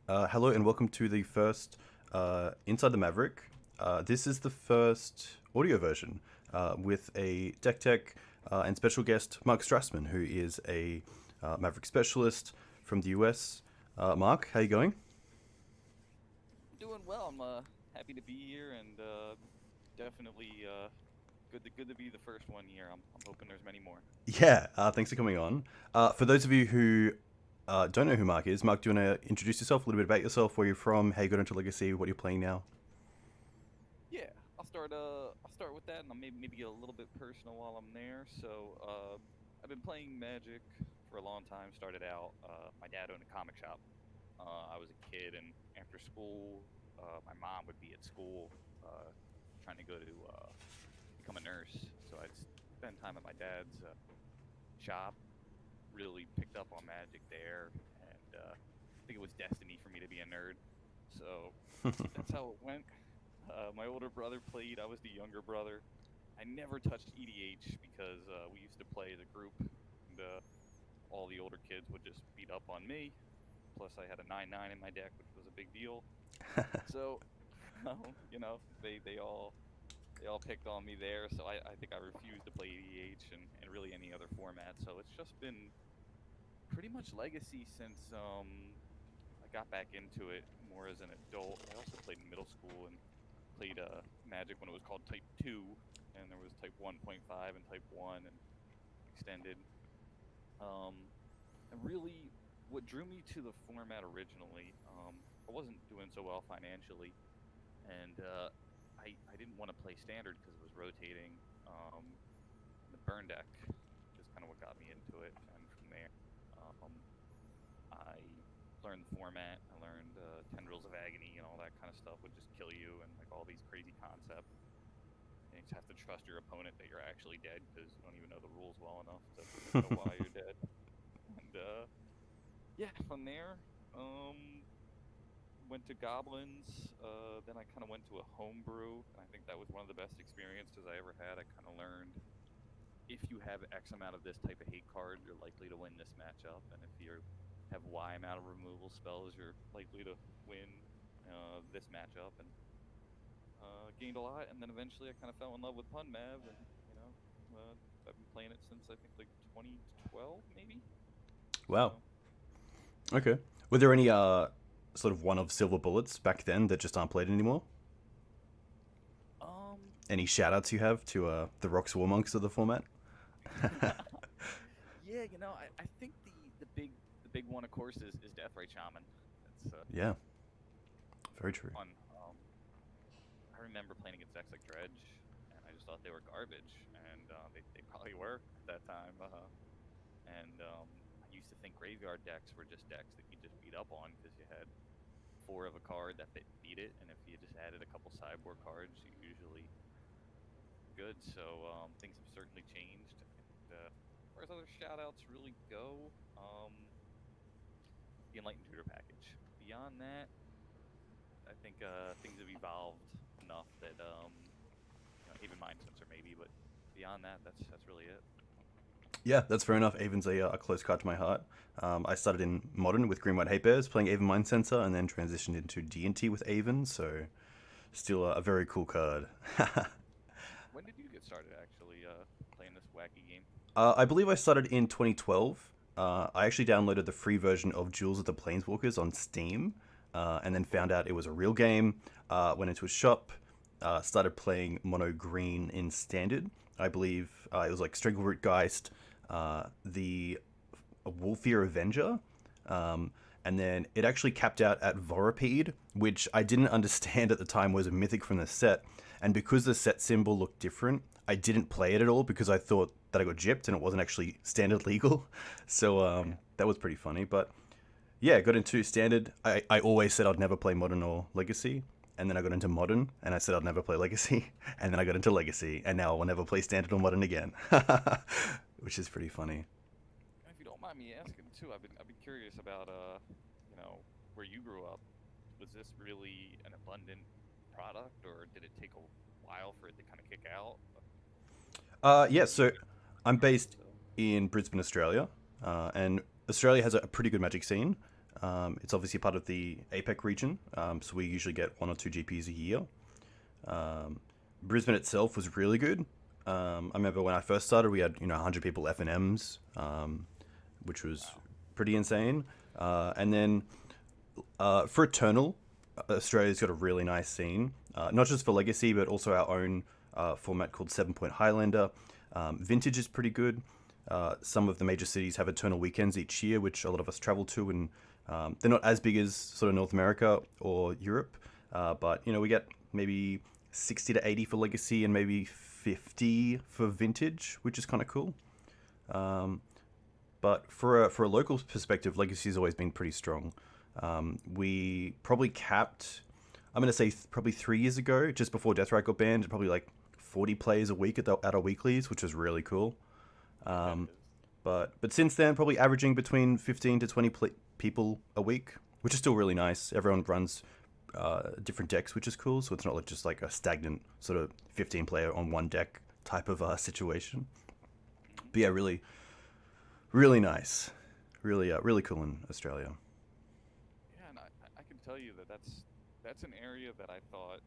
Hello and welcome to the first Inside the Maverick. This is the first audio version with a deck tech and special guest, Mark Strassman, who is a Maverick specialist from the US. Mark, how you going? Doing well. I'm happy to be here, and definitely good to be the first one here. I'm hoping there's many more. Yeah, thanks for coming on. For those of you who don't know who Mark, do you want to introduce yourself, a little bit about yourself, where you're from, how you got into Legacy, what you're playing now? Yeah, I'll start with that, and I'll maybe get a little bit personal while I'm there. So I've been playing Magic for a long time. Started out, my dad owned a comic shop. I was a kid, and after school, my mom would be at school trying to go to become a nurse. So I'd spend time at my dad's shop. Really picked up on Magic there, and I think it was destiny for me to be a nerd. So that's how it went. My older brother played. I was the younger brother. I never touched EDH because we used to play as a group, and all the older kids would just beat up on me. Plus, I had a 9/9 in my deck, which was a big deal. So, they all picked on me there. So I think I refused to play EDH and really any other format. So it's just been pretty much Legacy since I got back into it more as an adult. I also played in middle school and played Magic when it was called Type 2, and there was Type 1.5 and Type 1 and extended. And really, what drew me to the format originally, I wasn't doing so well financially, and I didn't want to play Standard because it was rotating. The burn deck is kind of what got me into it, and from there, um, I learned the format. I learned Tendrils of Agony and all that kind of stuff would just kill you, and like all these crazy concepts. And you just have to trust your opponent that you're actually dead because you don't even know the rules well enough to know why you're dead. And yeah, from there, went to Goblins. Then I kind of went to a homebrew, and I think that was one of the best experiences I ever had. I kind of learned if you have X amount of this type of hate card, you're likely to win this matchup, and if you have Y amount of removal spells, you're likely to win this matchup, and gained a lot. And then eventually, I kind of fell in love with Pun Mav, and I've been playing it since I think like 2012, maybe. Wow. So, Okay. Were there any sort of one of silver bullets back then that just aren't played anymore? um, Any shout outs you have to the Rocks War Monks of the format? yeah, I think the big one, of course, is Deathrite Shaman. That's Yeah, very true. fun. I remember playing against decks like Dredge, and I just thought they were garbage, and they probably were at that time. And I used to think graveyard decks were just decks that you just beat up on because you had four of a card that beat it, and if you just added a couple sideboard cards, you usually good. So things have certainly changed. And, as far as other shoutouts really go, the Enlightened Tutor package. Beyond that, I think things have evolved enough that even Mind Sensor maybe, but beyond that, that's really it. Yeah, that's fair enough. Aven's a close card to my heart. I started in Modern with Green White Hate Bears, playing Aven Mind Sensor, and then transitioned into D&T with Aven, so still a very cool card. When did you get started actually playing this wacky game? I believe I started in 2012. I actually downloaded the free version of Jewels of the Planeswalkers on Steam, and then found out it was a real game. Went into a shop, started playing Mono Green in Standard. I believe it was like Strangleroot Geist, the Wolfear Avenger, and then it actually capped out at Vorapede, which I didn't understand at the time was a mythic from the set. And because the set symbol looked different, I didn't play it at all because I thought that I got gypped and it wasn't actually standard legal. So Yeah. that was pretty funny. But yeah, got into standard. I always said I'd never play modern or legacy. And then I got into modern and I said I'd never play legacy. And then I got into legacy and now I'll never play standard or modern again. Which is pretty funny. And if you don't mind me asking too, I've been curious about where you grew up. Was this really an abundant product, or did it take a while for it to kind of kick out? Yeah, Me, so I'm Europe, based so in Brisbane, Australia. And Australia has a pretty good magic scene. It's obviously part of the APEC region, so we usually get 1 or 2 GPs a year. Brisbane itself was really good. I remember when I first started, we had 100 people FNMs, which was pretty insane. And then for Eternal, Australia's got a really nice scene, not just for Legacy, but also our own format called 7 Point Highlander. Vintage is pretty good. Some of the major cities have Eternal weekends each year, which a lot of us travel to, and they're not as big as sort of North America or Europe, but we get maybe 60 to 80 for Legacy and maybe 50 for Vintage, which is kind of cool. But for a local perspective, Legacy's always been pretty strong. We probably capped, I'm going to say probably 3 years ago, just before Deathrite got banned, probably like 40 players a week at our weeklies, which was really cool. But since then, probably averaging between 15 to 20 people a week, which is still really nice. Everyone runs different decks, which is cool. So it's not like just like a stagnant sort of 15 player on one deck type of situation. But yeah, really, really nice. Really cool in Australia. Yeah, and I can tell you that's an area that I thought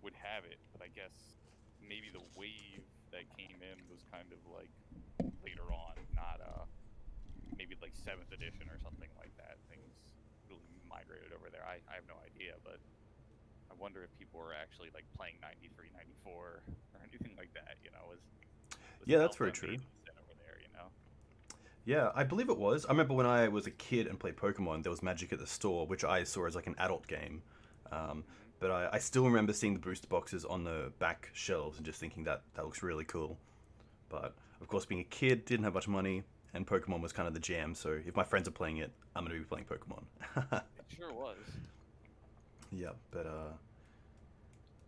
would have it, but I guess maybe the wave that came in was kind of like later on, not maybe like 7th edition or something like that. Things really migrated over there. I have no idea, but I wonder if people were actually like playing 93, 94 or anything like that. Was Yeah, that's very true. over there. Yeah, I believe it was. I remember when I was a kid and played Pokemon, there was Magic at the store, which I saw as like an adult game. But I still remember seeing the booster boxes on the back shelves and just thinking that looks really cool. But of course, being a kid, didn't have much money, and Pokemon was kind of the jam. So if my friends are playing it, I'm going to be playing Pokemon. It sure was. Yeah, but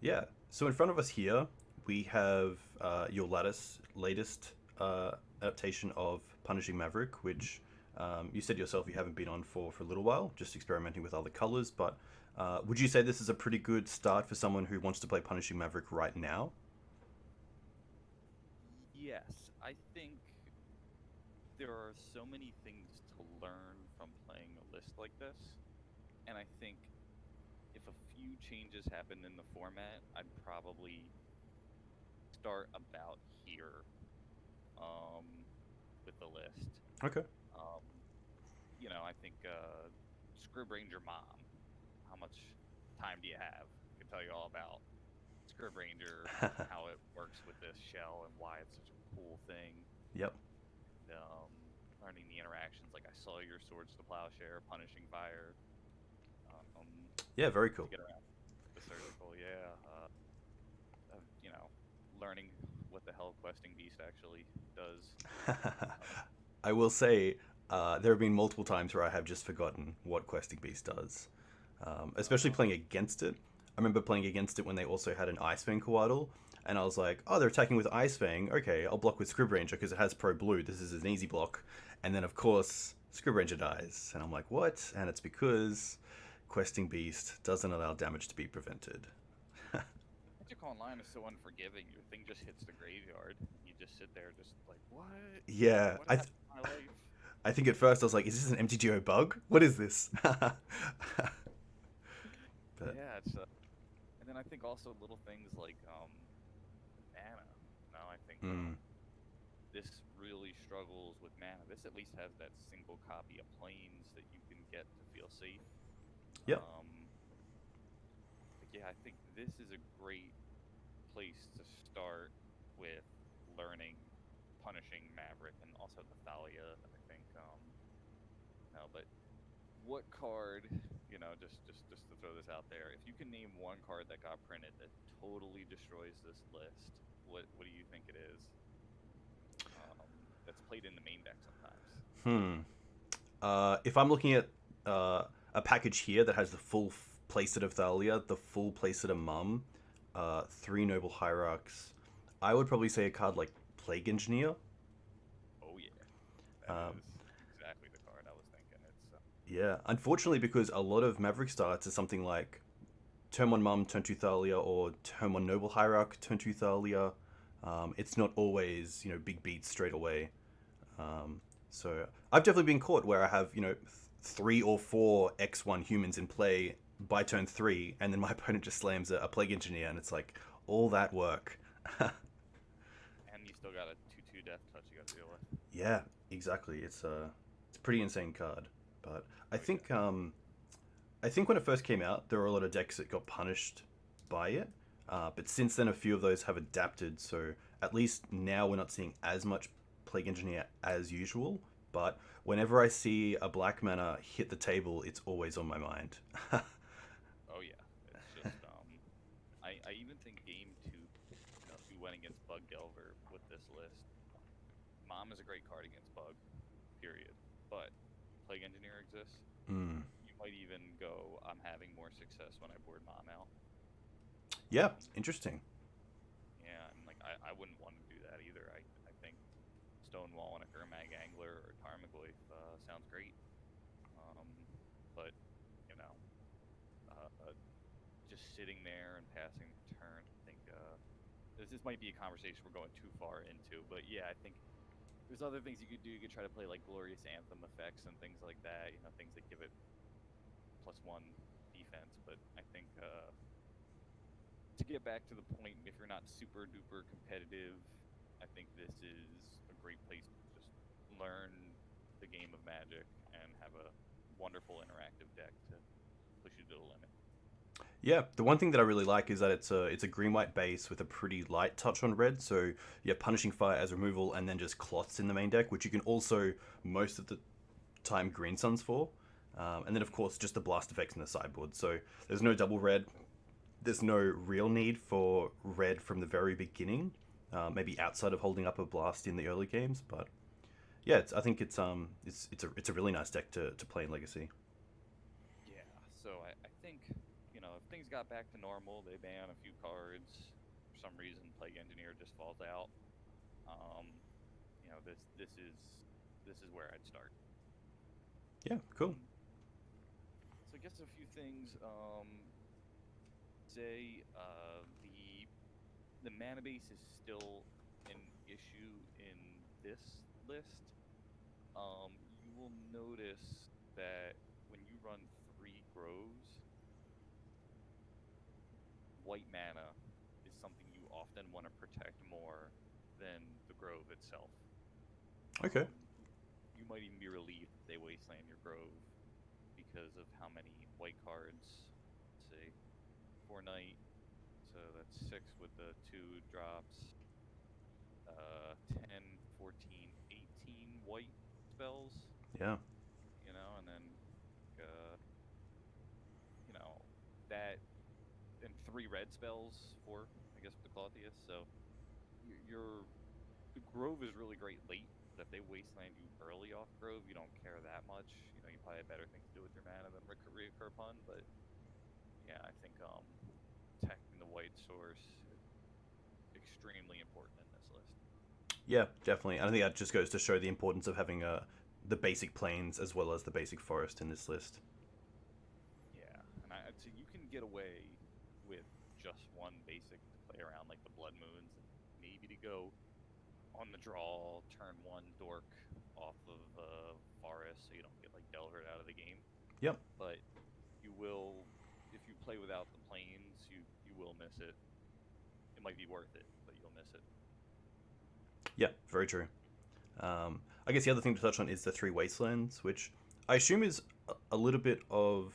yeah. So in front of us here, we have your latest adaptation of Punishing Maverick, which you said yourself you haven't been on for a little while, just experimenting with other colors. But would you say this is a pretty good start for someone who wants to play Punishing Maverick right now? Yes, I think there are so many things to learn from playing a list like this, and I think if a few changes happened in the format, I'd probably start about here with the list. Okay. I think Scrib Ranger Mom. How much time do you have? I can tell you all about Scrib Ranger, how it works with this shell, and why it's such a cool thing. Yep. Learning the interactions, like I saw your Swords to Plowshare, Punishing Fire. Yeah, very cool. To get around the surgical, yeah. Learning what the hell Questing Beast actually does. I will say, there have been multiple times where I have just forgotten what Questing Beast does, especially playing against it. I remember playing against it when they also had an Ice Fang Coatl, and I was like, oh, they're attacking with Ice Fang. Okay, I'll block with Scrib Ranger because it has Pro Blue. This is an easy block. And then, of course, Scrib Ranger dies. And I'm like, what? And it's because Questing Beast doesn't allow damage to be prevented. Magic Online is so unforgiving. Your thing just hits the graveyard. You just sit there just like, what? Yeah, What happened to my life? I think at first I was like, is this an MTGO bug? What is this? But yeah, it's and then I think also little things like mana. I think this really struggles with mana. This at least has that single copy of Plains that you can get to feel safe. Yep. Yeah, I think this is a great place to start with learning Punishing Maverick and also the Thalia. I think no, but what card, just to throw this out there, if you can name one card that got printed that totally destroys this list, what do you think it is? That's played in the main deck sometimes. If I'm looking at a package here that has the full playset of Thalia, the full playset of Mum, 3 Noble Hierarchs, I would probably say a card like Plague Engineer. Oh yeah, that is exactly the card I was thinking. Yeah, unfortunately, because a lot of Maverick starts is something like turn 1 Mum, turn 2 Thalia, or turn 1 Noble Hierarch, turn 2 Thalia. It's not always, big beats straight away. So I've definitely been caught where I have, 3 or 4 X1 humans in play by turn 3, and then my opponent just slams a Plague Engineer, and it's like all that work. And you still got a 2/2 death touch you got to deal with. Yeah, exactly. It's a pretty insane card, but I think when it first came out, there were a lot of decks that got punished by it. But since then, a few of those have adapted. So at least now we're not seeing as much Plague Engineer as usual. But whenever I see a black mana hit the table, it's always on my mind. Oh yeah, it's just I even think game 2, if you went against Bug Delver with this list, Mom is a great card against Bug, period. But Plague Engineer exists. Mm. You might even go, I'm having more success when I board Mom out. Yeah, interesting. Yeah, and like I wouldn't want to do that either. I think Stonewall and a Gurmag Angler or Tarmogoyf sounds great. But you know, just sitting there and passing the turn, I think this might be a conversation we're going too far into. But yeah, I think there's other things you could do. You could try to play like Glorious Anthem effects and things like that. Things that give it +1 defense. But I think to get back to the point, if you're not super duper competitive, I think this is a great place to just learn the game of Magic and have a wonderful interactive deck to push you to the limit. Yeah, the one thing that I really like is that it's a green-white base with a pretty light touch on red. So you have Punishing Fire as removal, and then just Kloths in the main deck, which you can also most of the time green suns for. And then of course just the blast effects in the sideboard. So there's no double red. There's no real need for red from the very beginning. Maybe outside of holding up a blast in the early games, but yeah, I think it's a really nice deck to play in Legacy. Yeah, so I think, if things got back to normal, they ban a few cards. For some reason, Plague Engineer just falls out. This is where I'd start. Yeah, cool. So I guess a few things. Say the Manabase is still an issue in this list. You will notice that when you run 3 groves, white mana is something you often want to protect more than the grove itself. Okay. You might even be relieved if they wasteland your grove because of how many white cards. Let's see, 4 night, so that's 6 with the 2 drops. 10, 14, 18 white spells. Yeah. And then that, and 3 red spells, 4, I guess, with the Kloyths. So the grove is really great late, but if they wasteland you early off grove, you don't care that much. You probably have better things to do with your mana than reoccur pun. But yeah, I think protecting the white source is extremely important in this list. Yeah, definitely. I think that just goes to show the importance of having the basic plains as well as the basic forest in this list. Yeah, and I'd say you can get away with just one basic to play around, like the Blood Moons, and maybe to go on the draw, turn 1 dork off of forest, so you don't get like Delvered out of the game. Yep. But you will, if you play without the plains, you will miss it. It might be worth it, but you'll miss it. Yeah, very true. I guess the other thing to touch on is the 3 wastelands, which I assume is a little bit of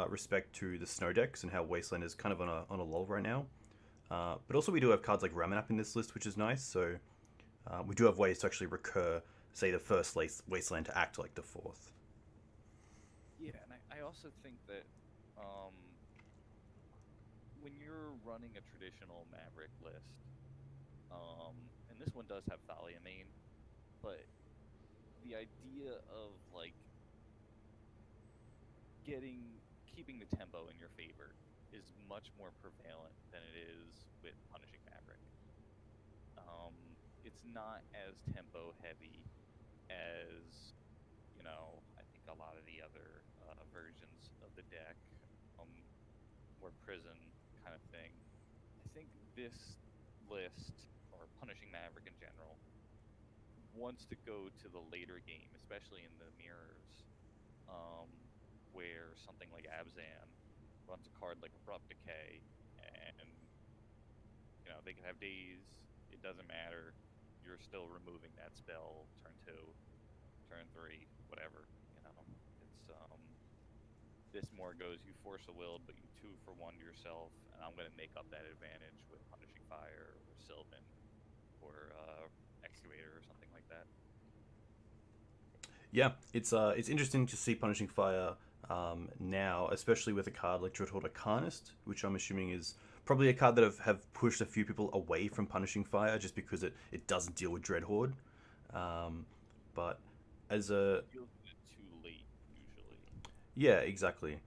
respect to the snow decks and how wasteland is kind of on a lull right now. But also we do have cards like Ramanap in this list, which is nice. So we do have ways to actually recur, say, the first wasteland to act like the 4th. Yeah, and I also think that when you're running a traditional Maverick list, and this one does have Thalia main, but the idea of like keeping the tempo in your favor is much more prevalent than it is with Punishing Maverick. It's not as tempo heavy as I think a lot of the other versions of the deck, or Prison kind of thing. I think this list, or Punishing Maverick in general, wants to go to the later game, especially in the mirrors, where something like Abzan runs a card like Abrupt Decay, and they can have days. It doesn't matter. You're still removing that spell turn 2, turn 3, whatever. It's this more goes you force a will, but you 2 for 1 to yourself, and I'm gonna make up that advantage with Punishing Fire or Sylvan or Excavator or something like that. Yeah, it's interesting to see Punishing Fire now, especially with a card like Dreadhorde Arcanist, which I'm assuming is probably a card that have pushed a few people away from Punishing Fire just because it doesn't deal with Dreadhorde. But as a Feels too late usually. yeah, exactly.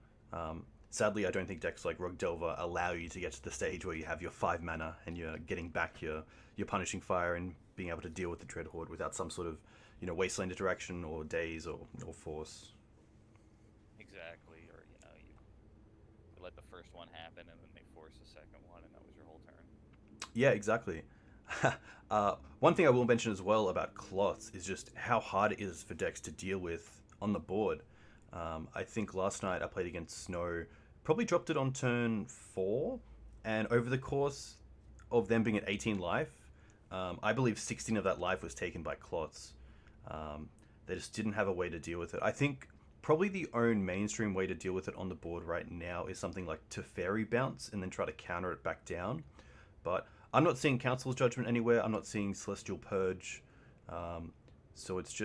Sadly, I don't think decks like Rug Delver allow you to get to the stage where you have your 5 mana and you're getting back your Punishing Fire and being able to deal with the Dreadhorde without some sort of Wasteland interaction or Daze or Force. Exactly, or you let the first one happen and then they force the second one, and that was your whole turn. Yeah, exactly. One thing I will mention as well about Kloths is just how hard it is for decks to deal with on the board. I think last night I played against Snow, probably dropped it on turn 4, and over the course of them being at 18 life, I believe 16 of that life was taken by Kloths. They just didn't have a way to deal with it. I think probably the own mainstream way to deal with it on the board right now is something like Teferi Bounce and then try to counter it back down. But I'm not seeing Council's Judgment anywhere. I'm not seeing Celestial Purge. So it's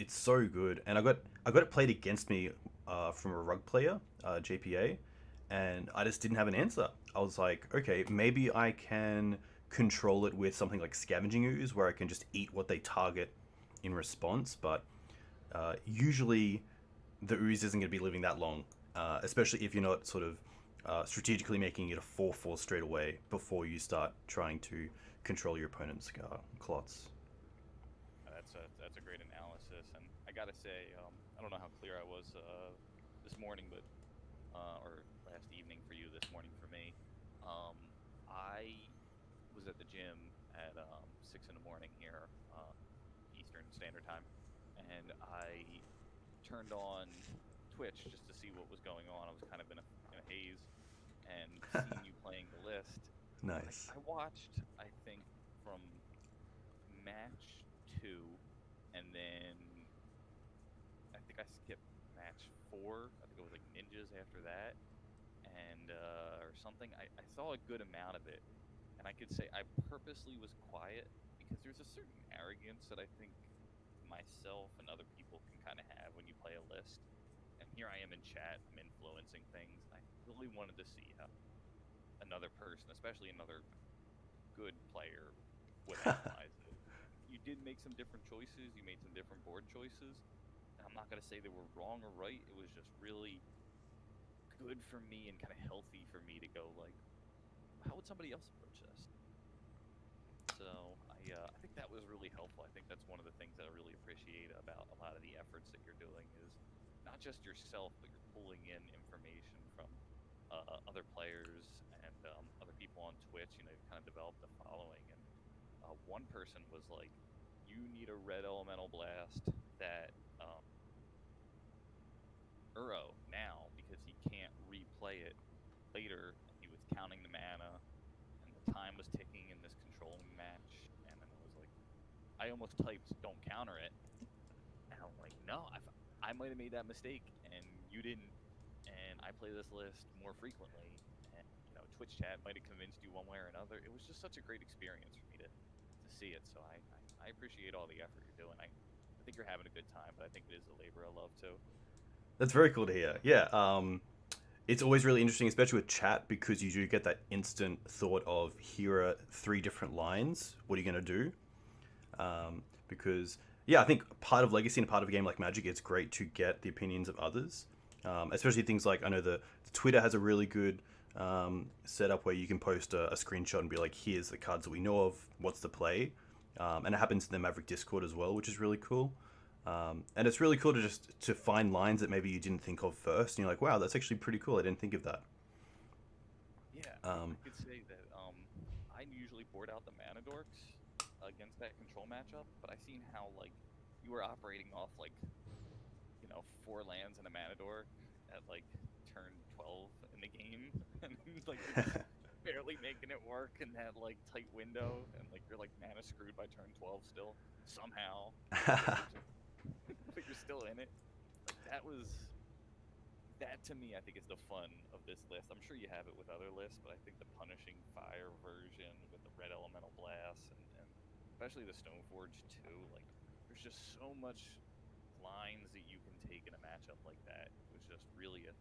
so good, and I got it played against me from a Rug player, JPA, and I just didn't have an answer. I was like, okay, maybe I can control it with something like Scavenging Ooze, where I can just eat what they target in response. But usually the ooze isn't going to be living that long, especially if you're not sort of strategically making it a 4/4 straight away before you start trying to control your opponent's Kloths. That's a great analysis, and I gotta say, I don't know how clear I was this morning, but or last evening for you, this morning for me. I was at the gym at 6 in the morning here, Eastern Standard Time, and I turned on Twitch just to see what was going on. I was kind of in a haze, and seeing you playing the list, Nice. I watched, I think, from match 2, and then I think I skipped match 4. I think it was like Ninjas after that, and or something. I saw a good amount of it, and I could say I purposely was quiet because there's a certain arrogance that I think myself and other people can kind of have when you play a list. And here I am in chat, I'm influencing things. I really wanted to see how another person, especially another good player, would analyze it. You did make some different choices. You made some different board choices. And I'm not going to say they were wrong or right. It was just really good for me and kind of healthy for me to go like, how would somebody else approach this? So I think that was really helpful. I think that's one of the things that I really appreciate about a lot of the efforts that you're doing is not just yourself, but you're pulling in information from other players and other people on Twitch. You've kind of developed a following, and one person was like, "You need a red elemental blast that Uro now because he can't replay it later." And he was counting the mana, and the time was ticking in this controlling match, and then it was like, I almost typed "don't counter it," and I'm like, no, I might have made that mistake, and you didn't. And I play this list more frequently, and Twitch chat might have convinced you one way or another. It was just such a great experience for me to see it. So I appreciate all the effort you're doing. I think you're having a good time, but I think it is a labor of love too. That's very cool to hear. Yeah, it's always really interesting, especially with chat, because you do get that instant thought of here are 3 different lines. What are you going to do? Because yeah, I think part of Legacy and part of a game like Magic, it's great to get the opinions of others, especially things like I know the Twitter has a really good setup where you can post a screenshot and be like, here's the cards that we know of, what's the play, and it happens in the Maverick Discord as well, which is really cool. And it's really cool to find lines that maybe you didn't think of first, and you're like, wow, that's actually pretty cool. I didn't think of that. Yeah, I could say that I usually board out the mana dorks against that control matchup, but I seen how like you were operating off like 4 lands and a Matador at like turn 12 in the game, and like you're just barely making it work in that like tight window, and like you're like mana screwed by turn 12 still somehow, but you're still in it. Like that to me, I think is the fun of this list. I'm sure you have it with other lists, but I think the Punishing Fire version with the red elemental blast and especially the Stoneforge too, like there's just so much lines that you can take in a matchup like that. It was just really a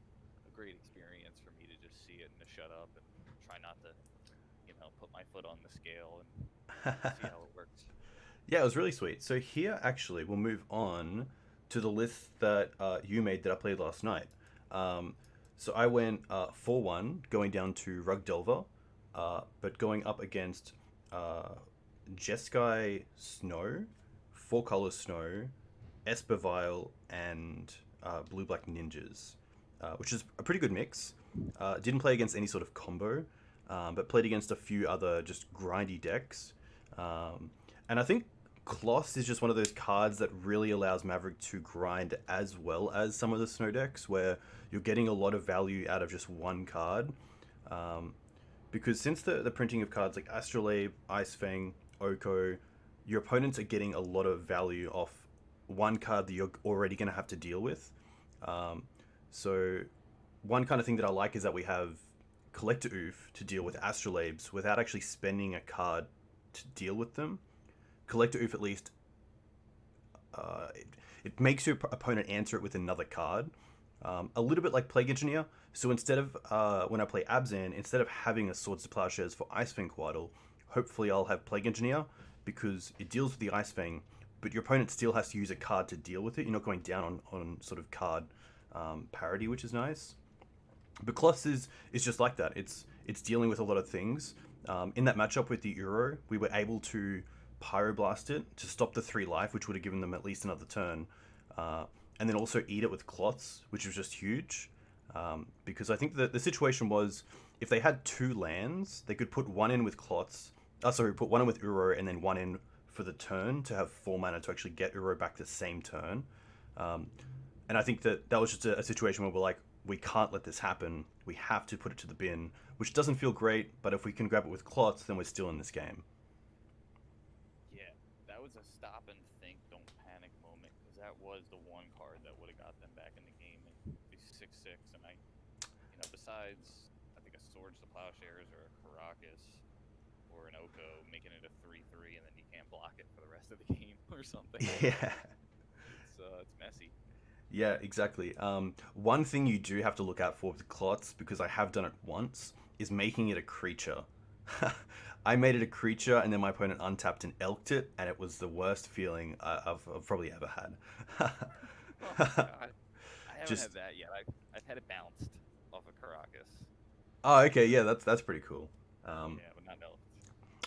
great experience for me to just see it and to shut up and try not to, put my foot on the scale and see how it works. Yeah, it was really sweet. So here, actually, we'll move on to the list that you made that I played last night. So I went 4-1, going down to Rug Delver, but going up against Jeskai Snow, Four Colors Snow, Esper Vial, and Blue Black Ninjas, which is a pretty good mix. Didn't play against any sort of combo, but played against a few other just grindy decks. And I think Kloths is just one of those cards that really allows Maverick to grind as well as some of the snow decks, where you're getting a lot of value out of just one card. Because since the printing of cards like Astrolabe, Ice Fang, Oko, your opponents are getting a lot of value off one card that you're already going to have to deal with. So one kind of thing that I like is that we have Collector Oof to deal with Astrolabes without actually spending a card to deal with them. Collector Oof, at least, it makes your opponent answer it with another card. A little bit like Plague Engineer. So instead of, when I play Abzan, instead of having a Swords to Plowshares for Ice Fang Quaddle, hopefully I'll have Plague Engineer, because it deals with the Ice Fang, but your opponent still has to use a card to deal with it. You're not going down on sort of card parity, which is nice. But Kloths is just like that. It's dealing with a lot of things. In that matchup with the Uro, we were able to Pyroblast it to stop the 3 life, which would have given them at least another turn. And then also eat it with Kloths, which was just huge. Because I think the situation was, if they had 2 lands, they could put one in with Kloths. Put one in with Uro and then one in for the turn to have 4 mana to actually get Uro back the same turn. And I think that was just a situation where we're like, we can't let this happen. We have to put it to the bin, which doesn't feel great, but if we can grab it with Kloths, then we're still in this game. Yeah, that was a stop and think, don't panic moment, because that was the one card that would have got them back in the game and be 6-6. And besides, I think a Swords to Plowshares or a Kruphix or an Oko making it a 3-3, and then you can't block it for the rest of the game or something. Yeah. It's messy. Yeah, exactly. One thing you do have to look out for with Kloths, because I have done it once, is making it a creature. I made it a creature, and then my opponent untapped and elked it, and it was the worst feeling I've probably ever had. Oh my God. I haven't had that yet. I've had it bounced off of Kruphix. Oh, okay, yeah, that's pretty cool. Yeah, but not elked.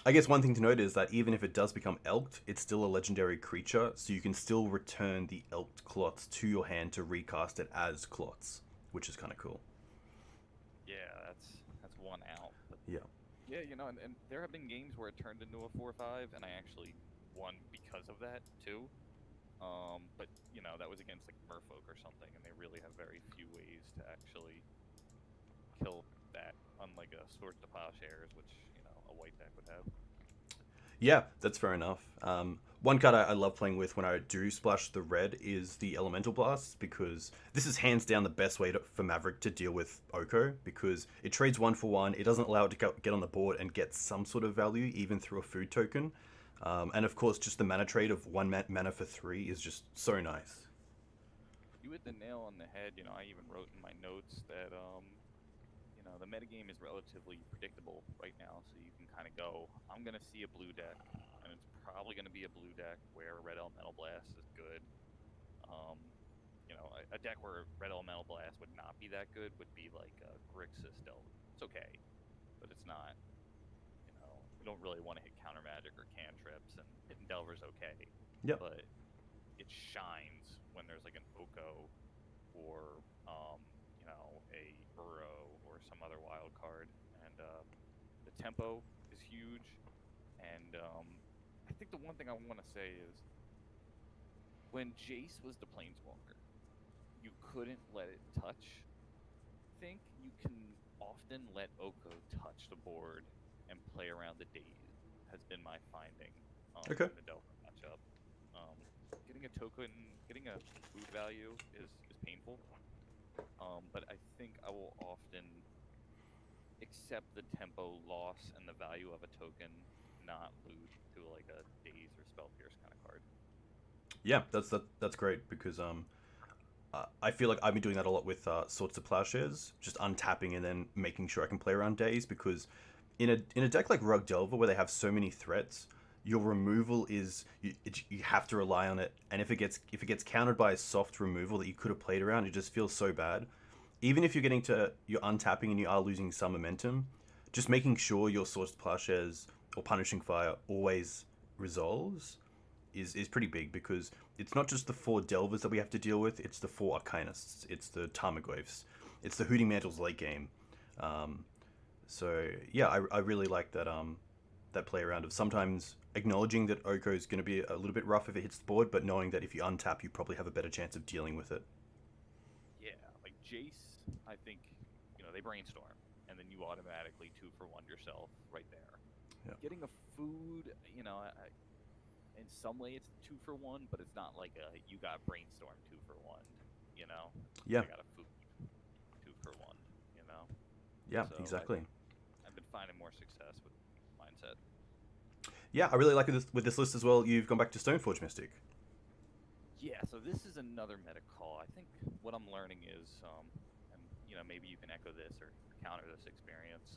I guess one thing to note is that even if it does become elked, it's still a legendary creature, so you can still return the elked Kloths to your hand to recast it as Kloths, which is kind of cool. Yeah, that's one out. But yeah. Yeah, and there have been games where it turned into a 4-5, and I actually won because of that too. But that was against like Merfolk or something, and they really have very few ways to actually kill that, unlike a Swords to Plowshares, which a white deck would have. Yeah, that's fair enough. One card I love playing with when I do splash the red is the Elemental Blasts, because this is hands down the best way for Maverick to deal with Oko, because it trades 1 for 1, it doesn't allow it to get on the board and get some sort of value, even through a food token. And of course, just the mana trade of 1 mana for 3 is just so nice. You hit the nail on the head. I even wrote in my notes that the metagame is relatively predictable right now, so you can kind of go, I'm going to see a blue deck, and it's probably going to be a blue deck where Red Elemental Blast is good. A deck where Red Elemental Blast would not be that good would be like Grixis Delver. It's okay, but it's not. We don't really want to hit counter magic or cantrips, and hitting Delver's okay. Yep. But it shines when there's like an Oko or a Uro or some other wild card, and the tempo is huge. And I think the one thing I want to say is, when Jace was the Planeswalker, you couldn't let it touch. Think you can often let Oko touch the board and play around the days has been my finding Okay. in the Delver matchup. Um, getting a token, getting a food value is painful, but I think I will often accept the tempo loss and the value of a token, not lose to like a Daze or Spell Pierce kind of card. Yeah, that's great because I feel like I've been doing that a lot with Swords to Plowshares, just untapping and then making sure I can play around days because in a deck like Rug Delver where they have so many threats, your removal is you have to rely on it, and if it gets countered by a soft removal that you could have played around, it just feels so bad. Even if you're untapping and you are losing some momentum, just making sure your Swords to Plowshares or Punishing Fire always resolves is pretty big because it's not just the 4 Delvers that we have to deal with, it's the 4 Arcanists, it's the Tarmogoyfs, it's the Hooting Mantles late game. So yeah, I really like that play around of sometimes acknowledging that Oko is going to be a little bit rough if it hits the board, but knowing that if you untap, you probably have a better chance of dealing with it. Yeah, like Jace, I think, they brainstorm, and then you automatically 2-for-1 yourself right there. Yeah. Getting a food, in some way it's 2-for-1, but it's not like you got brainstorm 2-for-1, Yeah. I got a food 2-for-1, Yeah, So exactly. I've been finding more success with mindset. Yeah, I really like it with this list as well. You've gone back to Stoneforge Mystic. Yeah, so this is another meta call. I think what I'm learning is, and maybe you can echo this or counter this experience.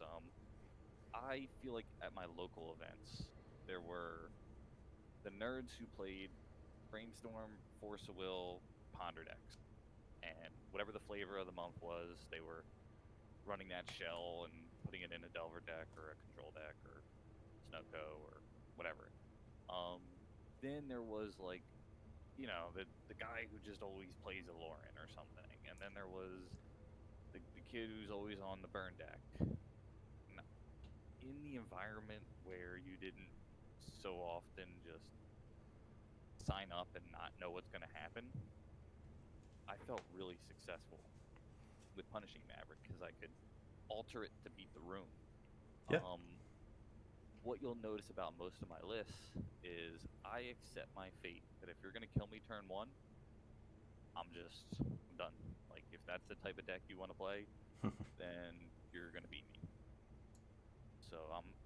I feel like at my local events, there were the nerds who played Brainstorm, Force of Will, Ponder decks, and whatever the flavor of the month was, they were running that shell and putting it in a Delver deck or a control deck or Snowco or whatever. Then there was like, the guy who just always plays a Lauren or something, and then there was the kid who's always on the burn deck. In the environment where you didn't so often just sign up and not know what's going to happen, I felt really successful with Punishing Maverick because I could alter it to beat the room. Yeah. What you'll notice about most of my lists is I accept my fate that if you're going to kill me turn 1, I'm done. Like, if that's the type of deck you want to play, then you're going to beat me. So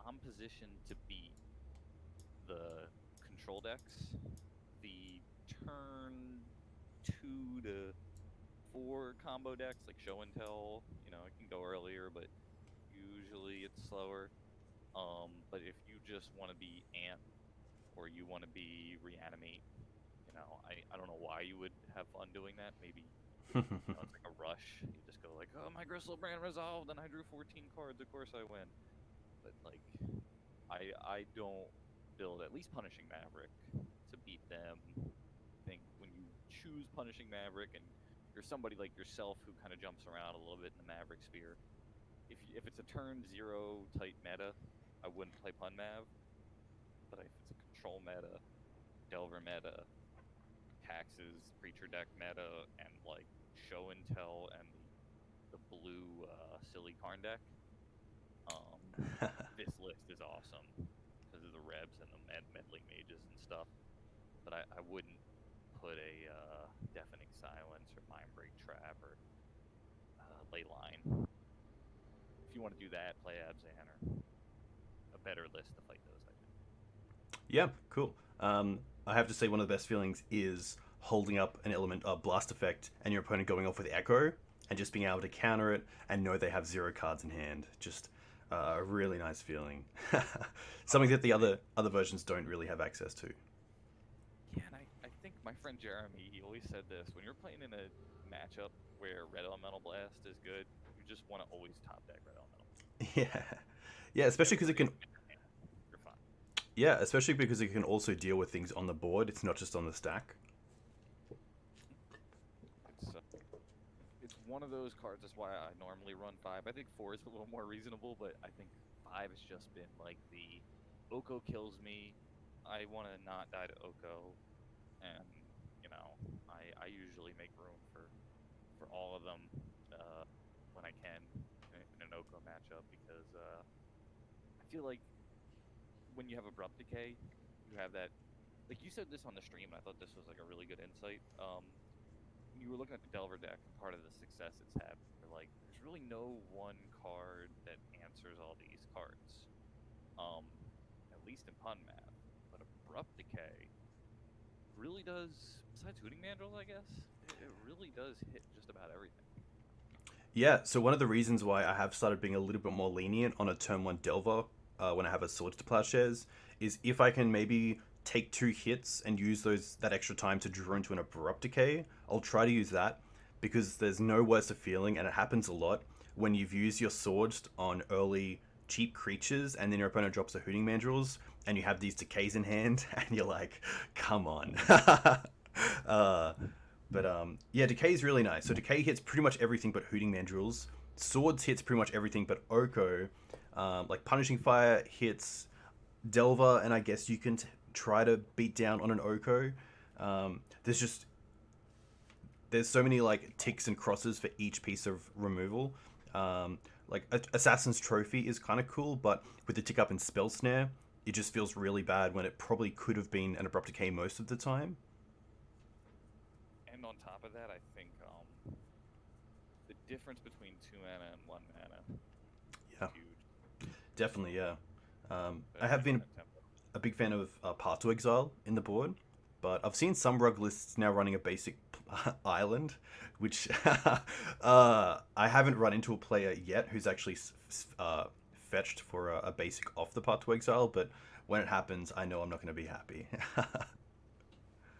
I'm positioned to beat the control decks, the turn 2 to 4 combo decks like Show and Tell. It can go earlier, but usually it's slower. But if you just want to be Ant or you want to be Reanimate, I don't know why you would have fun doing that. Maybe it's like a rush. You just go like, oh, my Gristlebrand resolved and I drew 14 cards. Of course I win. But like, I don't build at least Punishing Maverick to beat them. I think when you choose Punishing Maverick and you're somebody like yourself who kind of jumps around a little bit in the Maverick sphere, if it's a turn 0 type meta, I wouldn't play Pun Mav. But if it's a control meta, Delver meta, Taxes, Preacher deck meta, and like Show and Tell and the blue silly Karn deck, this list is awesome because of the Rebs and the Meddling Mages and stuff. But I wouldn't put a Deafening Silence or Mindbreak Trap or Leyline. If you want to do that, play Abzan or a better list to fight those, I think. Yeah, cool. I have to say one of the best feelings is holding up an element of blast effect and your opponent going off with echo and just being able to counter it and know they have 0 cards in hand. Just a really nice feeling. Something that the other versions don't really have access to. Yeah, and I think my friend Jeremy, he always said this: when you're playing in a matchup where Red Elemental Blast is good, you just want to always top deck Red Elemental. Yeah, yeah, especially because it can. You're fine. Yeah, especially because it can also deal with things on the board. It's not just on the stack. It's one of those cards. That's why I normally run 5. I think 4 is a little more reasonable, but I think 5 has just been like the Oko kills me. I want to not die to Oko, and I usually make room for for all of them when I can in an Oko matchup, because I feel like when you have Abrupt Decay, you have that. Like you said this on the stream, and I thought this was like a really good insight. When you were looking at the Delver deck, part of the success it's had, you're like, there's really no one card that answers all these cards. At least in Pun Math, but Abrupt Decay really does. Besides Hooting Mandrels, I guess it really does hit just about everything. Yeah, so one of the reasons why I have started being a little bit more lenient on a turn 1 Delver when I have a Swords to Plowshares is if I can maybe take 2 hits and use that extra time to draw into an Abrupt Decay, I'll try to use that, because there's no worse a feeling, and it happens a lot, when you've used your Swords on early cheap creatures and then your opponent drops a Hooting Mandrels and you have these Decays in hand and you're like, come on. Yeah, Decay is really nice. So Decay hits pretty much everything but Hooting Mandrels. Swords hits pretty much everything but Oko. Like Punishing Fire hits Delver, and I guess you can try to beat down on an Oko. There's so many like ticks and crosses for each piece of removal. Like Assassin's Trophy is kind of cool, but with the tick up in Spell Snare, it just feels really bad when it probably could have been an Abrupt Decay most of the time. And on top of that, I think the difference between 2 mana and 1 mana Yeah, is huge. definitely, yeah. I have been a big fan of Path to Exile in the board, but I've seen some RUG lists now running a basic island, which I haven't run into a player yet who's actually fetched for a basic off the Path to Exile, but when it happens, I know I'm not going to be happy.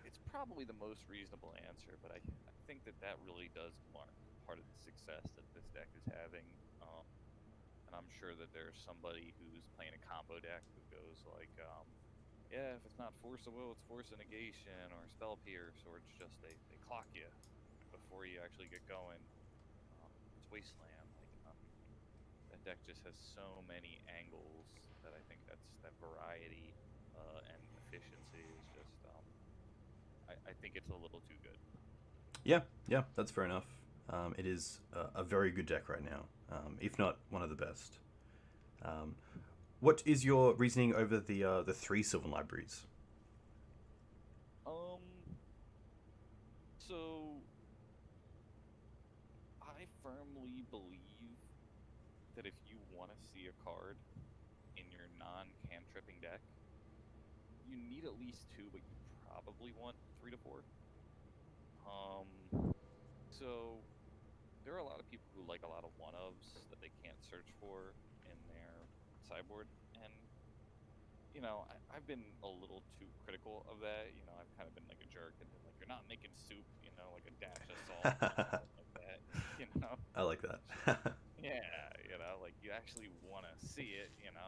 It's probably the most reasonable answer, but I think that really does mark part of the success that this deck is having. And I'm sure that there's somebody who's playing a combo deck who goes like, yeah, if it's not Force of Will, it's Force of Negation or Spell Pierce, or it's just they clock you before you actually get going. It's Wasteland. Like that deck just has so many angles that I think that variety and efficiency is just. I think it's a little too good. Yeah, that's fair enough. It is a very good deck right now, if not one of the best. What is your reasoning over the 3 Sylvan Libraries? So I firmly believe that if you want to see a card in your non-cantripping deck, you need at least 2, but you probably want 3 to 4. So there are a lot of people who like a lot of one-ofs that they can't search for in their sideboard, and I've been a little too critical of that. I've kind of been like a jerk and been like, you're not making soup, like a dash of salt or something like that. I like that. Yeah, like you actually want to see it. It's and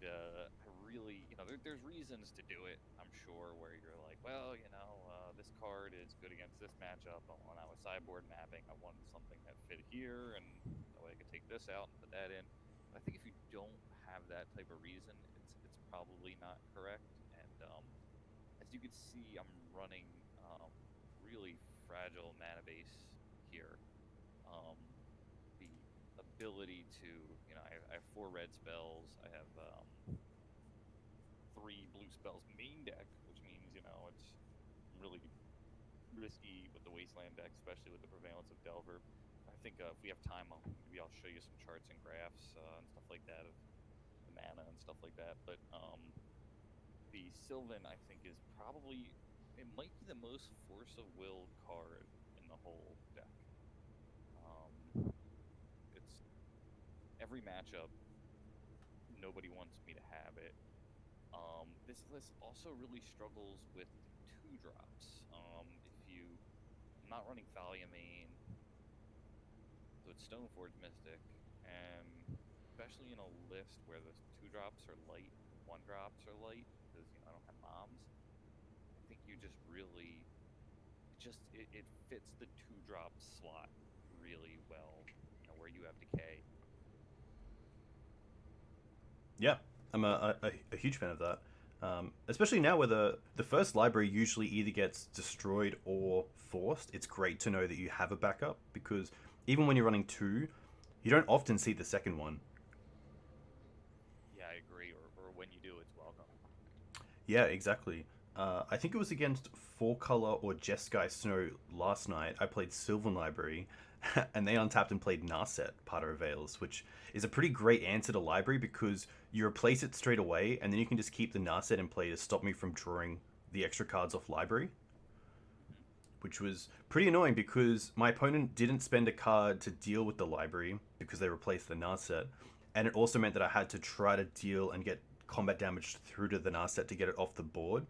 I really, there's reasons to do it. I'm sure where you're like, well, this card is good against this matchup. When I was sideboard mapping, I wanted something that fit here, and that way I could take this out and put that in. I think if you don't have that type of reason, it's probably not correct. And as you can see, I'm running really fragile mana base here. The ability to, I have 4 red spells. I have 3 blue spells main deck, which means it's really risky with the Wasteland deck, especially with the prevalence of Delver. I think if we have time, maybe I'll show you some charts and graphs and stuff like that of the mana and stuff like that. But the Sylvan, I think, is probably, it might be the most Force of Will card in the whole deck. It's every matchup, nobody wants me to have it. This list also really struggles with 2 drops. I'm not running Thalia main, so it's Stoneforge Mystic, and especially in a list where the 2 drops are light, 1 drops are light, because I don't have moms. I think you just really, it fits the 2 drop slot really well. Where you have Decay. Yeah, I'm a huge fan of that. Especially now where the first library usually either gets destroyed or forced. It's great to know that you have a backup, because even when you're running two, you don't often see the second one. Yeah, I agree. Or when you do, it's welcome. Yeah, exactly. I think it was against Four Color or Jeskai Snow last night. I played Sylvan Library, and they untapped and played Narset, Part of Veils, which is a pretty great answer to Library because you replace it straight away, and then you can just keep the Narset in play to stop me from drawing the extra cards off Library, Hmm. which was pretty annoying because my opponent didn't spend a card to deal with the Library because they replaced the Narset, and it also meant that I had to try to deal and get combat damage through to the Narset to get it off the board.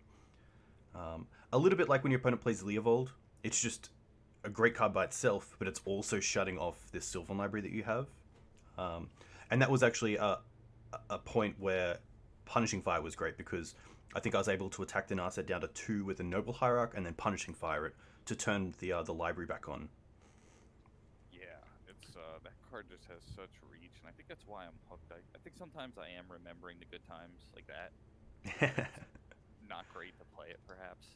A little bit like when your opponent plays Leovold, it's just a great card by itself, but it's also shutting off this Sylvan Library that you have. Um, and that was actually a point where Punishing Fire was great because I think I was able to attack the Narset down to 2 with a Noble Hierarch and then Punishing Fire it to turn the library back on. Yeah, it's that card just has such reach, and I think that's why I'm hooked. I think sometimes I am remembering the good times like that. It's not great to play it, perhaps.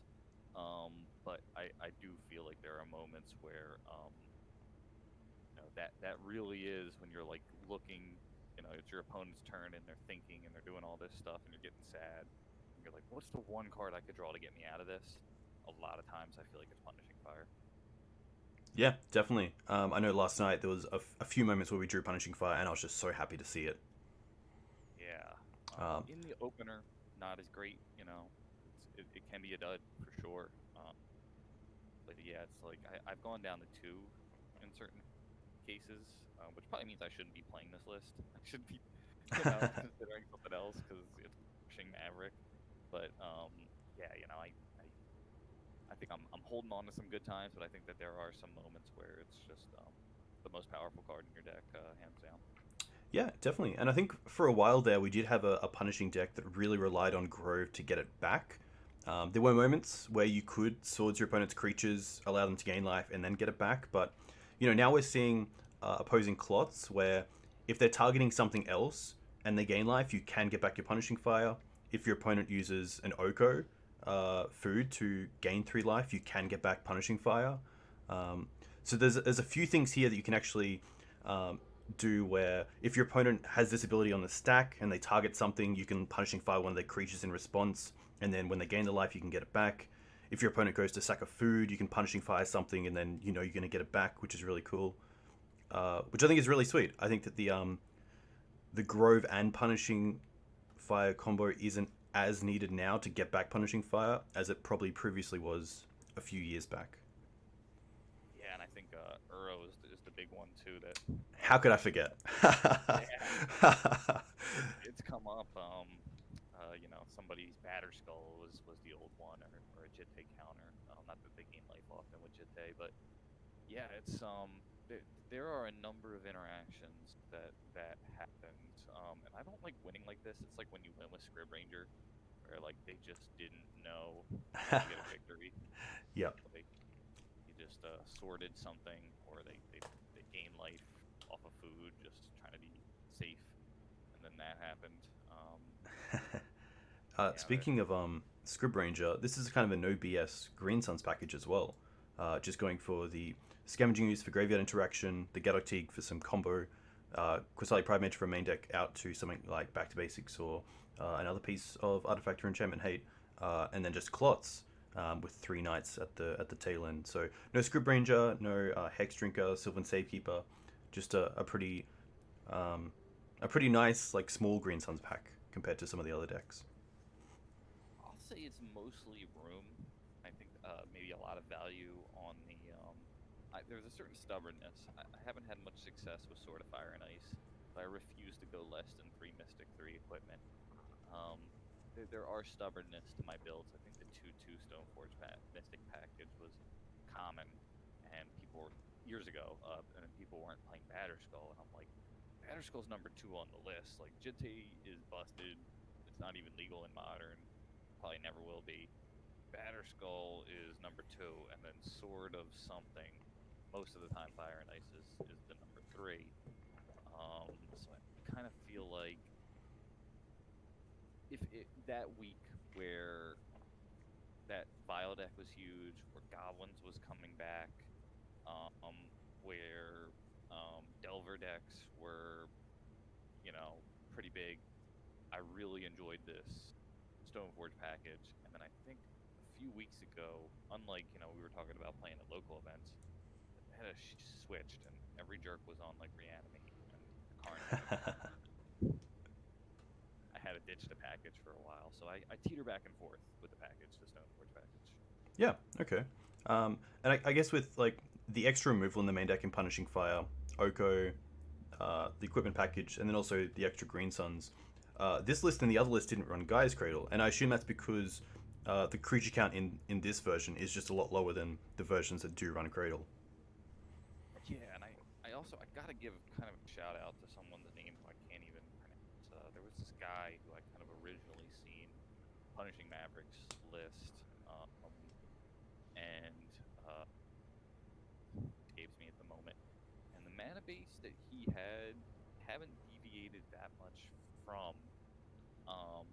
But I do feel like there are moments where that really is when you're like looking, it's your opponent's turn and they're thinking and they're doing all this stuff and you're getting sad. And you're like, what's the one card I could draw to get me out of this? A lot of times I feel like it's Punishing Fire. Yeah, definitely. I know last night there was a few moments where we drew Punishing Fire, and I was just so happy to see it. Yeah. Um, In the opener, not as great, it can be a dud for sure. But yeah, it's like I've gone down to 2 in certain cases, which probably means I shouldn't be playing this list. I should be, considering something else because it's pushing Maverick. But yeah, I think I'm holding on to some good times, but I think that there are some moments where it's just the most powerful card in your deck, hands down. Yeah, definitely. And I think for a while there, we did have a punishing deck that really relied on Grove to get it back. There were moments where you could swords your opponent's creatures, allow them to gain life, and then get it back. But now we're seeing opposing Kloths where if they're targeting something else and they gain life, you can get back your punishing fire. If your opponent uses an Oko food to gain 3 life, you can get back punishing fire. Um, so there's a few things here that you can actually um, do where if your opponent has this ability on the stack and they target something, you can punishing fire one of their creatures in response, and then when they gain the life, you can get it back. If your opponent goes to sack a food, you can punishing fire something, and then you're going to get it back, which is really cool. Which I think is really sweet. I think that the Grove and punishing fire combo isn't as needed now to get back punishing fire as it probably previously was a few years back. Yeah, and I think Uro is the big one too. That How could I forget? yeah, it's come up. Somebody's Batter Skull was the old one, or a Jitte counter. Not that they gain life often with Jitte, but yeah, it's there are a number of interactions that happened, and I don't like winning like this. It's like when you win with Scrib Ranger, where like they just didn't know how to get a victory. Yep. Like you just sorted something, or they gain life off of food, just trying to be safe, and then that happened. Yeah, Speaking of Scrib Ranger, this is kind of a no BS Green Suns package as well. Just going for the Scavenging Ooze for Graveyard Interaction, the Gadok for some combo, Qasali Pride Mage for a main deck out to something like Back to Basics or another piece of Artifact or Enchantment Hate, and then just Kloths with 3 Knights at the tail end. So no Scrib Ranger, no Hex Drinker, Sylvan Safekeeper, just a pretty nice like small Green Suns pack compared to some of the other decks. I'll say it's mostly room. I think maybe a lot of value on the. There's a certain stubbornness. I haven't had much success with Sword of Fire and Ice, but I refuse to go less than 3 Mystic, 3 equipment. Um, there are stubbornness to my builds. I think the 2/2 Stoneforge Mystic package was common, and people were years ago, and people weren't playing Batterskull, and I'm like, Batterskull's number 2 on the list. Like Jitte is busted. It's not even legal in Modern. Probably never will be. Batterskull is number 2, and then Sword of something. Most of the time, Fire and Ice is the number 3. So I kind of feel like if that week where that Vial deck was huge, where Goblins was coming back, where Delver decks were, pretty big. I really enjoyed this Stoneforge package, and then I think a few weeks ago, unlike we were talking about playing at local events, the meta switched, and every jerk was on like Reanimate and Carnage. I had to ditch the package for a while, so I teeter back and forth with the package, the Stoneforge package. Yeah. Okay. And I guess with like the extra removal in the main deck in Punishing Fire, Oko, the equipment package, and then also the extra Green Suns. This list and the other list didn't run Gaia's Cradle, and I assume that's because the creature count in this version is just a lot lower than the versions that do run Cradle. Yeah, and I also I gotta give kind of a shout out to someone's name who I can't even pronounce. There was this guy who I kind of originally seen Punishing Maverick's list, and escapes me at the moment. And the mana base that he had haven't deviated that much from. Um,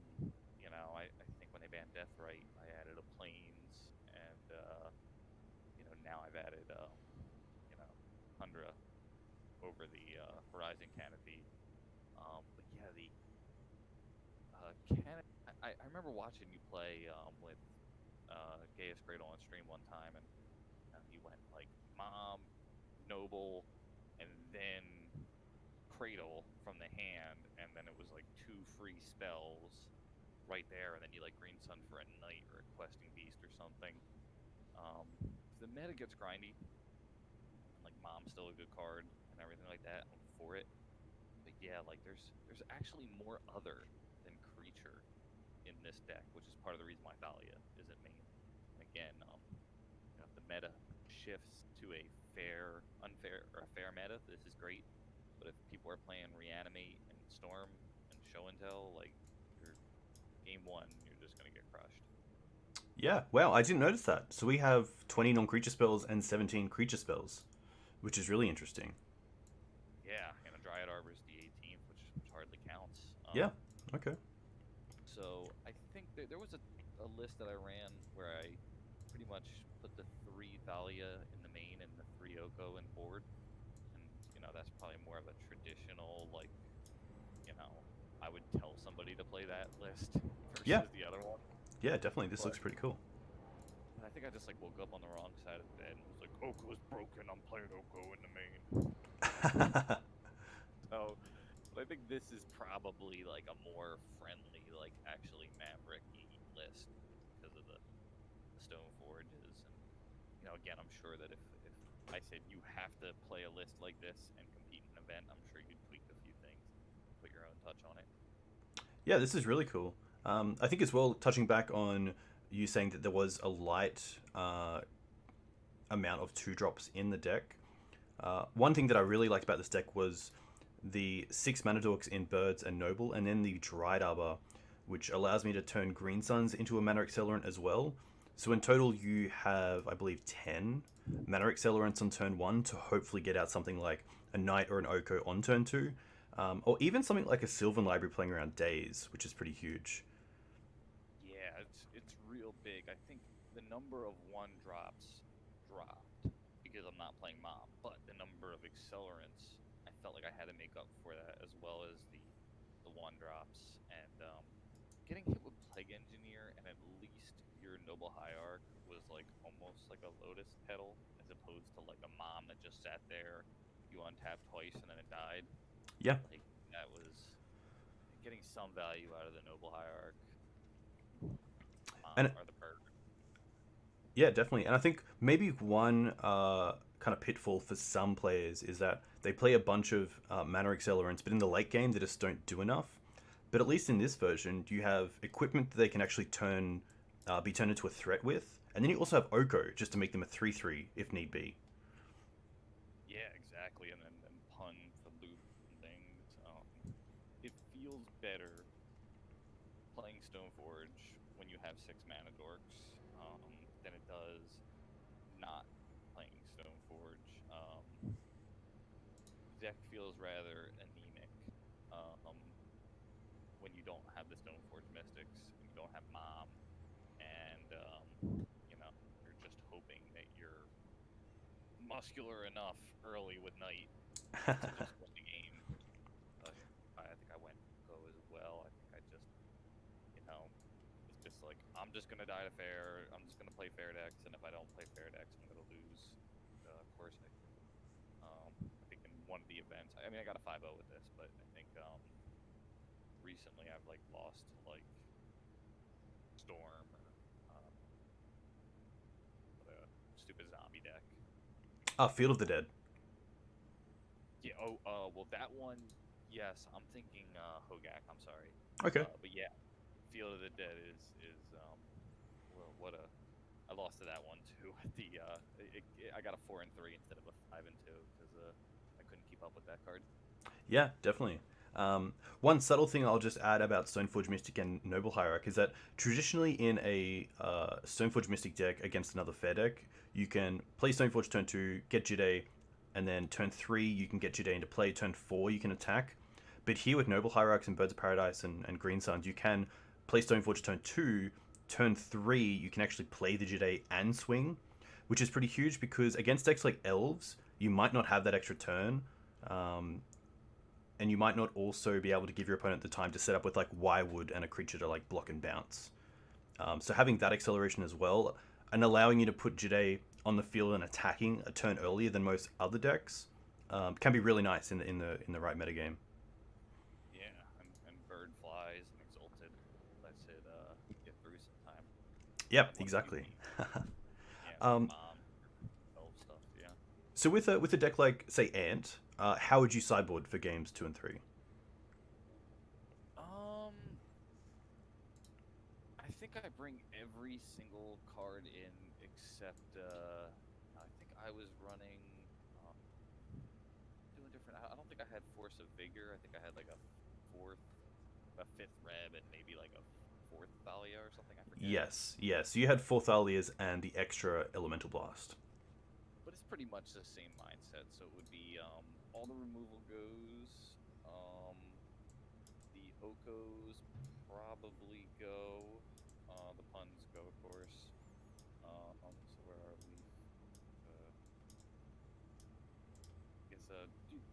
I think when they banned Deathrite, I added a Plains, and now I've added Tundra over the Horizon Canopy. But yeah, the I remember watching you play with Gaea's Cradle on stream one time, and he went like Mom, Noble, and then Cradle from the hand, and then it was like 2 free spells right there, and then you like Green Sun for a Knight or a Questing Beast or something. The meta gets grindy, and like Mom's still a good card and everything like that. I'm for it. But yeah, like there's actually more other than creature in this deck, which is part of the reason why Thalia isn't main. And again, if the meta shifts to a fair meta, this is great. But if people are playing Reanimate and Storm and Show and Tell, like you're game 1, you're just gonna get crushed. Yeah. Wow, I didn't notice that. So we have 20 non-creature spells and 17 creature spells, which is really interesting. Yeah, and a Dryad Arbor is the 18th, which hardly counts. Yeah. Okay. So I think there was a list that I ran where I pretty much put the 3 Thalia in the main and the 3 Oko in board. And, that's probably more of a traditional, like, I would tell somebody to play that list versus Yeah. the other one. Yeah, definitely. This But looks pretty cool. I think I just, like, woke up on the wrong side of the bed and was like, Oko's broken, I'm playing Oko in the main. So, but I think this is probably, like, a more friendly, like, actually Maverick-y list because of the Stoneforges. And, again, I'm sure that if I said you have to play a list like this and compete in an event, I'm sure you'd tweak a few things, put your own touch on it. Yeah, this is really cool. I think as well, touching back on you saying that there was a light amount of 2-drops in the deck. One thing that I really liked about this deck was the 6 mana dorks in Birds and Noble, and then the Dryad Arbor, which allows me to turn Green Suns into a mana accelerant as well. So in total, you have, I believe, 10 mana accelerants on turn 1 to hopefully get out something like a Knight or an Oko on turn 2. Or even something like a Sylvan Library playing around Days, which is pretty huge. Yeah, it's real big. I think the number of 1-drops dropped because I'm not playing Mom, but the number of accelerants, I felt like I had to make up for that, as well as the 1-drops. And getting hit with Plague Engineer and at least your Noble Hierarch was like almost like a Lotus Petal, as opposed to like a Mom that just sat there, you untap twice and then it died. Yeah. Like that was getting some value out of the Noble Hierarch. And Or the bird. yeah, definitely. And I think maybe one kind of pitfall for some players is that they play a bunch of mana accelerants, but in the late game they just don't do enough. But at least in this version, you have equipment that they can actually be turned into a threat with, and then you also have Oko just to make them a 3/3 if need be. Yeah, exactly. And then pun for loop and things. It feels better playing Stoneforge when you have 6 mana dorks than it does not playing Stoneforge. Deck feels rather anemic. when you don't have the Stoneforge Mystics and you don't have Mom, and you know, you're just hoping that you're muscular enough early with Knight to just win the game. I think I went Go as well. I think I just, you know, it's just like, I'm just gonna die to fair. I'm just gonna play fair decks, and if I don't play fair decks, I'm gonna lose. Of course, I think in one of the events, I mean, I got a 5-0 with this, but I think recently I've like lost to like Storm or what a stupid zombie deck. Field of the Dead. Yeah. Well, that one. Yes, I'm thinking Hogak. I'm sorry. Okay. But yeah, Field of the Dead is well, what a. I lost to that one too. I got a 4-3 instead of a 5-2 because I couldn't keep up with that card. Yeah, definitely. One subtle thing I'll just add about Stoneforge Mystic and Noble Hierarch is that traditionally in a Stoneforge Mystic deck against another fair deck, you can play Stoneforge turn 2, get Jide, and then turn 3 you can get Jide into play, turn 4 you can attack. But here with Noble Hierarchs and Birds of Paradise and Green Suns, you can play Stoneforge turn 2, turn 3 you can actually play the Jide and swing, which is pretty huge because against decks like Elves, you might not have that extra turn. And you might not also be able to give your opponent the time to set up with like Wirewood and a creature to like block and bounce. So having that acceleration as well and allowing you to put Jide on the field and attacking a turn earlier than most other decks can be really nice in the right metagame. Yeah, and Bird flies and Exalted lets it get through some time. Yep, exactly. Yeah, Mom, elf stuff. Yeah. So with a deck like say Ant, how would you sideboard for games 2 and 3? I think I bring every single card in except I think I was running doing different. I don't think I had Force of Vigor. I think I had like a fifth Reb, and maybe like a fourth Thalia or something. I forget. Yes. You had 4 Thalias and the extra Elemental Blast. But it's pretty much the same mindset. So it would be all the removal goes. The Okos probably go. The puns go, of course. So where are we?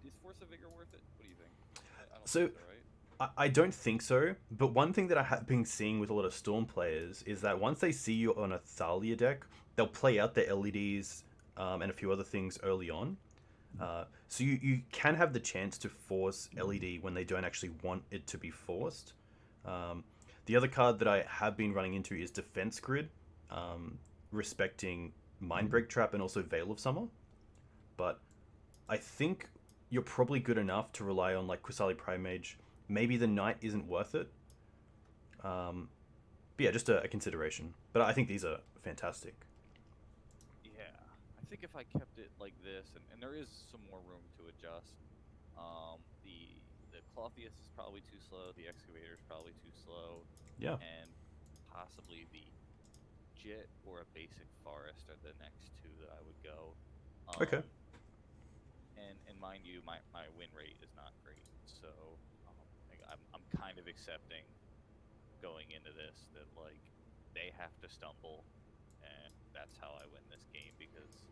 Is Force of Vigor worth it? What do you think? I don't So think so, right? I don't think so, but one thing that I have been seeing with a lot of Storm players is that once they see you on a Thalia deck, they'll play out their LEDs and a few other things early on. So you can have the chance to force LED when they don't actually want it to be forced. The other card that I have been running into is Defense Grid, respecting Mindbreak Trap and also Veil of Summer. But I think you're probably good enough to rely on like Qasali Primage. Maybe the Knight isn't worth it. But yeah, just a consideration. But I think these are fantastic. Yeah, I think if I kept it like this, and there is some more room to adjust. The Kloyths is probably too slow. The Excavator is probably too slow. Yeah. And possibly the Jit or a basic Forest are the next two that I would go. Okay. And mind you, my win rate is not great, so I'm kind of accepting going into this that like they have to stumble, and that's how I win this game because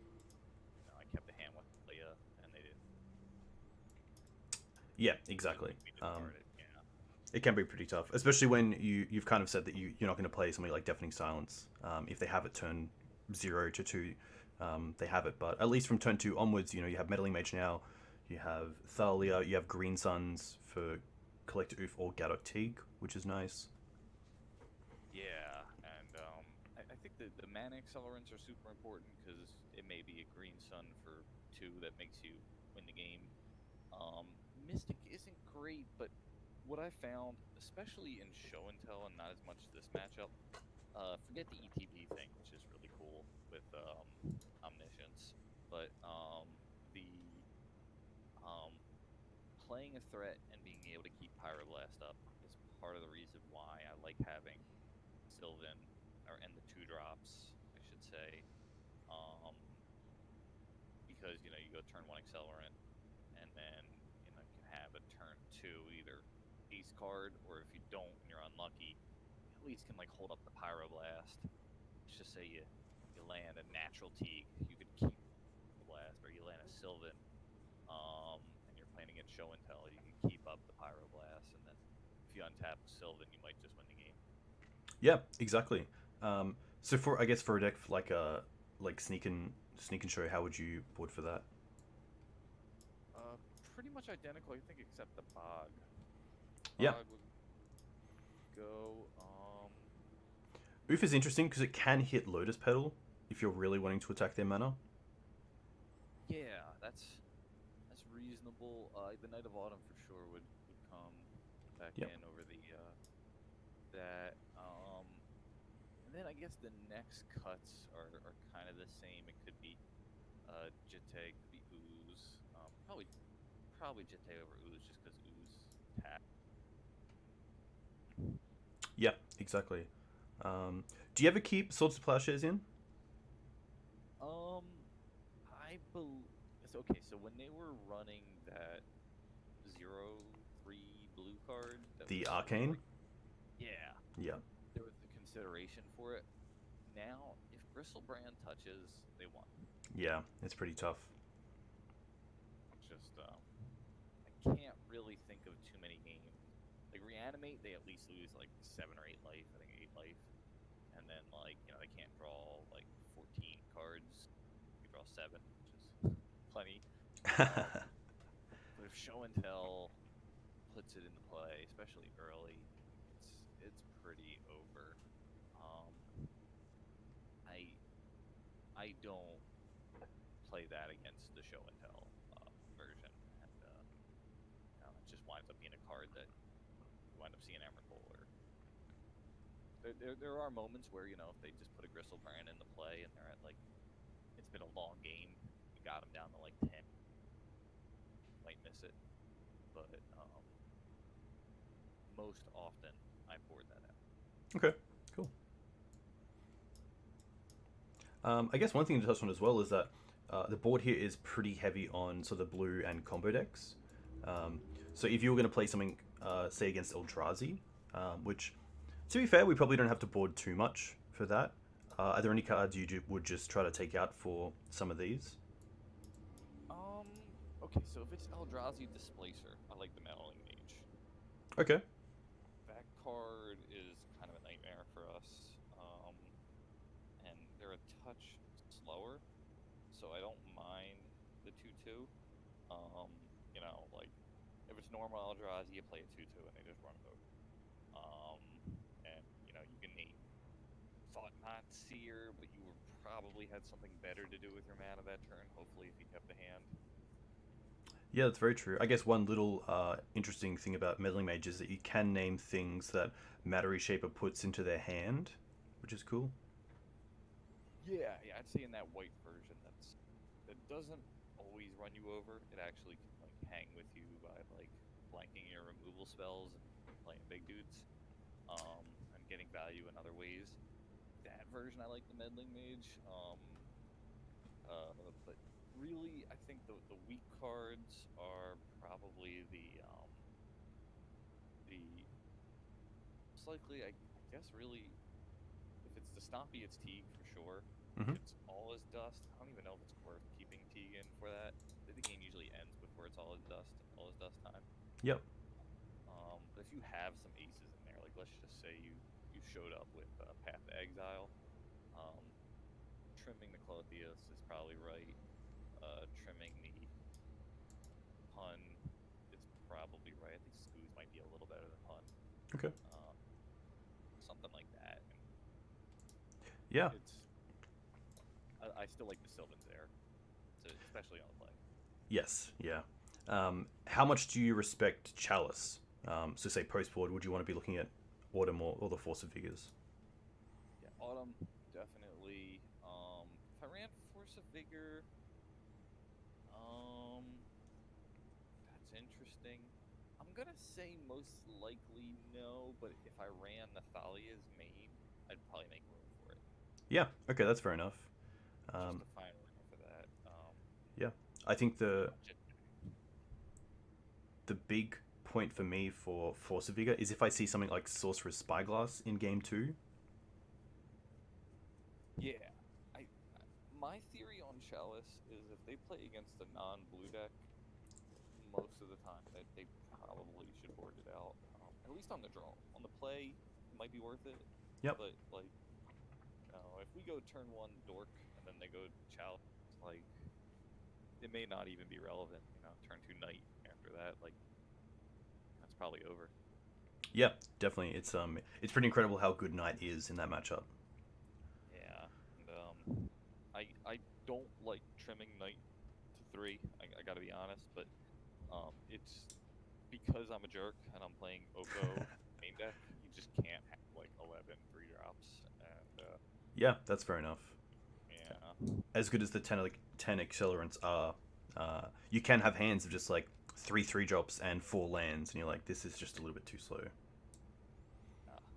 I kept the hand with Leia and they didn't. Yeah, exactly. Yeah. It can be pretty tough, especially when you've kind of said that you're not going to play something like Deafening Silence. If they have it turn 0 to 2, they have it. But at least from turn 2 onwards, you have Meddling Mage now, you have Thalia, you have Green Suns for Collector Oof or Gadok Teague, which is nice. Yeah, and I think the mana accelerants are super important because it may be a Green Sun for 2 that makes you win the game. Mystic isn't great, but what I found, especially in Show and Tell and not as much this matchup, forget the ETB thing, which is really cool with Omniscience, but the playing a threat and being able to keep Pyroblast up is part of the reason why I like having Sylvan, and the 2-drops, I should say, because you go turn 1 Accelerant, and then you can have a turn 2 either ace card, or if you don't and you're unlucky, you at least can like hold up the Pyroblast. Let's just say you land a natural Teague, you could keep the blast, or you land a Sylvan, and you're playing against Show and Tell, you can keep up the Pyroblast, and then if you untap Sylvan, you might just win the game. Yeah, exactly. So for I guess for a deck like sneak and show, how would you board for that? Pretty much identical, I think, except the Bog. Yeah. Bog would go. Oof is interesting because it can hit Lotus Petal if you're really wanting to attack their mana. Yeah, that's reasonable. The Knight of Autumn for sure would come back Yep. in over the that. And then I guess the next cuts are kind of the same. It could be Jitte, could be Ooze. Probably Jitte over Ooze just because Ooze tap. Yeah, exactly. Do you ever keep Swords to Plowshares in? I believe. Okay, so when they were running that 0/3 blue card, that The was Arcane? like, yeah, Yeah. there was the consideration for it. Now, if Bristlebrand touches, they won. Yeah, it's pretty tough. It's just, I can't really think of too many games. Like Reanimate, they at least lose like 7 or 8 life. I think 8 life, and then like they can't draw like 14 cards. You draw 7, which is plenty. But if Show and Tell puts it into play, especially early, it's pretty over. I don't play that against the Show and Tell version, and it just winds up being a card that you wind up seeing Emrakul. Or there are moments where if they just put a Gristlebrand into play and they're at like, it's been a long game, you got them down to like 10, might miss it, but most often I board that out. Okay, cool. I guess one thing to touch on as well is that the board here is pretty heavy on sort of blue and combo decks. So if you were going to play something, say against Eldrazi, which, to be fair, we probably don't have to board too much for that. Are there any cards you would just try to take out for some of these? Okay, so if it's Eldrazi Displacer, I like the Meddling Mage. Okay. That card is kind of a nightmare for us. And they're a touch slower, so I don't mind the 2/2. Like if it's normal Eldrazi, you play a 2/2 and they just run it over. And you can name Thought Not Seer, but you probably had something better to do with your mana that turn. Hopefully, if you kept the hand. Yeah, that's very true. I guess one little interesting thing about Meddling Mage is that you can name things that Matter Reshaper puts into their hand, which is cool. Yeah, I'd say in that white version, that doesn't always run you over. It actually can like hang with you by like blanking your removal spells and playing big dudes, and getting value in other ways. That version I like the Meddling Mage. But really, I think the weak cards are probably the slightly, I guess, really, if it's the Stompy, it's Teague for sure. Mm-hmm. If it's All Is Dust, I don't even know if it's worth keeping Teague in for that. The game usually ends before it's All Is Dust time. Yep. But if you have some aces in there, like let's just say you showed up with Path to Exile, trimming the Kloyths is probably right. Trimming the Pun is probably right. I think Scooz might be a little better than Pun. Okay. Something like that. Yeah. I still like the Sylvans there, especially on the play. Yes. Yeah. How much do you respect Chalice? So say post-board, would you want to be looking at Autumn or the Force of Vigors? Yeah, Autumn, definitely. If I ran Force of Vigor, that's interesting. I'm going to say most likely no, but if I ran Nathalia's main, I'd probably make room for it. Yeah. Okay, that's fair enough. Just to find room for that. Yeah. I think the big point for me for Force of Vigor is if I see something like Sorcerer's Spyglass in game 2. Yeah, my theory on Chalice is if they play against a non-blue deck, most of the time they probably should board it out. At least on the draw. On the play, it might be worth it. Yep. But like, if we go turn 1 Dork and then they go Chalice, like, it may not even be relevant. Turn 2 Knight after that, like, that's probably over. Yeah, definitely. It's pretty incredible how good Knight is in that matchup. Yeah, and I don't like trimming Knight to 3. I gotta be honest, but it's because I'm a jerk and I'm playing Oko main deck. You just can't have like 11 3-drops, and yeah, that's fair enough. yeah. As good as the 10 accelerants are, you can have hands of just like 3 3-drops and 4 lands, and you're like, this is just a little bit too slow.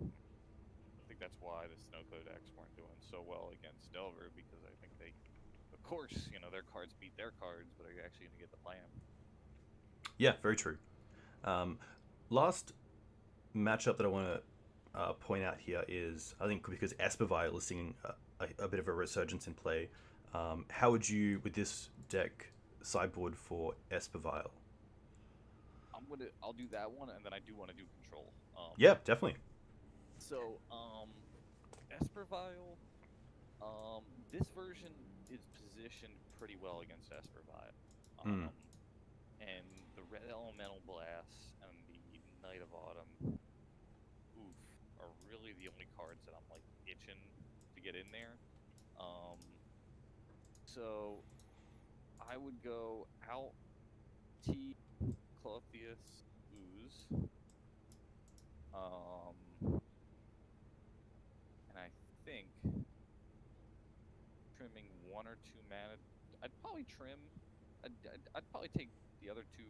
I think that's why the Snowco decks weren't doing so well against Delver, because I think they, of course, their cards beat their cards, but are you actually going to get to play them? Yeah, very true. Last matchup that I want to point out here is, I think, because Esper Vial is seeing a bit of a resurgence in play. How would you, with this deck, sideboard for Esper Vial? I'll do that one, and then I do want to do control. Yeah, definitely. So, Esper Vial, this version is positioned pretty well against Esper Vial. And the Red Elemental Blast and the Knight of Autumn, are really the only cards that I'm like itching to get in there. So I would go out T Kloyths and I think trimming 1 or 2 mana. I'd probably trim. I'd probably take the other 2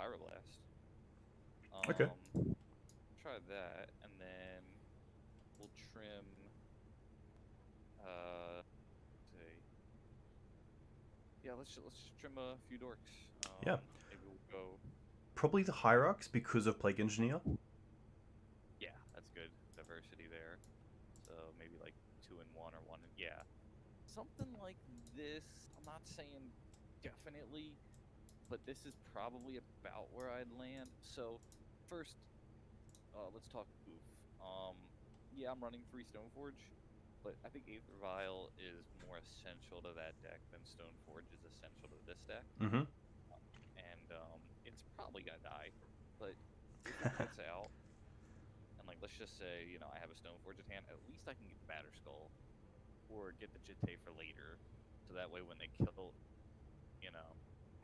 Pyroblast. Okay. Try that, and then we'll trim. Let's see. Yeah, let's just trim a few dorks. Yeah. Maybe we'll go. Probably the Hierarchs because of Plague Engineer. Yeah, that's good diversity there. So maybe like 2 and 1 or 1 and yeah, something like this. I'm not saying definitely, but this is probably about where I'd land. So first, let's talk oof. Yeah, I'm running 3 Stoneforge, but I think Aether Vial is more essential to that deck than Stoneforge is essential to this deck. Mm-hmm. And it's probably gonna die, but if it gets out, and like let's just say I have a Stoneforge at hand, at least I can get the Batterskull or get the Jitte for later, so that way when they kill,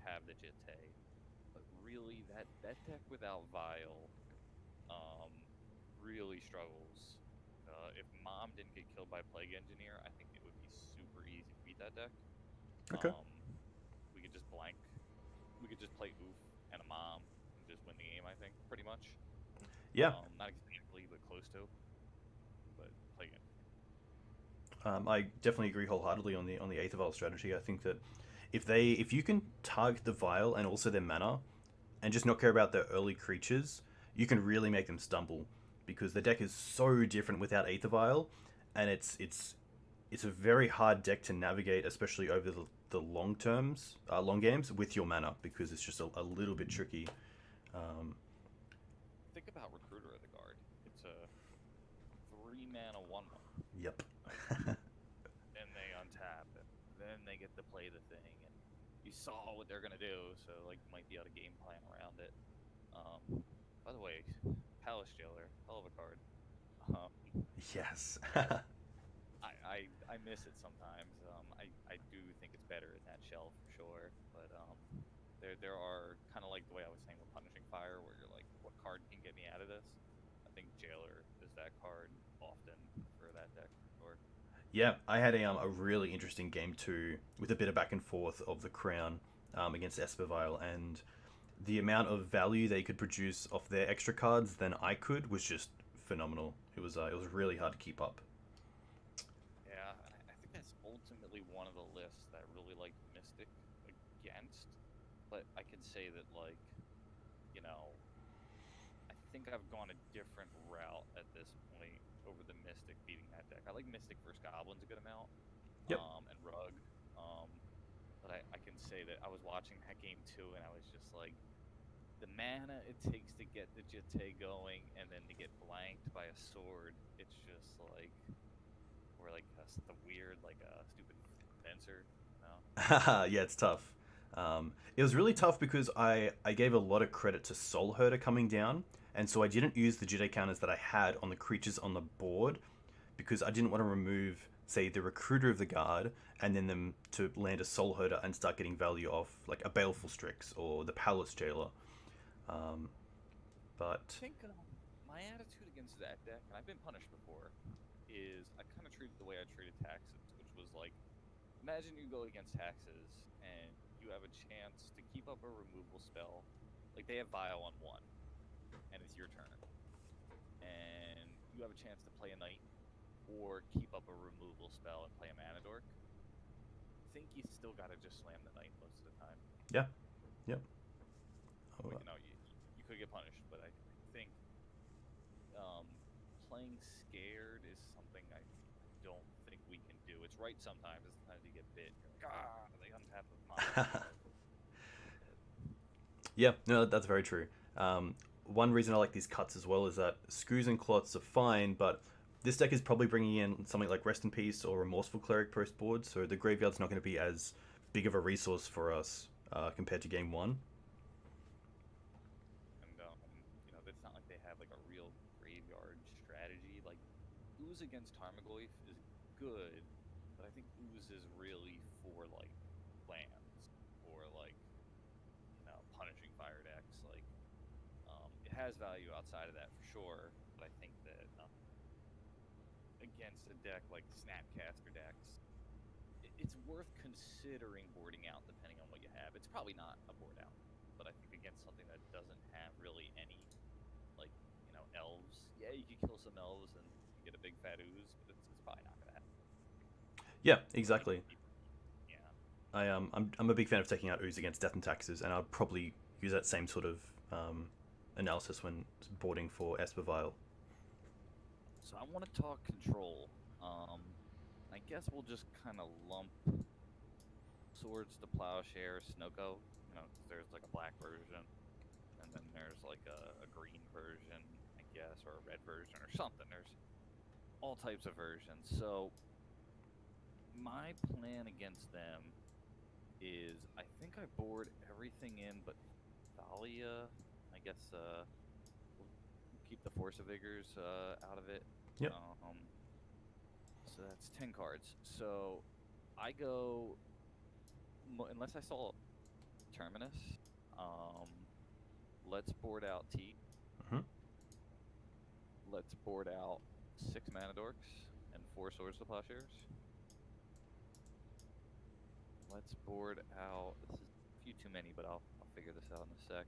have the Jitte. But really, that deck without Vial really struggles. If Mom didn't get killed by Plague Engineer, I think it would be super easy to beat that deck. Okay. We could just blank. We could just play Oof and a Mom and just win the game, I think, pretty much. Yeah. Not exactly, but close to. But Plague Engineer. I definitely agree wholeheartedly on the Aether Vial strategy. I think that if you can target the Vial and also their mana, and just not care about their early creatures, you can really make them stumble, because the deck is so different without Aether Vial, and it's a very hard deck to navigate, especially over the long games with your mana, because it's just a little bit tricky. Think about Recruiter of the Guard. It's a 3 mana 1/1. Yep. Then they untap it. Then they get to play the thing, and you saw what they're gonna do, so like you might be able to game plan around it. By the way, Palace Jailer, hell of a card. Yes. I miss it sometimes. I do think it's better in that shell for sure, but there are kind of like the way I was saying with Punishing Fire, where you're like, what card can get me out of this? I think Jailer is that card often for that deck, or Yeah, I had a really interesting game too, with a bit of back and forth of the Crown against Esper Vial, and the amount of value they could produce off their extra cards than I could was just phenomenal. It was really hard to keep up. yeah, I think that's ultimately one of the lists that I really like Mystic against, but I can say that like, think I've gone a different route at this point over the Mystic beating that deck. I like Mystic versus Goblins a good amount, Yep. and Rug. But I can say that I was watching that game too, and I was just like, the mana it takes to get the Jitte going, and then to get blanked by a sword, it's just like, or like the weird, like a stupid fencer, you know? Yeah, it's tough. It was really tough because I gave a lot of credit to Soul Herder coming down, and so I didn't use the Jitte counters that I had on the creatures on the board because I didn't want to remove, say, the Recruiter of the Guard and then them to land a Soul Herder and start getting value off like a Baleful Strix or the Palace Jailer. But I think my attitude against that deck, and I've been punished before, is I kind of treated the way I treated taxes, which was like, imagine you go against taxes and you have a chance to keep up a removal spell. Like they have Vial on 1, and it's your turn. And you have a chance to play a Knight, or keep up a removal spell and play a Mana Dork. I think you still gotta just slam the Knight most of the time. yeah, yep. Like, you know, you could get punished, but I think playing scared is something I don't think we can do. It's right sometimes. Sometimes you get bit. You're like, ah, they untap of mine. Yeah, no, that's very true. One reason I like these cuts as well is that Screws and Kloyths are fine, but this deck is probably bringing in something like Rest in Peace or Remorseful Cleric post board, so the graveyard's not going to be as big of a resource for us compared to game 1. And you know, it's not like they have like a real graveyard strategy. Like Ooze against Tarmogoyf is good, but I think Ooze is really for like lands or like, you know, punishing fire decks. Like it has value outside of that for sure, but I think that against a deck like Snapcaster decks, it's worth considering boarding out depending on what you have. It's probably not a board out, but I think against something that doesn't have really any, like, you know, elves. Yeah, you could kill some elves and you get a big fat ooze, but it's probably not gonna happen. Yeah, exactly. Yeah. I'm a big fan of taking out Ooze against Death and Taxes, and I'd probably use that same sort of analysis when boarding for Esper Vial. So I want to talk control. I guess we'll just kind of lump Swords to Plowshare, Snoko. You know, 'cause there's like a black version, and then there's like a green version, I guess, or a red version or something. There's all types of versions. So my plan against them is I think I board everything in but Thalia. I guess we'll keep the Force of Vigors out of it. Yep. So that's 10 cards. So I go, unless I saw Terminus, let's board out T. Mm-hmm. Let's board out 6 Mana Dorks and 4 Swords to Plowshares. Let's board out, this is a few too many, but I'll figure this out in a sec.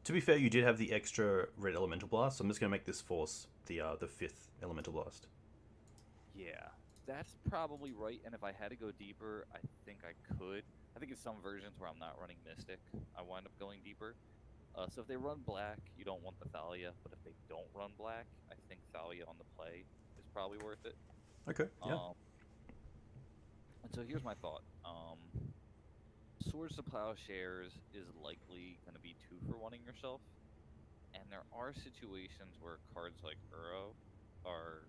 To be fair, you did have the extra red Elemental Blast, so I'm just going to make this force the 5th Elemental Blast. Yeah, that's probably right, and if I had to go deeper, I think I could. I think in some versions where I'm not running Mystic, I wind up going deeper. So if they run black, you don't want the Thalia, but if they don't run black, I think Thalia on the play is probably worth it. Okay, yeah. And so here's my thought. Swords to Plowshares is likely going to be 2 for 1ing yourself, and there are situations where cards like Uro are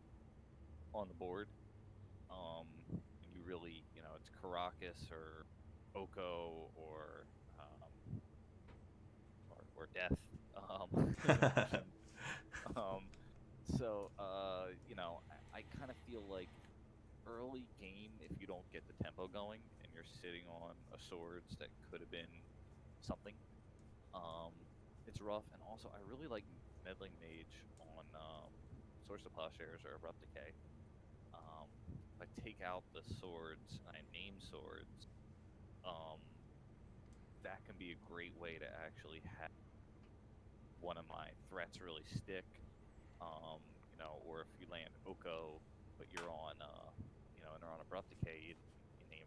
on the board, and you really, you know, it's Kruphix or Oko or Death. So you know, I kind of feel like early game, if you don't get the tempo going and you're sitting on a swords that could have been something, it's rough. And also, I really like Meddling Mage on Swords to Plowshares or Abrupt Decay. If I take out the swords and I name swords, that can be a great way to actually have one of my threats really stick. You know, or if you land Oko, but you're on, you know, and they're on Abrupt Decay, you name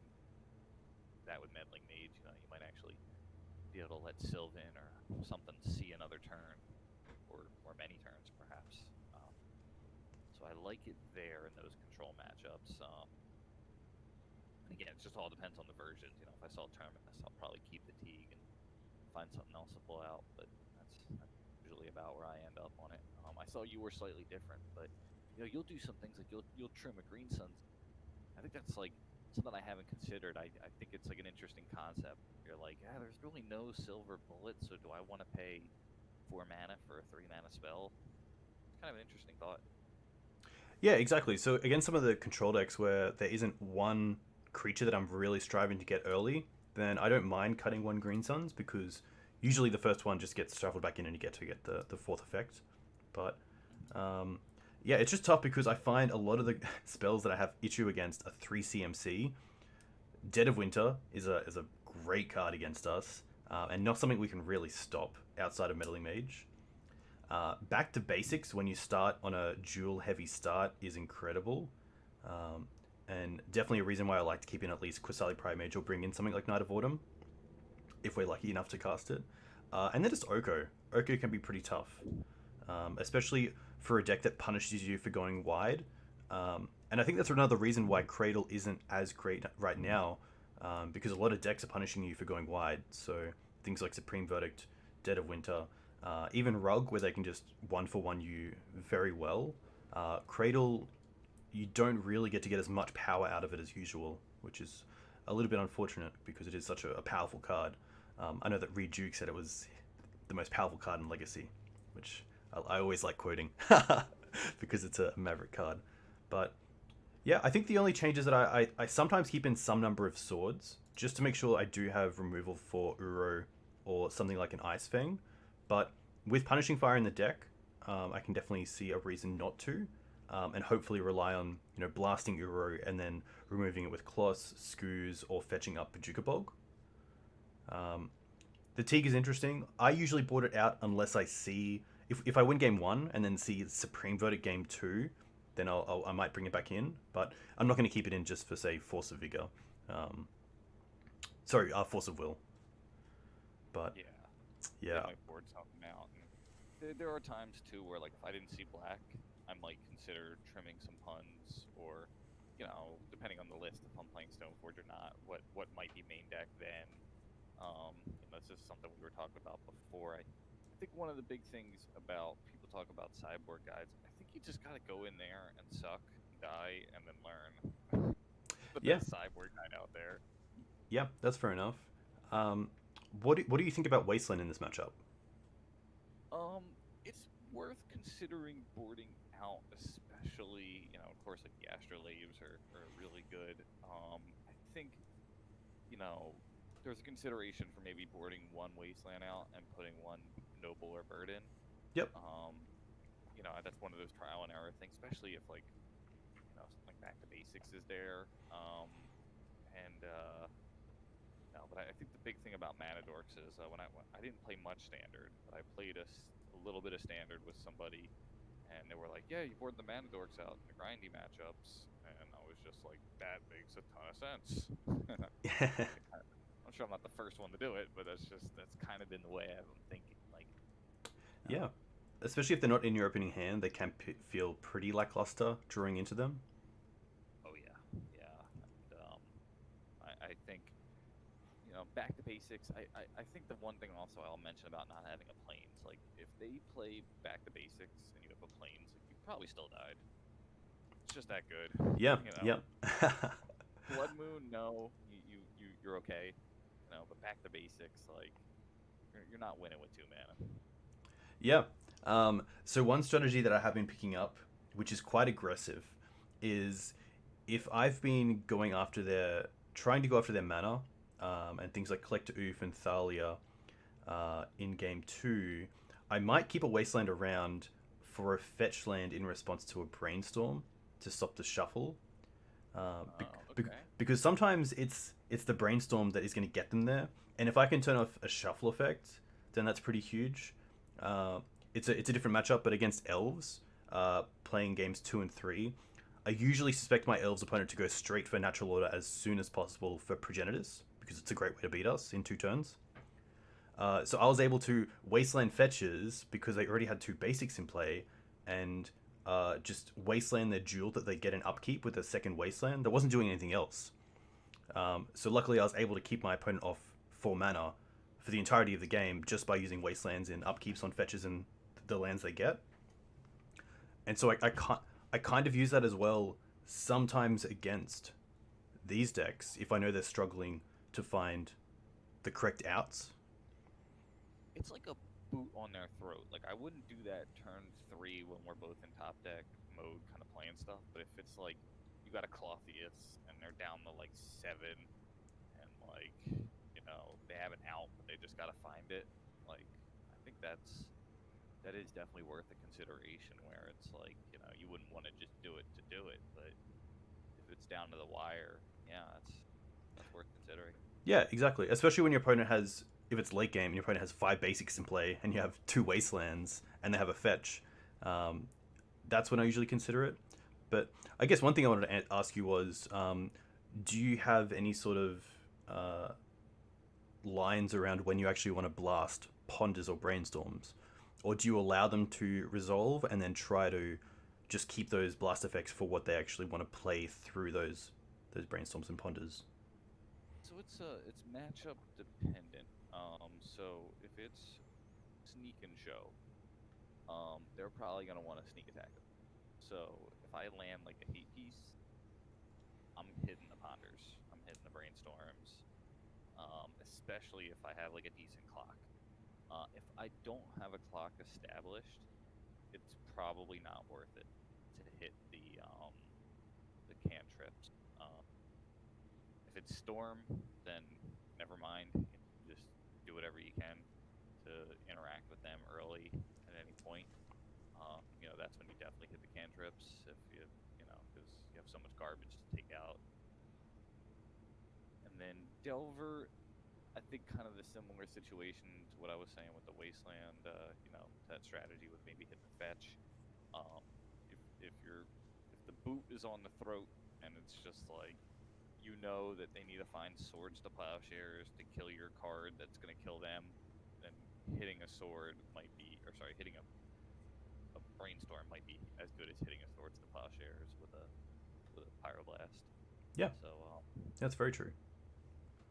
that with Meddling Mage. You know, you might actually be able to let Sylvan or something see another turn, or many turns perhaps. So I like it there in those control matchups. And again, it just all depends on the versions. You know, if I saw Terminus, I'll probably keep the Teague and find something else to pull out. But that's usually about where I end up on it. I saw you were slightly different, but you know, you'll do some things like you'll trim a Green Suns. I think that's like something I haven't considered. I think it's like an interesting concept. You're like, yeah, there's really no silver bullet, so do I want to pay 4 mana for a 3 mana spell? It's kind of an interesting thought. Yeah, exactly. So against some of the control decks where there isn't one creature that I'm really striving to get early, then I don't mind cutting 1 Green Suns, because usually the first one just gets shuffled back in and you get to get the fourth effect. But yeah, it's just tough because I find a lot of the spells that I have issue against are 3 CMC. Dead of Winter is a great card against us, and not something we can really stop outside of Meddling Mage. Back to Basics when you start on a dual heavy start is incredible, and definitely a reason why I like to keep in at least Qasali Primage or bring in something like Night of Autumn if we're lucky enough to cast it. And then just Oko. Oko can be pretty tough, especially for a deck that punishes you for going wide. And I think that's another reason why Cradle isn't as great right now, because a lot of decks are punishing you for going wide. So things like Supreme Verdict, Dead of Winter, even RUG, where they can just 1-for-1 you very well. Cradle, you don't really get to get as much power out of it as usual, which is a little bit unfortunate because it is such a powerful card. I know that Rejuke said it was the most powerful card in Legacy, which I always like quoting because it's a Maverick card. But yeah, I think the only changes that I sometimes keep in some number of swords, just to make sure I do have removal for Uro or something like an Ice Fang. But with Punishing Fire in the deck, I can definitely see a reason not to, and hopefully rely on blasting Uro and then removing it with Kloths, Skoos, or fetching up Paducah Bog. The Teague is interesting. I usually board it out unless I see if I win game 1 and then see Supreme Verdict game 2, then I might bring it back in. But I'm not going to keep it in just for, say, Force of Vigor. Force of Will. But yeah. I might board something out. And there are times too where, like, if I didn't see black, I might consider trimming some puns, or depending on the list, if I'm playing Stoneforge or not, what might be main deck then. That's just something we were talking about before. I think one of the big things about people talk about sideboard guides, I think you just gotta go in there and suck, die, and then learn. The best sideboard guide out there. Yeah, that's fair enough. What do you think about Wasteland in this matchup? It's worth considering boarding out, especially of course, like the Astrolabes are really good. I think there's a consideration for maybe boarding 1 Wasteland out and putting 1 Noble or Burden. Yep. That's one of those trial and error things, especially if something like Back to Basics is there. But I think the big thing about Manadorks is when I didn't play much Standard, but I played a little bit of Standard with somebody, and they were like, "Yeah, you board the Manadorks out in the grindy matchups," and I was just like, "That makes a ton of sense." I'm sure I'm not the first one to do it, but that's kind of been the way I've been thinking. Yeah, especially if they're not in your opening hand, they can feel pretty lackluster drawing into them. Oh yeah. And, I think Back to Basics. I think the one thing also I'll mention about not having a Plains, like if they play Back to Basics and you have a Plains, you probably still died. It's just that good. Yeah. Blood Moon, no, you're okay. But Back to Basics, like you're not winning with 2 mana. Yeah. So one strategy that I have been picking up, which is quite aggressive, is if I've been trying to go after their mana, and things like Collector Oof and Thalia in game 2, I might keep a Wasteland around for a fetch land in response to a Brainstorm to stop the shuffle. Because sometimes it's the Brainstorm that is going to get them there, and if I can turn off a shuffle effect, then that's pretty huge. It's a different matchup, but against Elves, playing games 2 and 3, I usually suspect my Elves opponent to go straight for Natural Order as soon as possible for Progenitus, because it's a great way to beat us in 2 turns. So I was able to wasteland fetches because they already had 2 basics in play, and just wasteland their jewel that they get in upkeep with a second wasteland that wasn't doing anything else. So luckily I was able to keep my opponent off 4 mana for the entirety of the game just by using wastelands in upkeeps on fetches and the lands they get. And so I kind of use that as well sometimes against these decks if I know they're struggling to find the correct outs. It's like a boot on their throat. Like, I wouldn't do that turn 3 when we're both in top deck mode kind of playing stuff, but if it's like you got a Kloyths and they're down to like 7 and like, you know, they have an out but they just gotta find it, like, I think that is definitely worth a consideration where it's like, you know, you wouldn't want to just do it to do it, but if it's down to the wire, yeah, that's worth considering. Yeah, exactly. Especially when your opponent has, if it's late game, and your opponent has 5 basics in play, and you have 2 wastelands, and they have a fetch. That's when I usually consider it. But I guess one thing I wanted to ask you was, do you have any sort of lines around when you actually want to blast ponders or brainstorms, or do you allow them to resolve and then try to just keep those blast effects for what they actually want to play through those brainstorms and ponders? So it's matchup dependent. So if it's sneak and show, they're probably gonna want to sneak attack them. So if I land like a hate piece, I'm hitting the ponders, I'm hitting the brainstorms, especially if I have like a decent clock. If I don't have a clock established, it's probably not worth it to hit the cantrips. If it's storm, then never mind. Just do whatever you can to interact with them early at any point. You know, that's when you definitely hit the cantrips if you know, because you have so much garbage to take out. And then Delver, I think kind of the similar situation to what I was saying with the Wasteland. You know, that strategy with maybe hit the fetch. If the boot is on the throat and it's just like, you know that they need to find swords to plowshares to kill your card that's going to kill them, then hitting a sword might be, or sorry, hitting a brainstorm might be as good as hitting a swords to plowshares with a pyroblast. Yeah, So that's very true.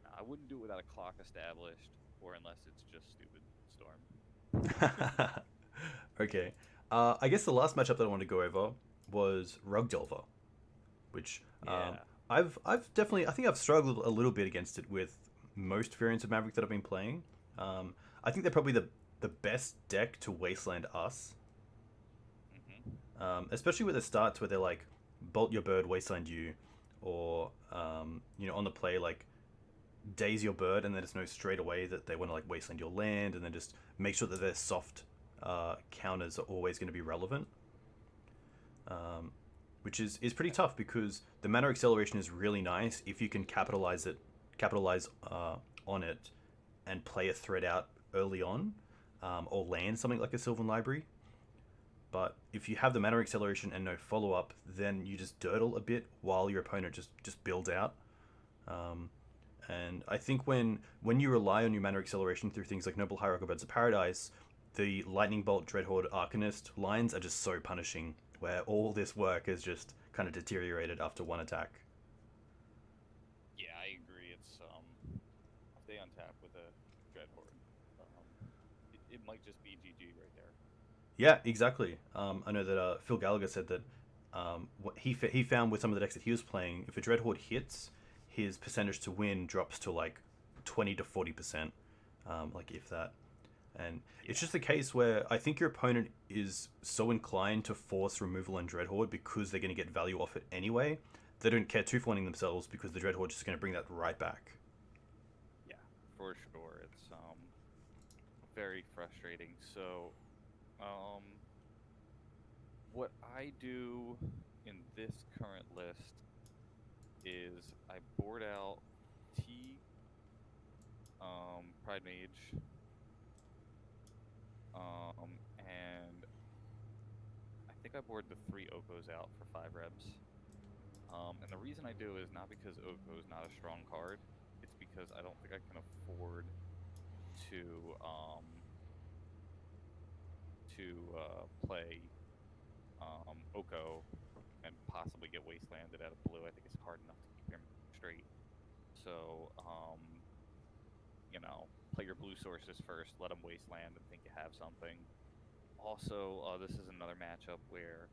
I wouldn't do it without a clock established, or unless it's just stupid storm. Okay. I guess the last matchup that I wanted to go over was Rug Delver, which Yeah. I've definitely, I think I've struggled a little bit against it with most variants of Maverick that I've been playing. I think they're probably the best deck to wasteland us, especially with the starts where they're like bolt your bird, wasteland you, or you know, on the play like daze your bird, and then just know straight away that they want to like wasteland your land, and then just make sure that their soft counters are always going to be relevant. Which is pretty tough because the mana acceleration is really nice if you can capitalize on it and play a threat out early on, or land something like a Sylvan Library. But if you have the mana acceleration and no follow up, then you just dirtle a bit while your opponent just builds out. And I think when you rely on your mana acceleration through things like Noble Hierarch or Birds of Paradise, the Lightning Bolt, Dreadhorde, Arcanist lines are just so punishing, where all this work is just kind of deteriorated after one attack. Yeah, I agree. It's if they untap with a Dreadhorde, it might just be GG right there. Yeah, exactly. I know that Phil Gallagher said that what he found with some of the decks that he was playing, if a Dreadhorde hits, his percentage to win drops to like 20 to 40%, like if that. And it's just a case where I think your opponent is so inclined to force removal on Dreadhorde because they're going to get value off it anyway. They don't care too for winning themselves because the Dreadhorde is just going to bring that right back. Yeah, for sure. It's very frustrating. So, what I do in this current list is I board out T, Pride Mage, and I think I board the 3 Okos out for 5 reps. And the reason I do is not because Oko is not a strong card, it's because I don't think I can afford to play Oko and possibly get wastelanded out of blue. I think it's hard enough to keep your straight. So play your blue sources first, let them wasteland and think you have something. Also, this is another matchup where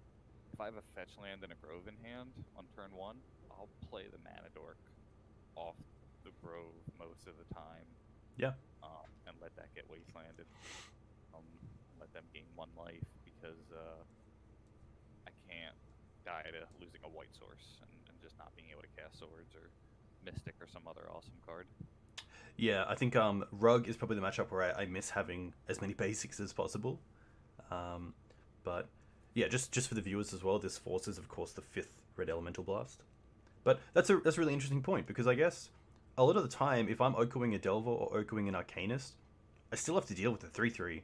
if I have a fetch land and a grove in hand on turn 1, I'll play the Mana Dork off the grove most of the time. Yeah. And let that get wastelanded. Let them gain 1 life because I can't die to losing a white source and just not being able to cast swords or Mystic or some other awesome card. Yeah, I think RUG is probably the matchup where I miss having as many basics as possible. But yeah, just for the viewers as well, this forces, of course, the 5th Red Elemental Blast. But that's a really interesting point, because I guess a lot of the time, if I'm Okoing a Delver or Okoing an Arcanist, I still have to deal with the 3/3.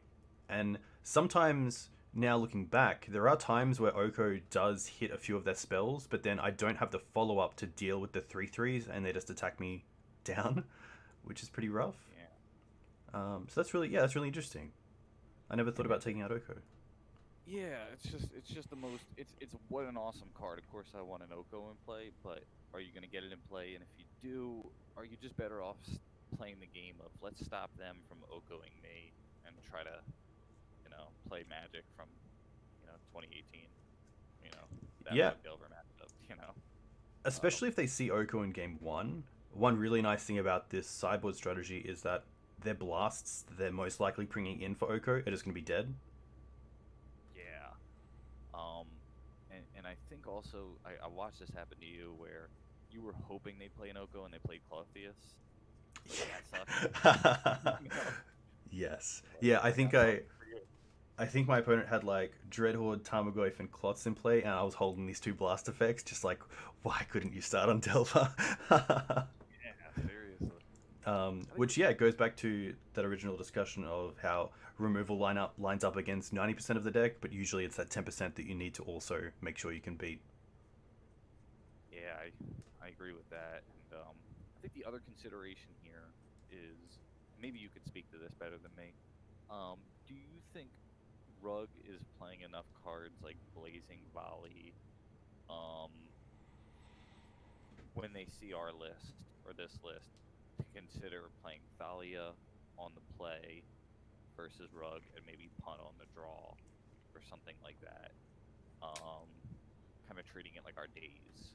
And sometimes, now looking back, there are times where Oko does hit a few of their spells, but then I don't have the follow-up to deal with the 3/3s, and they just attack me down, which is pretty rough. Yeah. So that's really interesting. I never thought about taking out Oko. Yeah, it's just the most. It's what an awesome card. Of course, I want an Oko in play, but are you going to get it in play? And if you do, are you just better off playing the game of let's stop them from Okoing me and try to, play Magic from, 2018. That Yeah. Delver matchup. Especially if they see Oko in game 1. One really nice thing about this sideboard strategy is that their blasts they're most likely bringing in for Oko are just going to be dead. Yeah. And I think also I watched this happen to you where you were hoping they play an Oko and they played Kloyths. That sucked. Yes. Yeah, I think my opponent had like Dreadhorde, Tarmogoyf, and Kloyths in play, and I was holding these 2 blast effects, just like, why couldn't you start on Delver? Yeah, seriously. Which goes back to that original discussion of how removal lines up against 90% of the deck, but usually it's that 10% that you need to also make sure you can beat. Yeah, I agree with that, and I think the other consideration here is, maybe you could speak to this better than me. Do you think RUG is playing enough cards like Blazing Volley when they see our list or this list to consider playing Thalia on the play versus RUG and maybe punt on the draw or something like that? Kind of treating it like our days.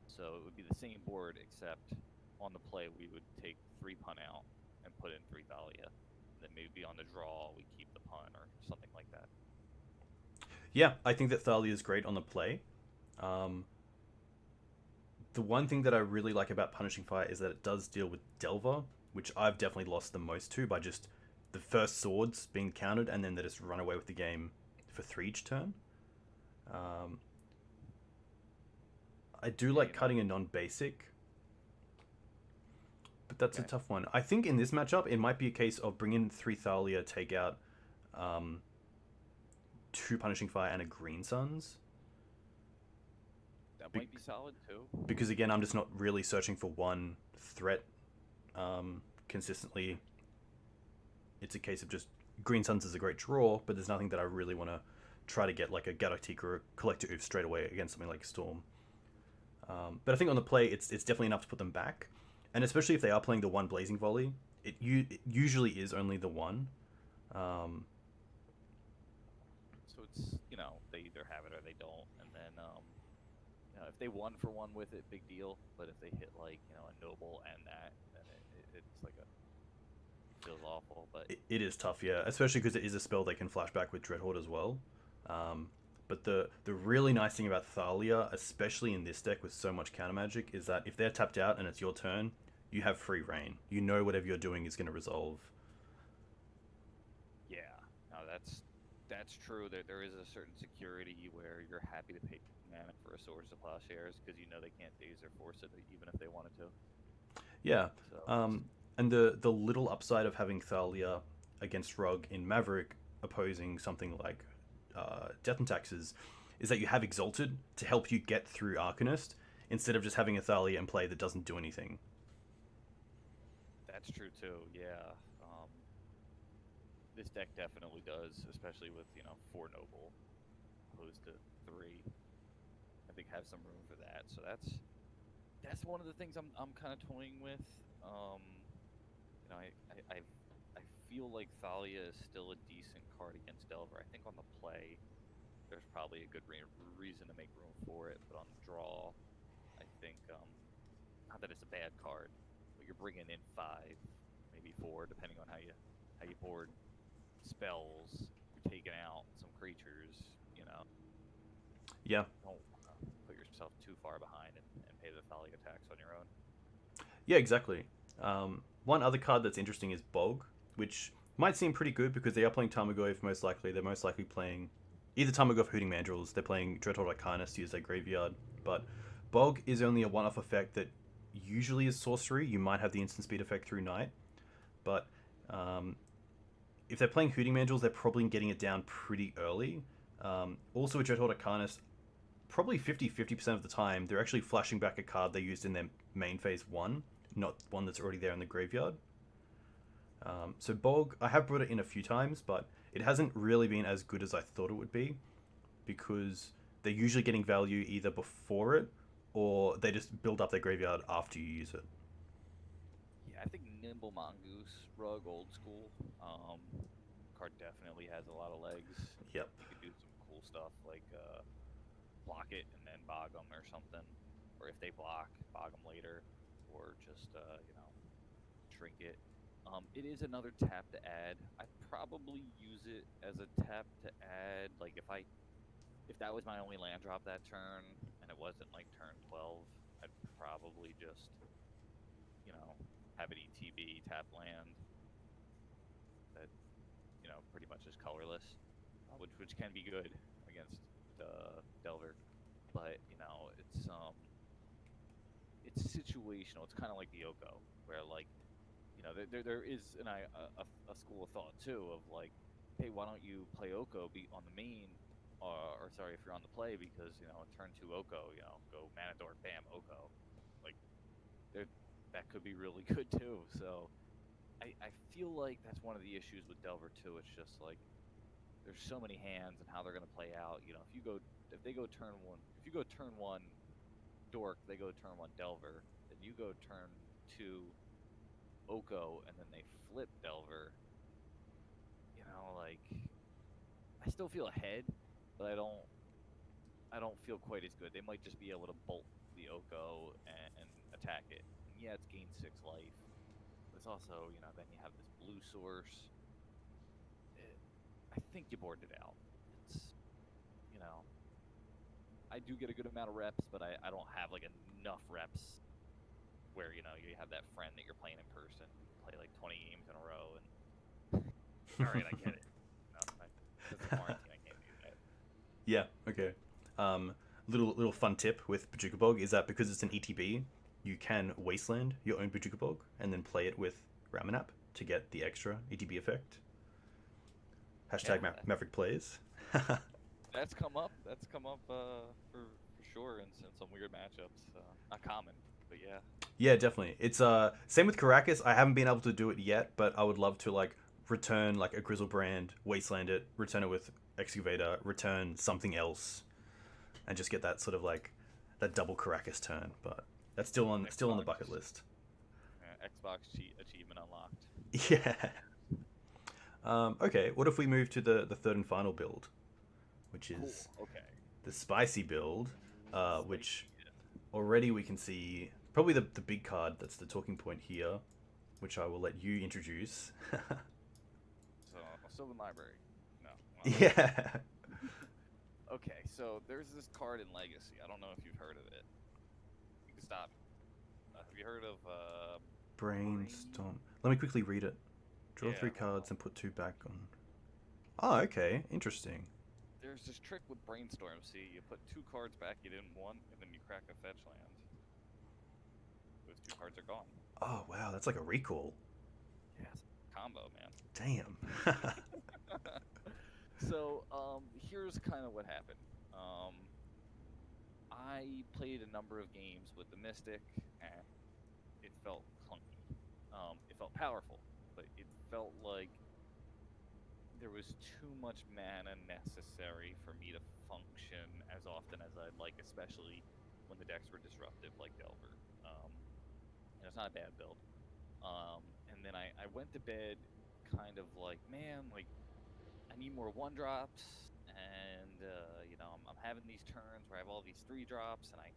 So it would be the same board, except on the play we would take 3 punt out and put in 3 Thalia. Then maybe on the draw we keep the punt or something like that. Yeah, I think that Thalia is great on the play. The one thing that I really like about Punishing Fire is that it does deal with Delver, which I've definitely lost the most to by just the first swords being countered and then they just run away with the game for 3 each turn. I do like cutting a non-basic, but that's a tough one. I think in this matchup, it might be a case of bring in 3 Thalia, take out 2 Punishing Fire and a Green Suns. That might be solid too. Because again, I'm just not really searching for one threat consistently. It's a case of just Green Suns is a great draw, but there's nothing that I really want to try to get like a Galactic or a Collector Oof straight away against something like Storm. But I think on the play, it's definitely enough to put them back. And especially if they are playing the 1 Blazing Volley, it usually is only the 1. So it's, they either have it or they don't. And then, if they 1-for-1 with it, big deal. But if they hit like, a Noble and that, then it's like it feels awful. But it is tough, yeah. Especially because it is a spell they can flash back with Dreadhorde as well. But the really nice thing about Thalia, especially in this deck with so much counter magic, is that if they're tapped out and it's your turn, you have free reign. You know whatever you're doing is going to resolve. Yeah, no, that's true. There is a certain security where you're happy to pay mana for a Swords to Plowshares because you know they can't daze or force it even if they wanted to. Yeah. So, and the little upside of having Thalia against RUG in Maverick opposing something like Death and Taxes is that you have Exalted to help you get through Arcanist instead of just having a Thalia in play that doesn't do anything. That's true too. Yeah. This deck definitely does, especially with 4 noble opposed to 3. I think have some room for that. So that's one of the things I'm kind of toying with. I feel like Thalia is still a decent card against Delver. I think on the play, there's probably a good reason to make room for it, but on the draw, I think not that it's a bad card, but you're bringing in 5, maybe 4, depending on how you board spells. You're taking out some creatures. Yeah. Don't put yourself too far behind and pay the Thalia attacks on your own. Yeah, exactly. One other card that's interesting is Bog, which might seem pretty good because they are playing Tarmogoyf most likely. They're most likely playing either Tarmogoyf or Hooting Mandrills. They're playing Dreadhorde Arcanus to use their graveyard. But Bog is only a one-off effect that usually is sorcery. You might have the instant speed effect through night. But if they're playing Hooting Mandrills, they're probably getting it down pretty early. Also, with Dreadhorde Arcanus, probably 50% of the time, they're actually flashing back a card they used in their main phase 1, not one that's already there in the graveyard. So Bog, I have brought it in a few times, but it hasn't really been as good as I thought it would be, because they're usually getting value either before it, or they just build up their graveyard after you use it. Yeah, I think Nimble Mongoose, Rug, old school. Card definitely has a lot of legs. Yep. You could do some cool stuff like block it and then bog them or something, or if they block, bog them later, or just shrink it. It is another tap to add. I'd probably use it as a tap to add. Like if that was my only land drop that turn and it wasn't like turn 12, I'd probably just have an ETB tap land that pretty much is colorless, which can be good against Delver, but it's situational. It's kind of like the Oko, where like there is a school of thought too of like, hey, why don't you play Oko be on the main, or sorry, if you're on the play, because turn 2 Oko, go mana dork, bam, Oko, like that could be really good too. So I feel like that's one of the issues with Delver too. It's just like there's so many hands and how they're gonna play out. If they go turn 1, if you go turn 1 Dork, they go turn 1 Delver, then you go turn 2 Oko, and then they flip Delver. Like I still feel ahead, but I don't feel quite as good. They might just be able to bolt the Oko and attack it. And yeah, it's gained 6 life. But it's also, then you have this blue source. I think you boarded it out. It's, I do get a good amount of reps, but I don't have like enough reps where, you have that friend that you're playing in person. You play like 20 games in a row and all right, I get it. Because of quarantine, I can't do that. Yeah, okay. Little fun tip with Bojuka Bog is that because it's an ETB, you can wasteland your own Bojuka Bog and then play it with Ramanap to get the extra ETB effect. Hashtag Maverick plays. That's come up. For sure in some weird matchups. Not common, but yeah. Yeah, definitely. It's same with Caracas. I haven't been able to do it yet, but I would love to like return like a Grizzlebrand, wasteland it, return it with Excavator, return something else, and just get that sort of like that double Caracas turn. But that's still on the bucket list. Xbox achievement unlocked. Yeah. Okay, what if we move to the third and final build, which is the spicy build, which already we can see probably the big card that's the talking point here, which I will let you introduce. So, Sylvan Library. No. Yeah. Okay, so there's this card in Legacy. I don't know if you've heard of it. You can stop. Have you heard of Brainstorm? Let me quickly read it. Draw 3 cards and put 2 back on. Oh, okay. Interesting. There's this trick with Brainstorm. See, you put 2 cards back you didn't want, and then you crack a fetch land. Those 2 cards are gone. Oh, wow. That's like a recall. Yes. Combo, man. Damn. So, here's kind of what happened. I played a number of games with the Mystic, and it felt clunky. It felt felt powerful, but it felt like there was too much mana necessary for me to function as often as I'd like, especially when the decks were disruptive like Delver. And it's not a bad build. And then I went to bed kind of like, man, like I need more 1-drops, and I'm having these turns where I have all these 3-drops, and I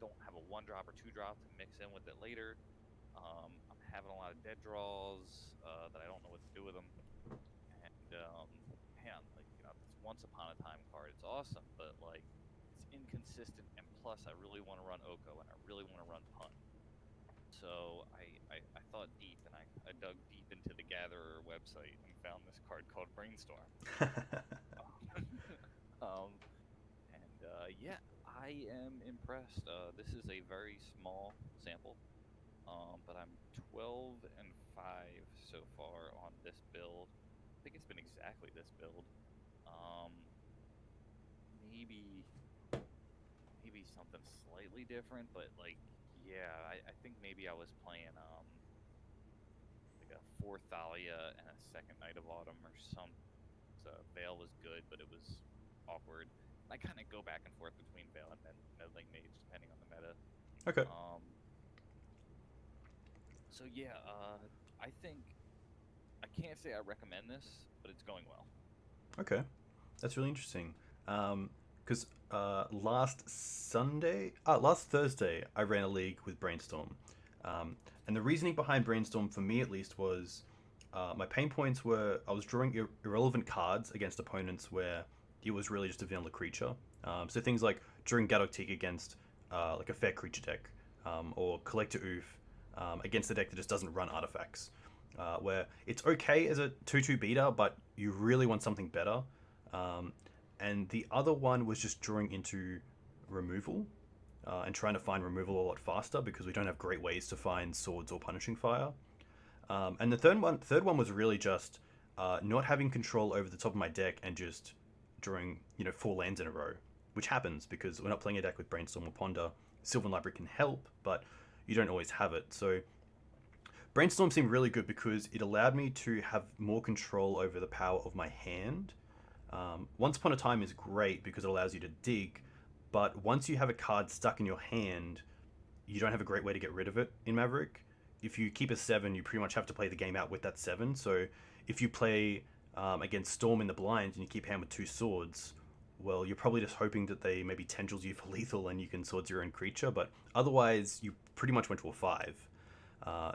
don't have a 1-drop or 2-drop to mix in with it later. I'm having a lot of dead draws that I don't know what to do with them. And man, like this Once Upon a Time card, it's awesome, but like it's inconsistent, and plus I really want to run Oko and I really want to run Pun. So I thought deep, and I dug deep into the Gatherer website and found this card called Brainstorm. Yeah, I am impressed. This is a very small sample, but I'm 12 and 5 so far on this build. I think it's been exactly this build. Maybe something slightly different, but like, yeah, I think maybe I was playing like a 4 Thalia and a second Night of Autumn or something. So Veil was good, but it was awkward. I kind of go back and forth between Veil and Meddling Mage depending on the meta. Okay. So yeah, I think I can't say I recommend this, but it's going well. Okay, that's really interesting. Because last Thursday, I ran a league with Brainstorm, and the reasoning behind Brainstorm for me at least was my pain points were I was drawing irrelevant cards against opponents where it was really just a vanilla creature. So things like drawing Gadoktik against like a fair creature deck, or Collector Oof against a deck that just doesn't run artifacts. Where it's okay as a 2/2 beater, but you really want something better. And the other one was just drawing into removal and trying to find removal a lot faster because we don't have great ways to find swords or punishing fire. And the third one was really just not having control over the top of my deck and just drawing 4 lands in a row, which happens because we're not playing a deck with Brainstorm or Ponder. Sylvan Library can help, but you don't always have it. So Brainstorm seemed really good because it allowed me to have more control over the power of my hand. Once Upon a Time is great because it allows you to dig, but once you have a card stuck in your hand, you don't have a great way to get rid of it in Maverick. If you keep a 7, you pretty much have to play the game out with that 7. So if you play against Storm in the blinds and you keep hand with 2 swords, well, you're probably just hoping that they maybe tendrils you for lethal and you can swords your own creature, but otherwise you pretty much went to a 5.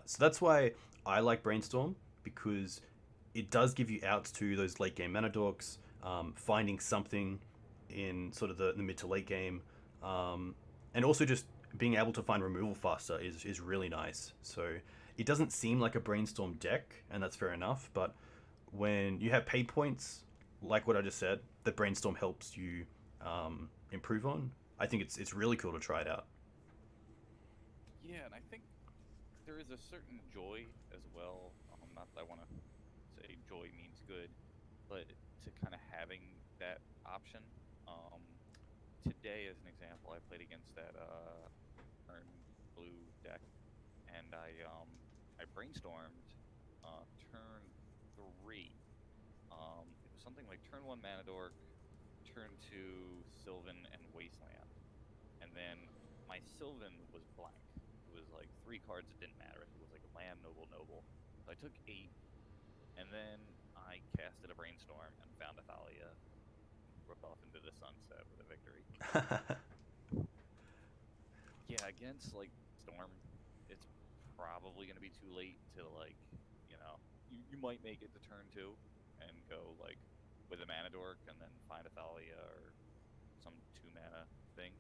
So that's why I like Brainstorm, because it does give you outs to those late game mana dorks, finding something in sort of the mid to late game, and also just being able to find removal faster is really nice. So it doesn't seem like a Brainstorm deck, and that's fair enough, but when you have pay points, like what I just said, that Brainstorm helps you improve on, I think it's really cool to try it out. Yeah, and I think there is a certain joy as well. Not that I want to say joy means good, but to kind of having that option. Today, as an example, I played against that turn blue deck, and I brainstormed turn 3. It was something like turn 1 Mana Dork, turn 2 Sylvan and Wasteland, and then my Sylvan was blank. It was like 3 cards that didn't matter. It was like land, noble, noble. So I took 8, and then I casted a brainstorm and found a Thalia, ripped off into the sunset with a victory. Yeah, against like Storm, it's probably gonna be too late to like, you might make it to turn 2 and go like with a Mana Dork and then find a Thalia or some 2 mana thing.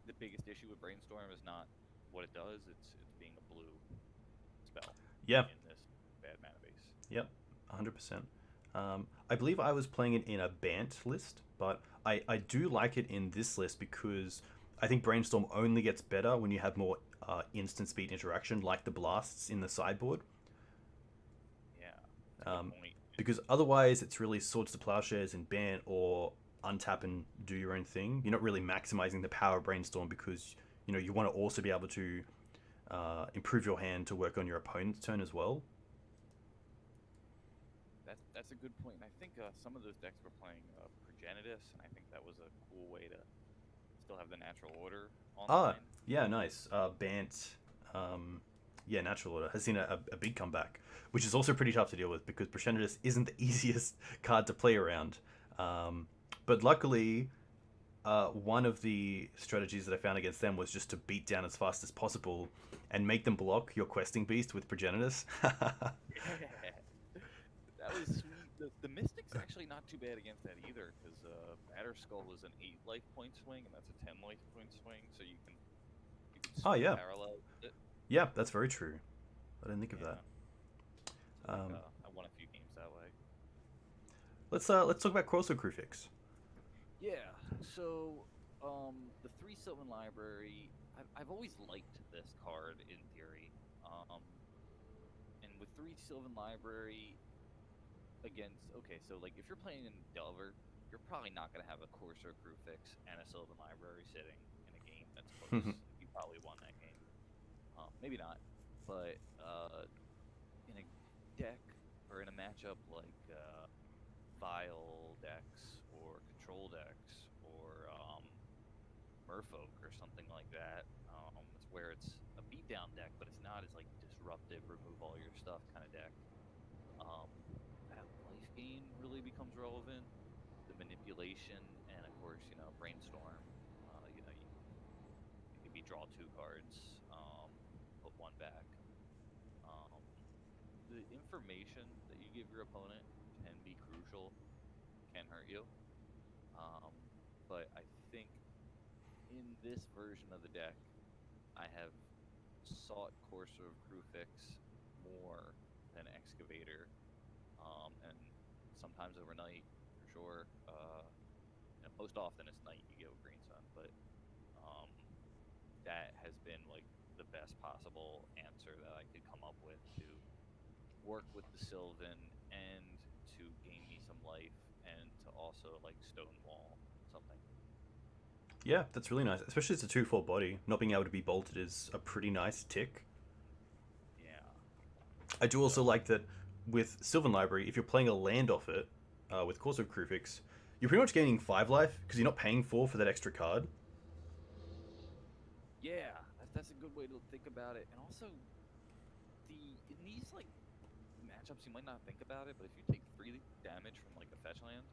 The biggest issue with Brainstorm is not what it does; it's being a blue spell. Yeah. In this bad mana base. Yep, 100%. I believe I was playing it in a Bant list, but I do like it in this list because I think Brainstorm only gets better when you have more instant speed interaction, like the blasts in the sideboard. Yeah. Because otherwise, it's really Swords to Plowshares and Bant or untap and do your own thing. You're not really maximizing the power of Brainstorm because you want to also be able to improve your hand to work on your opponent's turn as well. That's a good point. And I think some of those decks were playing Progenitus, and I think that was a cool way to still have the natural order online. Yeah, nice. Bant, yeah, natural order has seen a big comeback, which is also pretty tough to deal with because Progenitus isn't the easiest card to play around. But luckily, one of the strategies that I found against them was just to beat down as fast as possible and make them block your questing beast with Progenitus. That was sweet. The Mystic's actually not too bad against that either, because Batterskull is an 8 life point swing, and that's a 10 life point swing, so you can Oh, yeah. parallel it. Yeah, that's very true. I didn't think of that. So I won a few games that way. Let's talk about Corso Kruphix. Yeah, so the 3 Sylvan Library, I've always liked this card in theory. And with 3 Sylvan Library against, okay, so like if you're playing in Delver, you're probably not going to have a Corso Kruphix and a Sylvan Library sitting in a game that's close. You probably won that game. Maybe not, but in a deck or in a matchup like Vial decks or Control decks or Merfolk or something like that, it's where it's a beatdown deck, but it's not as like disruptive, remove all your stuff kind of deck. That life gain really becomes relevant. The manipulation and of course, brainstorm. You maybe draw 2 cards, put 1 back. The information that you give your opponent can be crucial, can hurt you. But I think in this version of the deck, I have sought Corso of Kruphix more than Excavator, and sometimes overnight for sure. Most often it's night you go Green Sun, but that has been like the best possible answer that I could come up with to work with the Sylvan and to gain me some life and to also like stonewall something. Yeah, that's really nice. Especially as a 2/4 body. Not being able to be bolted is a pretty nice tick. Yeah. I do also like that with Sylvan Library, if you're playing a land off it, with Corso Kruphix, you're pretty much gaining 5 life because you're not paying 4 for that extra card. Yeah, that's a good way to think about it. And also, in these like matchups, you might not think about it, but if you take 3 damage from like a fetch land,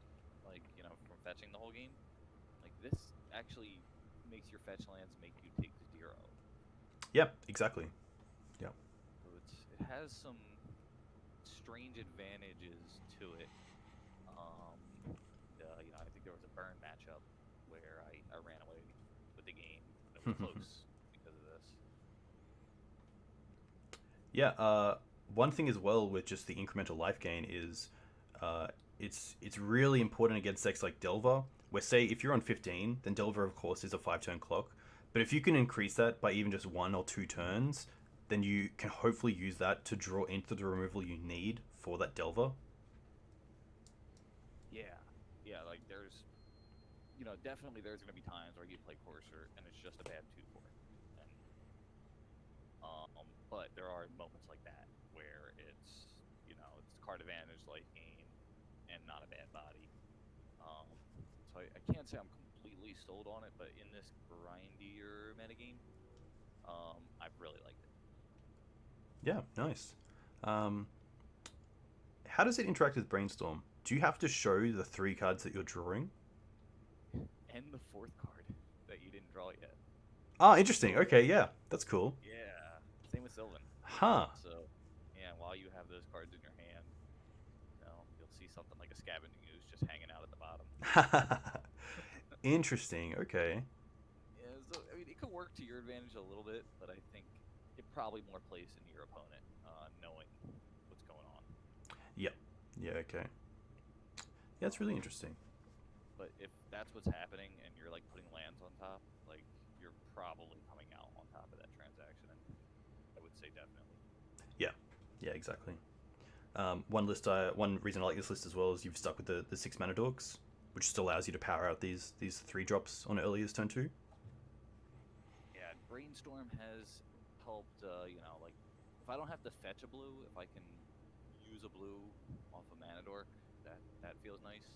like from fetching the whole game, like this actually makes your fetch lands make you take 0. Yeah, exactly. Yeah. So it has some strange advantages to it. I think there was a burn matchup where I ran away with the game. It was close because of this. Yeah, one thing as well with just the incremental life gain is it's really important against decks like Delver, where say if you're on 15, then Delver of course is a 5-turn clock. But if you can increase that by even just 1 or 2 turns, then you can hopefully use that to draw into the removal you need for that Delver. Yeah, like there's, definitely there's going to be times where you play Courser and it's just a bad 2 for it. But there are moments like that where it's, it's card advantage, life gain, and not a bad body. So I can't say I'm completely sold on it, but in this grindier metagame, I've really liked it. Yeah, nice. How does it interact with Brainstorm? Do you have to show the 3 cards that you're drawing? And the 4th card that you didn't draw yet. Ah, interesting. Okay, yeah, that's cool. Yeah, same with Sylvan. Huh. So, yeah, while you have those cards in your hand, you'll see something like a Scavenging Ooze just hanging out at the bottom. Interesting. Okay. Yeah, so I mean, it could work to your advantage a little bit, but I think it probably more plays into your opponent, knowing what's going on. Yep. Yeah. Okay. Yeah, it's really interesting. But if that's what's happening and you're like putting lands on top, like you're probably coming out on top of that transaction. And I would say definitely. Yeah. Yeah. Exactly. One reason I like this list as well is you've stuck with the 6 mana dorks, which just allows you to power out these 3 drops on earliest turn 2. Yeah, Brainstorm has helped, like if I don't have to fetch a blue, if I can use a blue off a mana dork, that feels nice.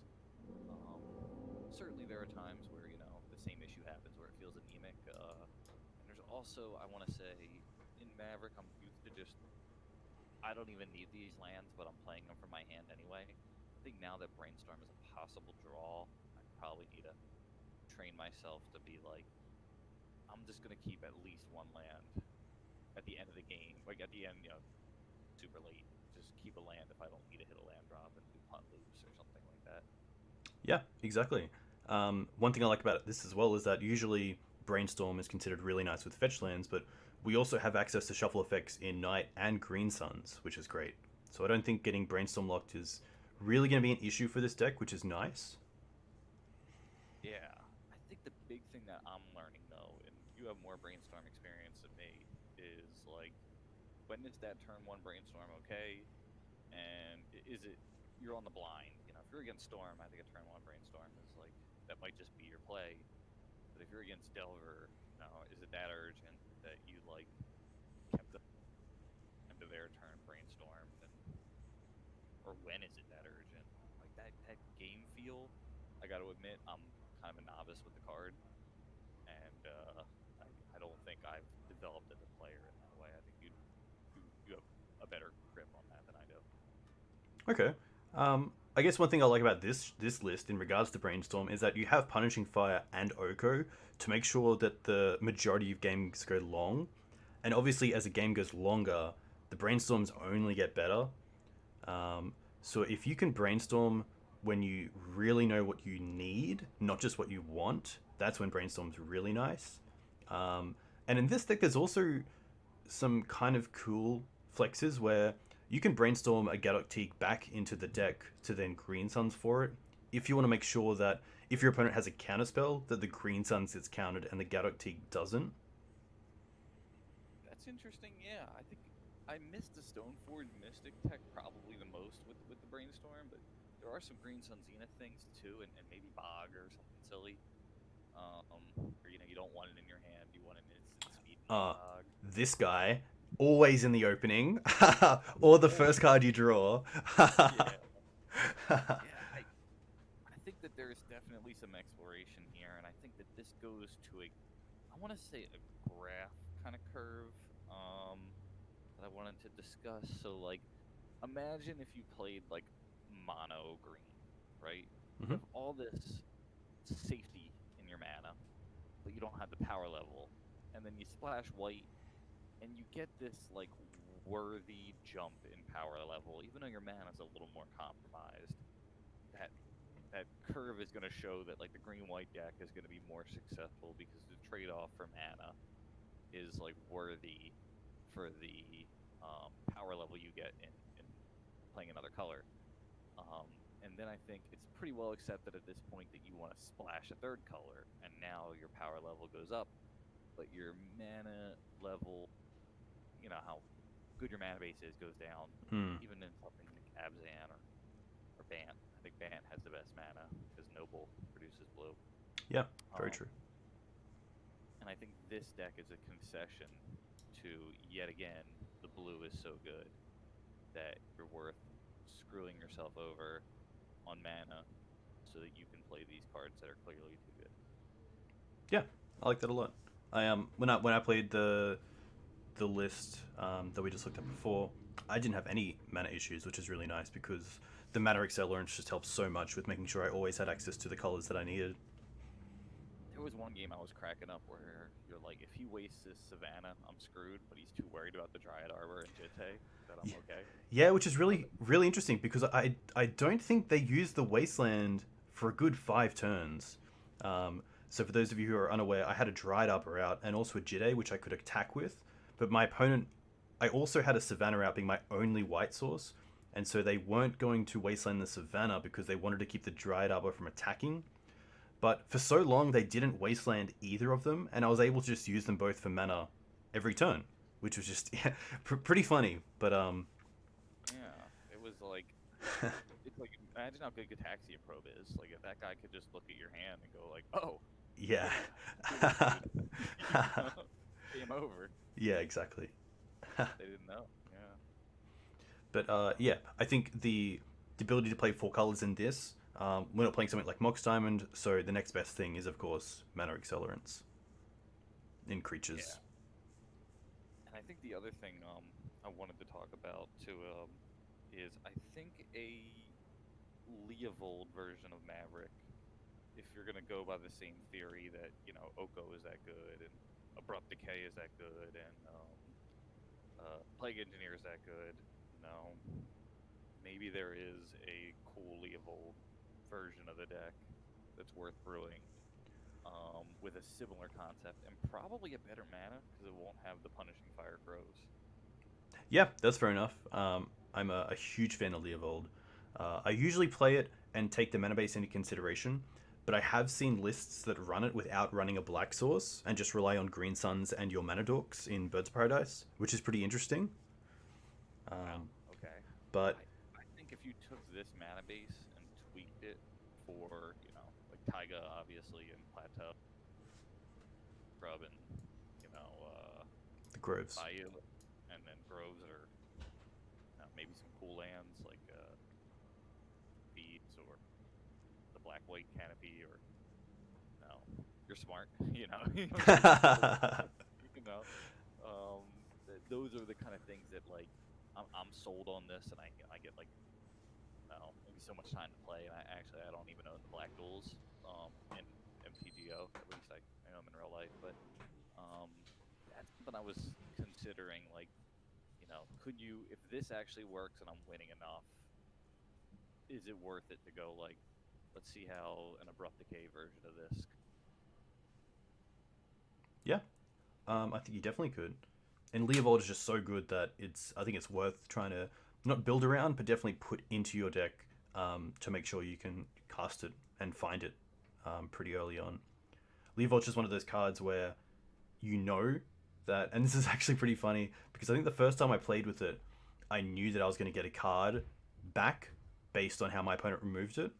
Certainly there are times where the same issue happens where it feels anemic. And there's also, I want to say, in Maverick, I'm used to just I don't even need these lands, but I'm playing them from my hand anyway. I think now that Brainstorm is a possible draw, I probably need to train myself to be like, I'm just gonna keep at least one land at the end of the game, like at the end, super late. Just keep a land if I don't need to hit a land drop and do punt loops or something like that. Yeah, exactly. One thing I like about this as well is that usually Brainstorm is considered really nice with fetch lands, but we also have access to shuffle effects in Night and Green Suns, which is great. So I don't think getting Brainstorm locked is really going to be an issue for this deck, which is nice. Yeah, I think the big thing that I'm learning though, and you have more Brainstorm experience than me, is like, when is that turn one Brainstorm okay? And is it you're on the blind? If you're against Storm, I think a turn one Brainstorm is like that might just be your play. But if you're against Delver, is it that urgent that you like kept the end of their turn brainstormed, or when is it that urgent? Like that game feel. I got to admit, I'm kind of a novice with the card, and I don't think I've developed as a player in that way. I think you have a better grip on that than I do. Okay. I guess one thing I like about this list in regards to Brainstorm is that you have Punishing Fire and Oko to make sure that the majority of games go long. And obviously, as a game goes longer, the brainstorms only get better. So if you can brainstorm when you really know what you need, not just what you want, that's when brainstorm's really nice. And in this deck, there's also some kind of cool flexes where you can brainstorm a Galactique back into the deck to then Green Suns for it. If you want to make sure that if your opponent has a counterspell, that the Green Suns gets countered and the Galactique doesn't. That's interesting. Yeah, I think I missed the Stoneforge Mystic tech probably the most with the brainstorm, but there are some Green Sun Zenith things too, and maybe Bog or something silly. Or you don't want it in your hand, you want an instant speed Bog. This guy, always in the opening, or the first card you draw. Yeah, yeah. I think that there's definitely some exploration here, and I think that this goes to I want to say a graph kind of curve that I wanted to discuss. So like, imagine if you played like mono green, right? You have all this safety in your mana, but you don't have the power level, and then you splash white, and you get this like worthy jump in power level, even though your mana is a little more compromised. That curve is going to show that like the green white deck is going to be more successful because the trade off for mana is like worthy for the power level you get in playing another color. And then I think it's pretty well accepted at this point that you want to splash a third color, and now your power level goes up, but your mana level, how good your mana base is, goes down. Even in something like Abzan or Bant. I think Bant has the best mana because Noble produces blue. Yeah, very true. And I think this deck is a concession to, yet again, the blue is so good that you're worth screwing yourself over on mana so that you can play these cards that are clearly too good. Yeah, I like that a lot. I when I played the list that we just looked at before, I didn't have any mana issues, which is really nice because the mana accelerants just helps so much with making sure I always had access to the colors that I needed. There was one game I was cracking up where you're like, if he wastes his Savannah, I'm screwed, but he's too worried about the Dryad Arbor and Jitte that I'm okay. Yeah, which is really interesting because I don't think they use the Wasteland for a good 5 turns. So for those of you who are unaware, I had a Dryad Arbor out and also a Jitte, which I could attack with. But my opponent, I also had a Savannah out being my only white source. And so they weren't going to Wasteland the Savannah because they wanted to keep the Dryad Arbor from attacking. But for so long, they didn't Wasteland either of them. And I was able to just use them both for mana every turn, which was just pretty funny. But yeah, it was like, it's like, imagine how good Gataxia Probe is. Like, if that guy could just look at your hand and go like, oh, yeah. game over. Yeah, exactly. They didn't know. Yeah. But yeah, I think the ability to play 4 colors in this, we're not playing something like Mox Diamond, so the next best thing is, of course, mana accelerants in creatures. Yeah. And I think the other thing I wanted to talk about too is I think a Leovold version of Maverick, if you're gonna go by the same theory that Oko is that good and Abrupt Decay is that good and Plague Engineer is that good, you know, maybe there is a cool Leovold version of the deck that's worth brewing with a similar concept and probably a better mana because it won't have the Punishing Fire Crows. Yeah, that's fair enough. I'm a huge fan of Leovold. I usually play it and take the mana base into consideration, but I have seen lists that run it without running a black source and just rely on Green Suns and your mana dorks in Birds of Paradise, which is pretty interesting. Wow. Um, Okay. but I think if you took this mana base and tweaked it for, like Taiga obviously and Plateau, Scrub and, the Groves. Vial, and then Groves are maybe some cool lands like Beads or the Black White Canopy or no, you're smart, you know, those are the kind of things that like I'm sold on this, and I get like maybe so much time to play, and I don't even own the Black Duels in MTGO. At least I know them in real life, but um, that's something I was considering. Like, could you, if this actually works and I'm winning enough, is it worth it to go like, let's see how an Abrupt Decay version of this? Yeah, I think you definitely could. And Leovold is just so good that I think it's worth trying to not build around, but definitely put into your deck to make sure you can cast it and find it pretty early on. Leovold's just one of those cards where you know that, and this is actually pretty funny because I think the first time I played with it, I knew that I was going to get a card back based on how my opponent removed it,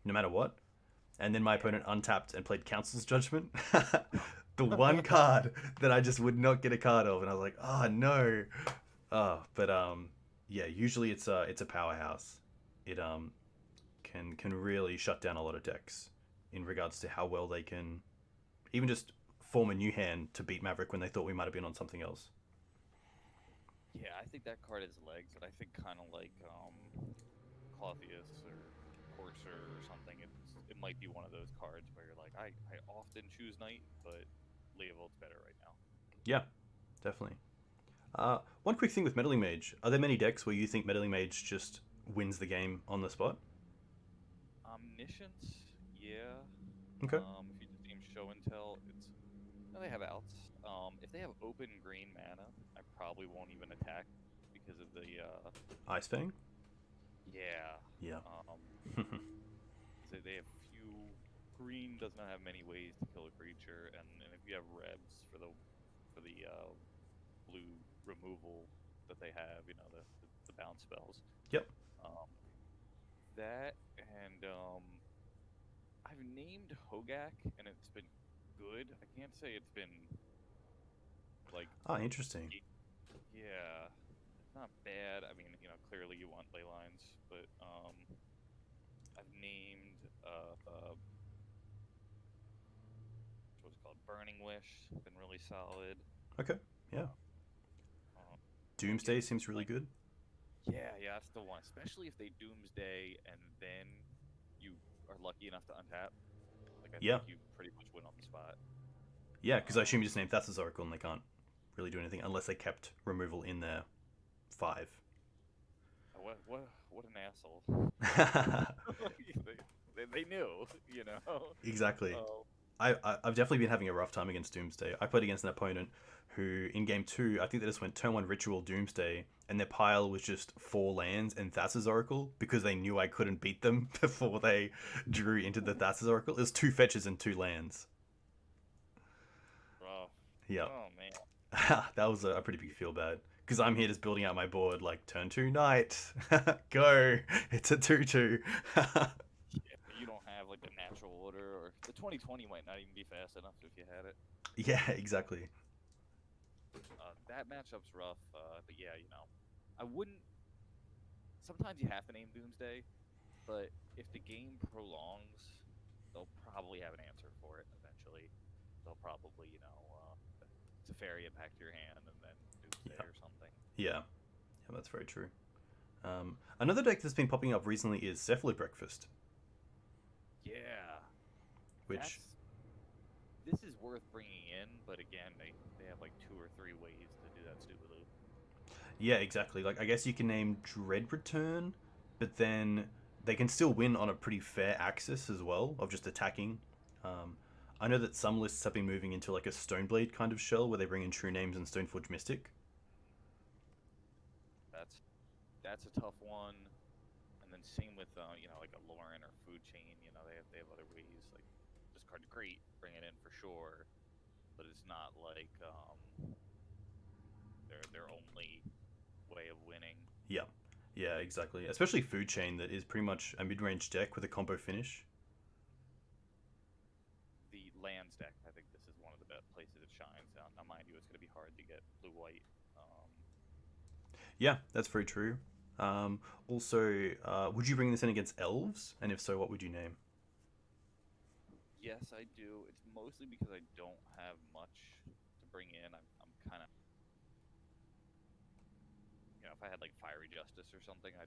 no matter what. And then my opponent untapped and played Council's Judgment. The one card that I just would not get a card of, and I was like, oh no. But yeah, usually it's a powerhouse. It can really shut down a lot of decks in regards to how well they can even just form a new hand to beat Maverick when they thought we might have been on something else. Yeah, I think that card has legs, and I think kind of like Kloyths or Courser or something. It might be one of those cards where you're like, I often choose Knight, but Leovold's better right now. Yeah, definitely. One quick thing with Meddling Mage: are there many decks where you think Meddling Mage just wins the game on the spot? Omniscience, yeah. Okay. If you just name Show and Tell, they have outs. If they have open green mana, I probably won't even attack because of the Ice Fang. yeah. Yeah. They have few. Green does not have many ways to kill a creature, and if you have Rebs for the blue removal that they have, the bounce spells. Yep. Um, that and I've named Hogak, and it's been good. I can't say it's been like Interesting. yeah, it's not bad. I mean, clearly you want ley lines, but I've named what's it called, Burning Wish. Been really solid. Okay. Yeah. Doomsday seems really good. Yeah, that's the one. Especially if they Doomsday and then you are lucky enough to untap. Like I think you pretty much win on the spot. Yeah, because I assume you just named Thassa's Oracle and they can't really do anything unless they kept removal in their 5. What an asshole. they knew, Exactly. I've definitely been having a rough time against Doomsday. I played against an opponent who, in game 2, I think they just went turn 1 Ritual Doomsday, and their pile was just 4 lands and Thassa's Oracle because they knew I couldn't beat them before they drew into the Thassa's Oracle. It was 2 fetches and 2 lands. Rough. Yeah. Oh man. That was a pretty big feel bad. Because I'm here just building out my board, like, turn 2 Knight. Go! It's a 2-2. Yeah, you don't have like the natural order, or the 2020 might not even be fast enough if you had it. Yeah, exactly. That matchup's rough, but yeah, I wouldn't. Sometimes you have to name Doomsday, but if the game prolongs, they'll probably have an answer for it eventually. They'll probably, Teferi impact your hand and then Doomsday Yeah. or something. Yeah. Yeah, that's very true. Another deck that's been popping up recently is Cephalid Breakfast, Yeah, which, that's this is worth bringing in, but again, they have like 2 or 3 ways to do that stupidly. yeah, exactly. Like, I guess you can name Dread Return, but then they can still win on a pretty fair axis as well of just attacking. Um, I know that some lists have been moving into like a Stoneblade kind of shell where they bring in True Names and Stoneforge Mystic. That's that's a tough one. And then same with like a Lauren or Food Chain. They have other ways like this card's great, bring it in for sure, but it's not like their only way of winning. Yeah, yeah, exactly. Especially Food Chain, that is pretty much a mid-range deck with a combo finish. The lands deck, I think this is one of the best places it shines. Now mind you, it's going to be hard to get blue white. Yeah, that's very true. Also, would you bring this in against elves? And if so, what would you name? Yes, I do. It's mostly because I don't have much to bring in. I'm kind of if I had like Fiery Justice or something, I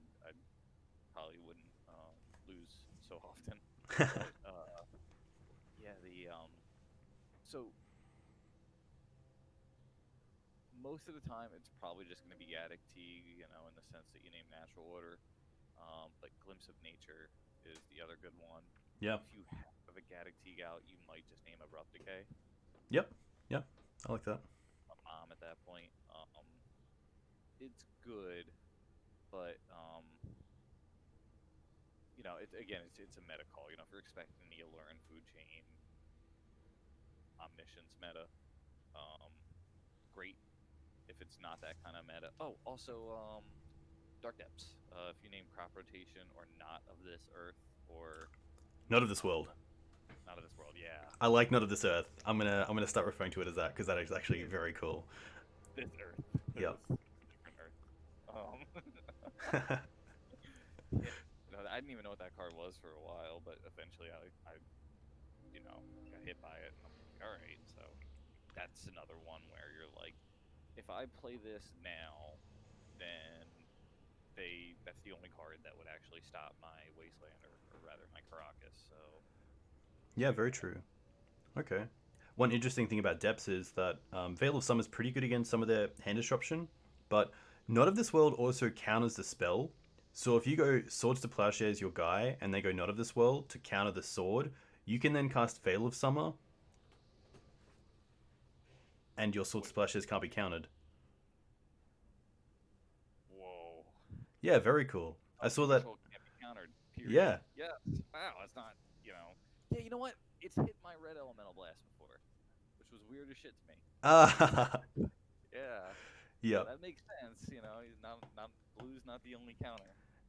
probably wouldn't lose so often. But yeah, the so most of the time it's probably just going to be Gaddock Teeg, in the sense that you name Natural Order. But Glimpse of Nature is the other good one. Yeah. If you have a Gaddock Teeg out, you might just name Abrupt Decay. Yep. Yep. I like that. My mom at that point. It's good, but it's a meta call. If you're expecting the Allure Food Chain Omniscience meta, um, great. If it's not that kind of meta, oh, also Dark Depths. If you name Crop Rotation or Not of This Earth or Not of this world. Not of This World, yeah, I like Not of this earth. I'm gonna start referring to it as that because that is actually very cool. This Earth, Yep. different Earth. Yeah, I didn't even know what that card was for a while, but eventually I got hit by it, and I'm like, all right, so that's another one where you're like, if I play this now, then that's the only card that would actually stop my Wasteland or rather my Kruphix. So Yeah, very true. Okay. One interesting thing about Depths is that Veil of Summer is pretty good against some of their hand disruption, but Not of this world also counters the spell. So if you go Swords to Plowshares your guy, and they go Not of this world to counter the sword, you can then cast Veil of Summer, and your Swords wait, to Plowshares can't be countered. whoa. Yeah, very cool. I saw that. Control can't be countered. Period. Yeah. Yes. Wow. It's not. Yeah. You know what? It's hit my red elemental blast before, which was weird as shit to me. Ah. Yeah. So Yeah. that makes sense. He's not blue's not the only counter.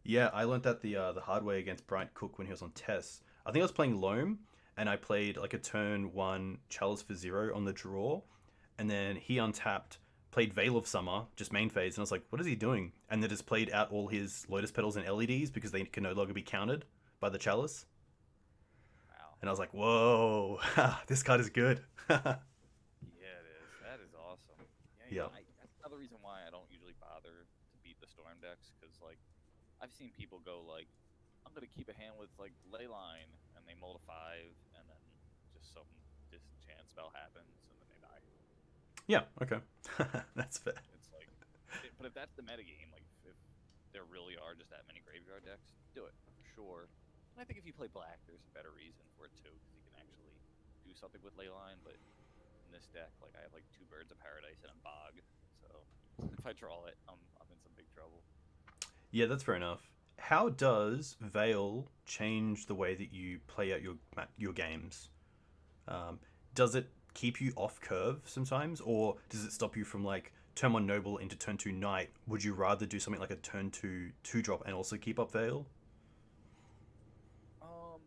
Yeah, I learned that the hard way against Bryant Cook when he was on Tess. I think I was playing Loam, and I played like a turn one Chalice for 0 on the draw, and then he untapped, played Veil of Summer, just main phase, and I was like, what is he doing? And then just played out all his Lotus Petals and LEDs because they can no longer be countered by the Chalice. Wow. And I was like, whoa, this card is good. Yeah, it is. That is awesome. Yeah. Yeah. That's another reason why I don't usually bother to beat the storm decks, because like I've seen people go like, I'm gonna keep a hand with like Leyline, and they mull to 5, and then just some disenchant spell happens, and then they die. Yeah, okay. That's fair. It's like, but if that's the metagame, like if there really are just that many graveyard decks, do it for sure. And I think if you play black, there's a better reason for it too, because you can actually do something with Leyline. But in this deck, like I have like 2 Birds of Paradise and a Bog, so if I draw it, I'm in some big trouble. Yeah, that's fair enough. How does Veil change the way that you play out your games? Um, does it keep you off curve sometimes, or does it stop you from like turn one Noble into turn two Knight? Would you rather do something like a turn two drop and also keep up Veil? Um,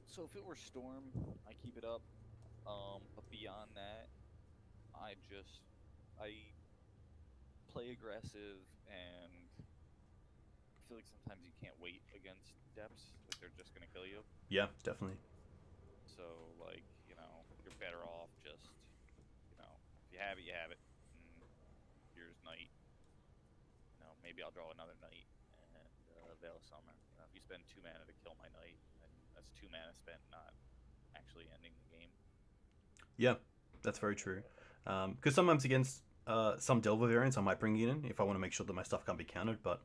so if it were Storm, I keep it up. But beyond that, I I play aggressive, and I feel like sometimes you can't wait against depths. Like they're just gonna kill you. Yeah, definitely. So like you're better off just if you have it, you have it. And here's night. Maybe I'll draw another night and Veil of Summer. If you spend 2 mana to kill my night, then that's 2 mana spent not actually ending the game. Yeah, that's very true. Because sometimes against some Delver variants, I might bring it in if I want to make sure that my stuff can't be countered. But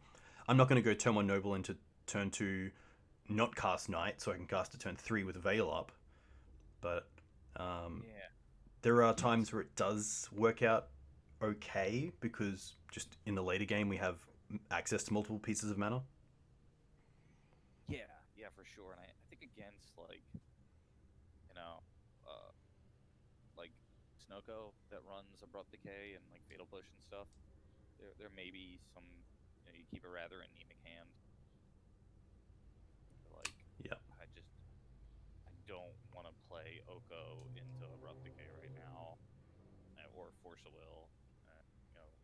I'm not going to go turn 1 Noble into turn 2 not cast Night, so I can cast a turn 3 with Veil up. But Yeah. there are times where it does work out okay, because just in the later game we have access to multiple pieces of mana. Yeah, for sure. And I think against like Snoko that runs Abrupt Decay and like Fatal Push and stuff, there may be some you keep a rather anemic hand. Like Yeah. I don't want to play Oko into Abrupt Decay right now, or Force of Will. I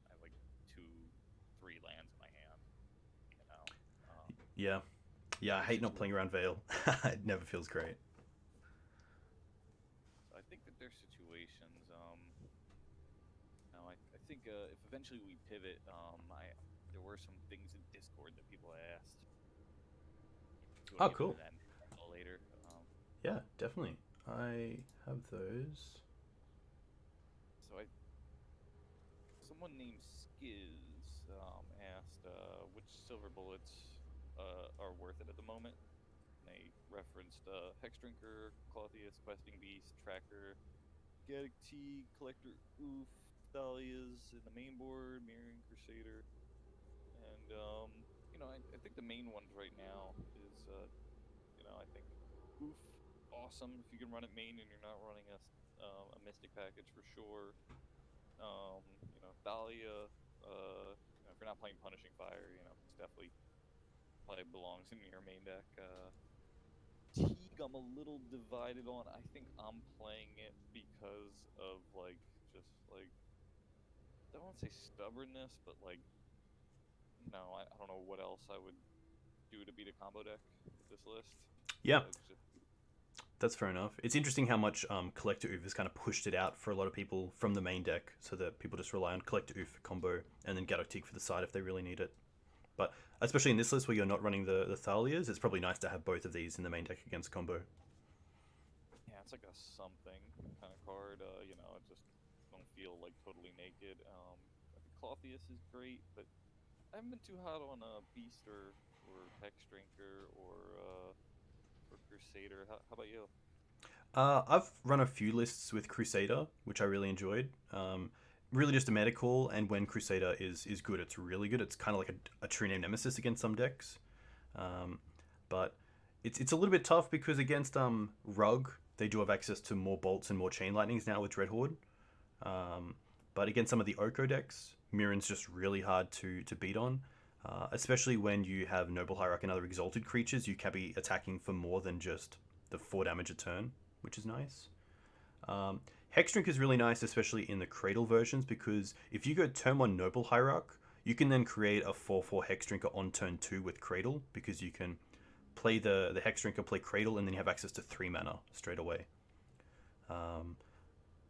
have like 2-3 lands in my hand. Yeah. Yeah, I hate not playing around Veil. It never feels great. So I think that there's situations. I think if eventually we pivot, there were some things in Discord that people asked. Do you Oh, want to get cool. into that later? Yeah, definitely. I have those. So someone named Skiz asked which silver bullets are worth it at the moment. And they referenced Hexdrinker, Kloyths, Questing Beast, Tracker, Gaddock T, Collector Oof, Thalia's in the main board, Mirroring Crusader, and I think the main ones right now is I think Oof, awesome if you can run it main and you're not running a Mystic package for sure. Thalia, if you're not playing Punishing Fire, it's definitely probably belongs in your main deck. Teague, I'm a little divided on. I think I'm playing it because of I don't want to say stubbornness, but I don't know what else I would do to beat a combo deck with this list. Yeah, that's fair enough. It's interesting how much Collector Oof has kind of pushed it out for a lot of people from the main deck, so that people just rely on Collector Oof combo and then Gaddock Teague for the side if they really need it. But especially in this list where you're not running the Thalias, it's probably nice to have both of these in the main deck against combo. Yeah, it's like a something kind of card. It just don't feel like totally naked. I think Kloyths is great, but I haven't been too hot on Beast or Hex Drinker or Crusader. How about you? I've run a few lists with Crusader, which I really enjoyed. Really just a meta call, and when Crusader is good, it's really good. It's kind of like a true name nemesis against some decks. But it's a little bit tough because against RUG, they do have access to more bolts and more chain lightnings now with Dreadhorde. But against some of the Oko decks, Mirren's just really hard to beat on. Especially when you have Noble Hierarch and other exalted creatures, you can be attacking for more than just the 4 damage a turn, which is nice. Hexdrink is really nice, especially in the Cradle versions, because if you go turn 1 Noble Hierarch, you can then create a 4/4 Hexdrinker on turn 2 with Cradle, because you can play the Hexdrinker, play Cradle, and then you have access to 3 mana straight away.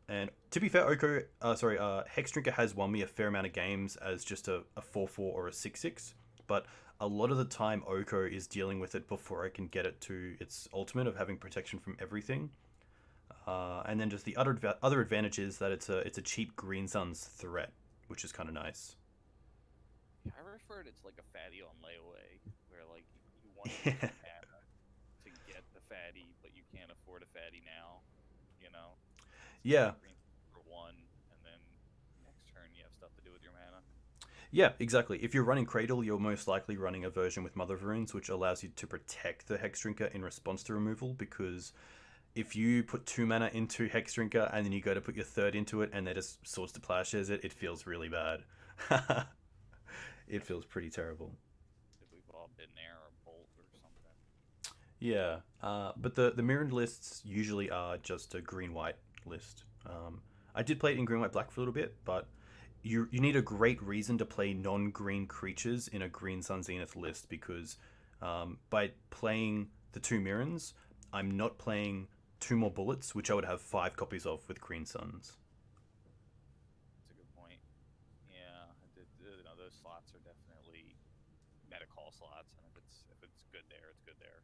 And to be fair, Hexdrinker has won me a fair amount of games as just a 4/4 or a 6/6, but a lot of the time Oko is dealing with it before I can get it to its ultimate of having protection from everything. And then just the other advantage is that it's a cheap Green Sun's threat, which is kind of nice. Yeah, I referred it to like a fatty on layaway, where like you want to use mana to get the fatty, but you can't afford a fatty now. Yeah. Green for 1, and then next turn you have stuff to do with your mana. Yeah, exactly. If you're running Cradle, you're most likely running a version with Mother of Runes, which allows you to protect the Hexdrinker in response to removal, because if you put 2 mana into Hexdrinker and then you go to put your 3rd into it and they just Swords to Plowshares it feels really bad. It feels pretty terrible. We've all been there, or Bolt or something. Yeah, but the mirrored lists usually are just a green-white list. I did play it in green-white-black for a little bit, but you need a great reason to play non-green creatures in a Green Sun Zenith list, because by playing the 2 Mirrors, I'm not playing 2 more Bullets, which I would have 5 copies of with Green Suns. That's a good point. Yeah, you know, those slots are definitely meta call slots, and if it's good there, it's good there.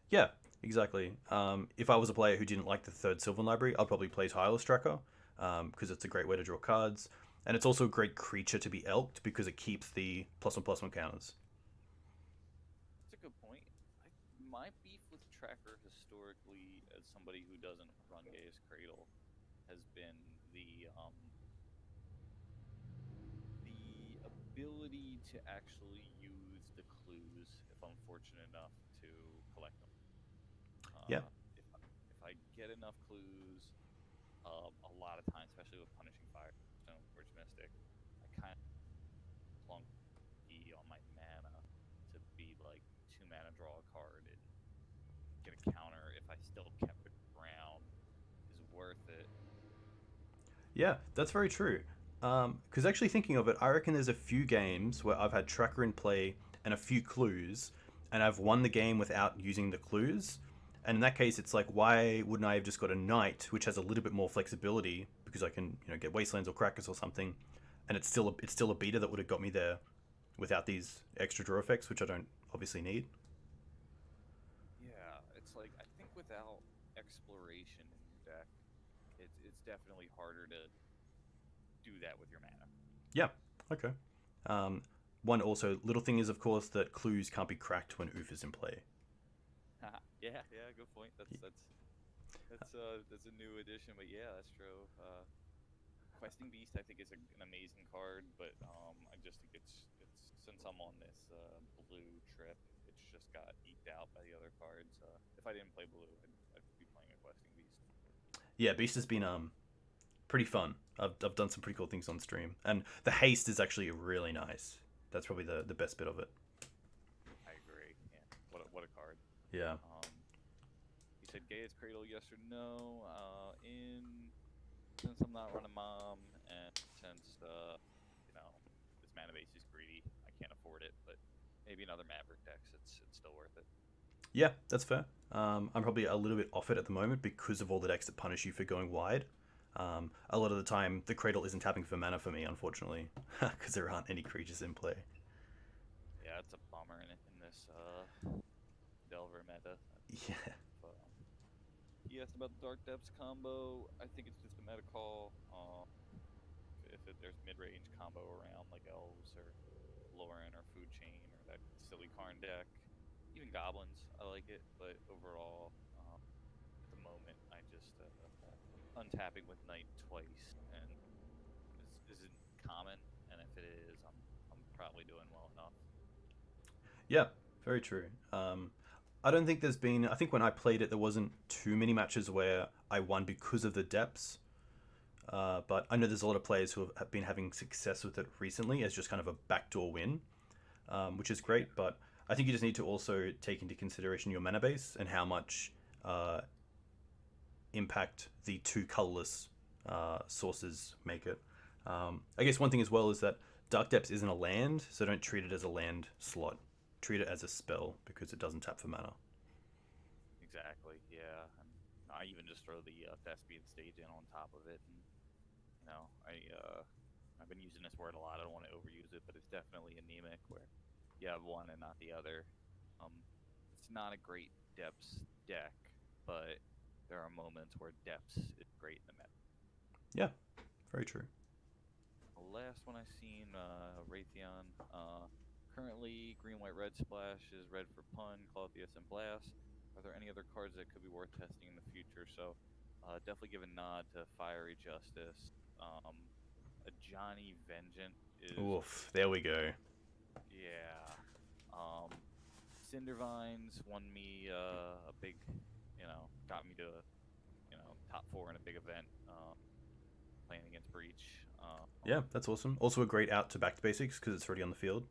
Yeah, exactly. If I was a player who didn't like the 3rd Sylvan Library, I'd probably play Tireless Tracker, because it's a great way to draw cards. And it's also a great creature to be elked because it keeps the +1/+1 counters. That's a good point. My beef with Tracker historically, as somebody who doesn't run Gaea's Cradle, has been the ability to actually use the clues if I'm fortunate enough to collect them. Yeah. If I get enough clues, a lot of times, especially with Punishing Fire, Stoneforge Mystic, I kind of plunk E on my mana to be like 2 mana draw a card and get a counter if I still kept it around is worth it. Yeah, that's very true. Because actually thinking of it, I reckon there's a few games where I've had Tracker in play and a few clues, and I've won the game without using the clues. And in that case, it's like, why wouldn't I have just got a Knight, which has a little bit more flexibility, because I can, get Wastelands or Crackers or something, and it's still a beta that would have got me there without these extra draw effects, which I don't obviously need. Yeah, it's like I think without exploration in your deck, it's definitely harder to do that with your mana. Yeah. Okay. Um, One also little thing is, of course, that clues can't be cracked when Oof is in play. Yeah, good point. That's a new addition, but yeah, that's true. Questing Beast, I think, is an amazing card, but I just think it's since I'm on this blue trip, it's just got eked out by the other cards. If I didn't play blue, I'd be playing a Questing Beast. Yeah, Beast has been pretty fun. I've done some pretty cool things on stream, and the haste is actually really nice. That's probably the best bit of it. I agree. Yeah, what a card. Yeah. You said Gaea's Cradle, yes or no? Since I'm not running Mom, and since this Manabase is greedy, I can't afford it. But maybe another Maverick decks, it's still worth it. Yeah, that's fair. I'm probably a little bit off it at the moment because of all the decks that punish you for going wide. A lot of the time, the Cradle isn't tapping for mana for me, unfortunately, because there aren't any creatures in play. Yeah, it's a bummer in this Delver meta. Yeah. He asked about the Dark Depths combo. I think it's just a meta call. There's mid-range combo around like Elves or Lauren or Food Chain or that silly Karn deck, even Goblins, I like it. But overall, at the moment, I just untapping with Knight twice and isn't common. And if it is, I'm probably doing well enough. Yeah, very true. I don't think there's been. I think when I played it, there wasn't too many matches where I won because of the depths. But I know there's a lot of players who have been having success with it recently as just kind of a backdoor win, which is great. But I think you just need to also take into consideration your mana base and how much impact the 2 colorless sources make it. I guess one thing as well is that Dark Depths isn't a land, so don't treat it as a land slot. Treat it as a spell because it doesn't tap for mana. Exactly. Yeah. And I even just throw the Thespian stage in on top of it, and I've been using this word a lot. I don't want to overuse it, but it's definitely anemic where you have one and not the other. It's not a great depths deck, but there are moments where depths is great in the meta. Yeah, very true. The last one I've seen, Raytheon. Currently, green, white, red splash is red for Pun, Kloyths, and Blast. Are there any other cards that could be worth testing in the future? So, definitely give a nod to Fiery Justice. A Johnny Vengeant is. Oof, there we go. Yeah. Cindervines won me a big, got me to, top 4 in a big event, playing against Breach. Yeah, that's awesome. Also a great out to back to basics because it's already on the field.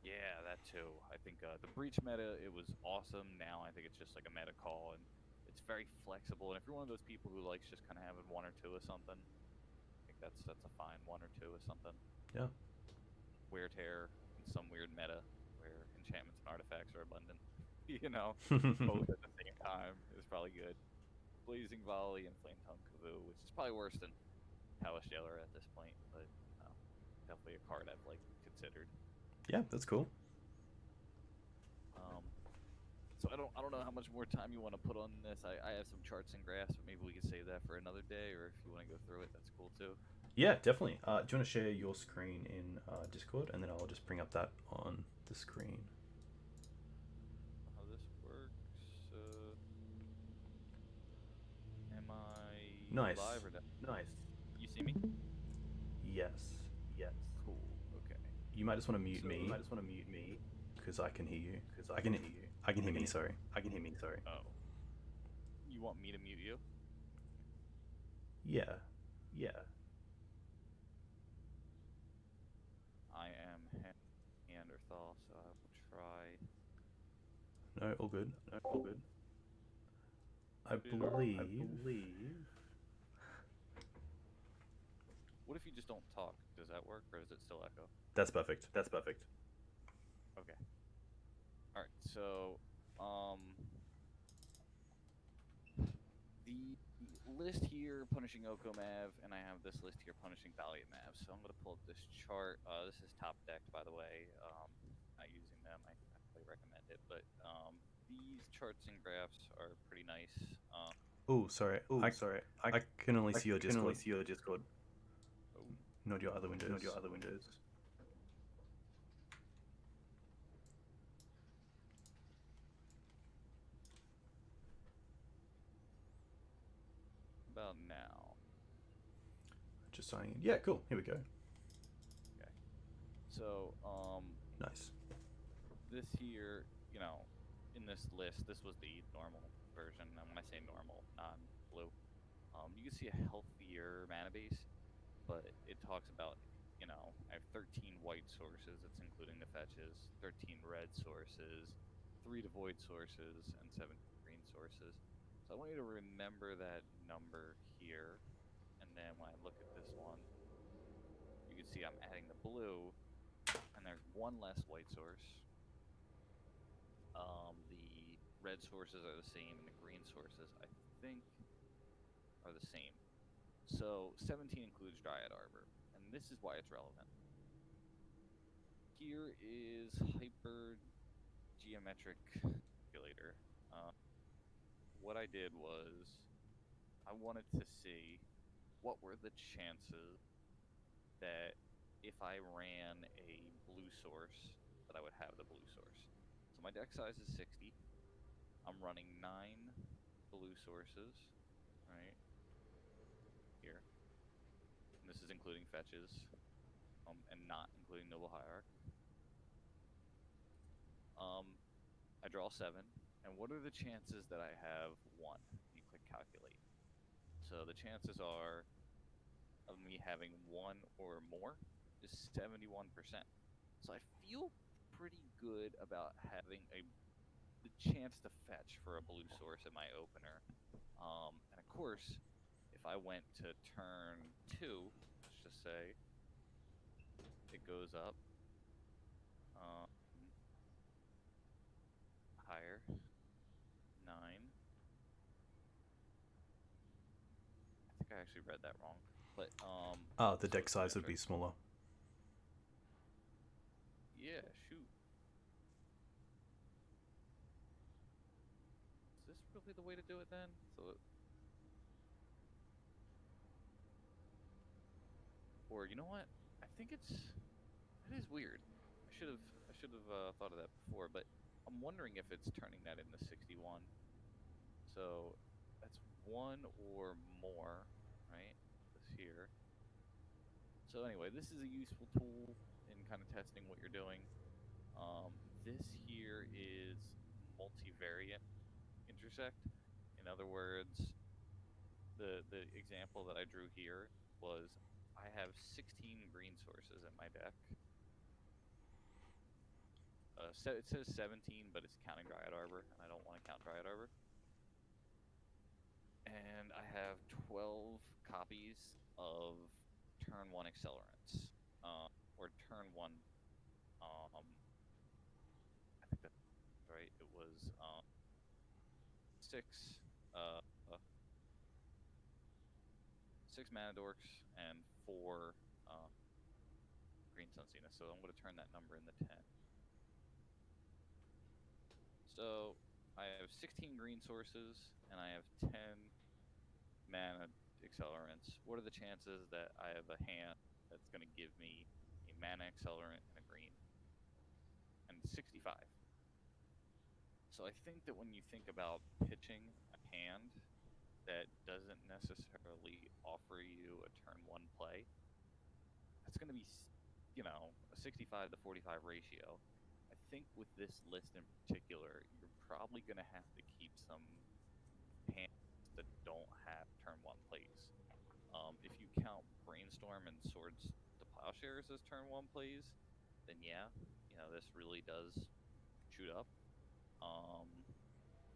Yeah, that too. I think the Breach meta, it was awesome. Now I think it's just like a meta call, and it's very flexible. And if you're one of those people who likes just kind of having 1 or 2 of something, I think that's a fine 1 or 2 or something. Yeah. Wear Tear in some weird meta where enchantments and artifacts are abundant. You know, both at the same time is probably good. Blazing Volley and Flame Tongue Kavoo, which is probably worse than Palace Jailer at this point, but definitely a card I've like considered. Yeah, that's cool. So I don't know how much more time you want to put on this. I have some charts and graphs, but maybe we could save that for another day, or if you want to go through it, that's cool too. Yeah, definitely. Do you want to share your screen in Discord, and then I'll just bring up that on the screen. How this works? Am I Nice. live or not? Nice. You see me? Yes. Yes. Cool. Okay. You might just want to mute me. You might just want to mute me because I can hear you. because I can hear you. I can hear me. Sorry. I can hear me. Sorry. Oh. You want me to mute you? Yeah. Yeah. I am Neanderthal, so I will try. No, all good. No, all good. I believe. What if you just don't talk? Does that work, or does it still echo? That's perfect. That's perfect. Okay. All right. So, the list here, Punishing Oko Mav, and I have this list here, Punishing Valiant Mav. So I'm gonna pull up this chart. This is top decked, by the way. Not using them. I highly recommend it. But these charts and graphs are pretty nice. Oh, sorry. Sorry. I can only see your can Discord. only see your Discord. Oh, Not your other windows. Not your other windows. about now. Just signing in. Yeah, cool. Here we go. Okay. So, Nice. this here, you know, in this list, this was the normal version. And when I say normal, non-blue, you can see a healthier mana base, but it talks about, you know, I have 13 white sources. It's including the fetches, 13 red sources, 3 devoid sources, and 7 green sources. So I want you to remember that number here, and then when I look at this one, you can see I'm adding the blue, and there's 1 less white source. The red sources are the same, and the green sources, I think, are the same. So 17 includes Dryad Arbor, and this is why it's relevant. Here is Hyper Geometric Calculator. What I did was I wanted to see what were the chances that if I ran a blue source, that I would have the blue source. So my deck size is 60. I'm running 9 blue sources, right here. And this is including fetches, and not including Noble Hierarch. I draw 7, and what are the chances that I have 1? You click calculate. So the chances are of me having 1 or more is 71%. So I feel pretty good about having the chance to fetch for a blue source in my opener. And of course, if I went to turn 2, let's just say, it goes up higher, 9. I think I actually read that wrong, but The deck size would be smaller. Yeah, shoot. Is this really the way to do it then? Or you know what? I think it is weird. I should have thought of that before, but I'm wondering if it's turning that into 61. So that's 1 or more, right? This here. So anyway, this is a useful tool in kind of testing what you're doing. This here is multivariate intersect. In other words, the example that I drew here was I have 16 green sources in my deck. So it says 17, but it's counting Dryad Arbor, and I don't want to count Dryad Arbor. And I have 12 copies of turn 1 accelerants, or turn 1. I think that's right. It was 6 uh, uh, 6 mana dorks and 4 green sun Zenith. So I'm going to turn that number into 10. So I have 16 green sources and I have 10 mana accelerants. What are the chances that I have a hand that's going to give me a mana accelerant and a green? And 65. So I think that when you think about pitching a hand that doesn't necessarily offer you a turn 1 play, that's going to be, a 65 to 45 ratio. I think with this list in particular, you're probably going to have to keep some hands that don't have turn 1 plays. If you count Brainstorm and Swords to Plowshares as turn 1 plays, then yeah, this really does shoot up.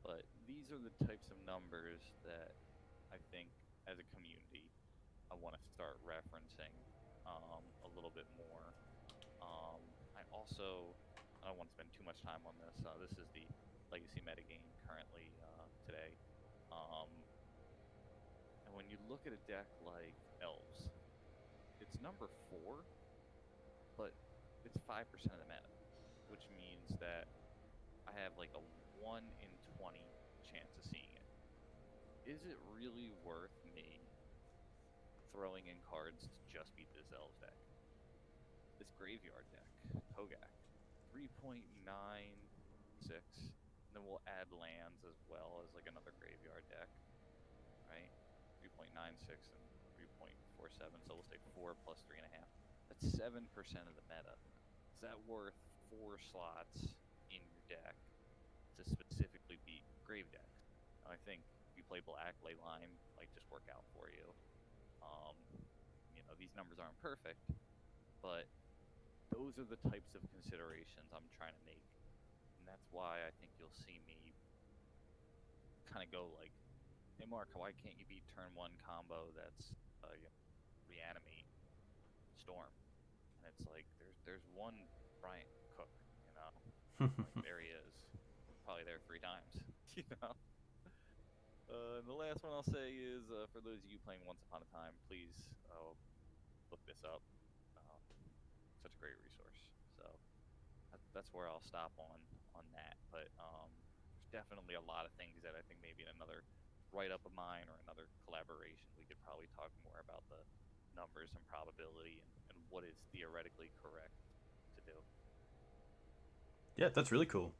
But these are the types of numbers that I think, as a community, I want to start referencing a little bit more. I don't want to spend too much time on this. This is the Legacy metagame currently today. And when you look at a deck like Elves, it's number 4, but it's 5% of the meta, which means that I have like a 1 in 20 chance of seeing it. Is it really worth me throwing in cards to just beat this Elves deck? This graveyard deck, Togak, 3.96, and then we'll add lands as well as like another graveyard deck, right? 3.96 and 3.47, so we'll say 4 plus 3.5. That's 7% of the meta. Is that worth 4 slots in your deck to specifically beat grave decks? I think if you play black, Leyline might just work out for you. These numbers aren't perfect, but those are the types of considerations I'm trying to make. And that's why I think you'll see me kind of go like, hey Mark, why can't you beat turn 1 combo that's reanimate Storm? And it's like, there's one Bryant Cook, like, there he is. Probably there 3 times, And the last one I'll say is, for those of you playing Once Upon a Time, please look this up. Such a great resource. So that's where I'll stop on that. But there's definitely a lot of things that I think maybe in another write-up of mine or another collaboration, we could probably talk more about the numbers and probability and what is theoretically correct to do. Yeah, that's really cool.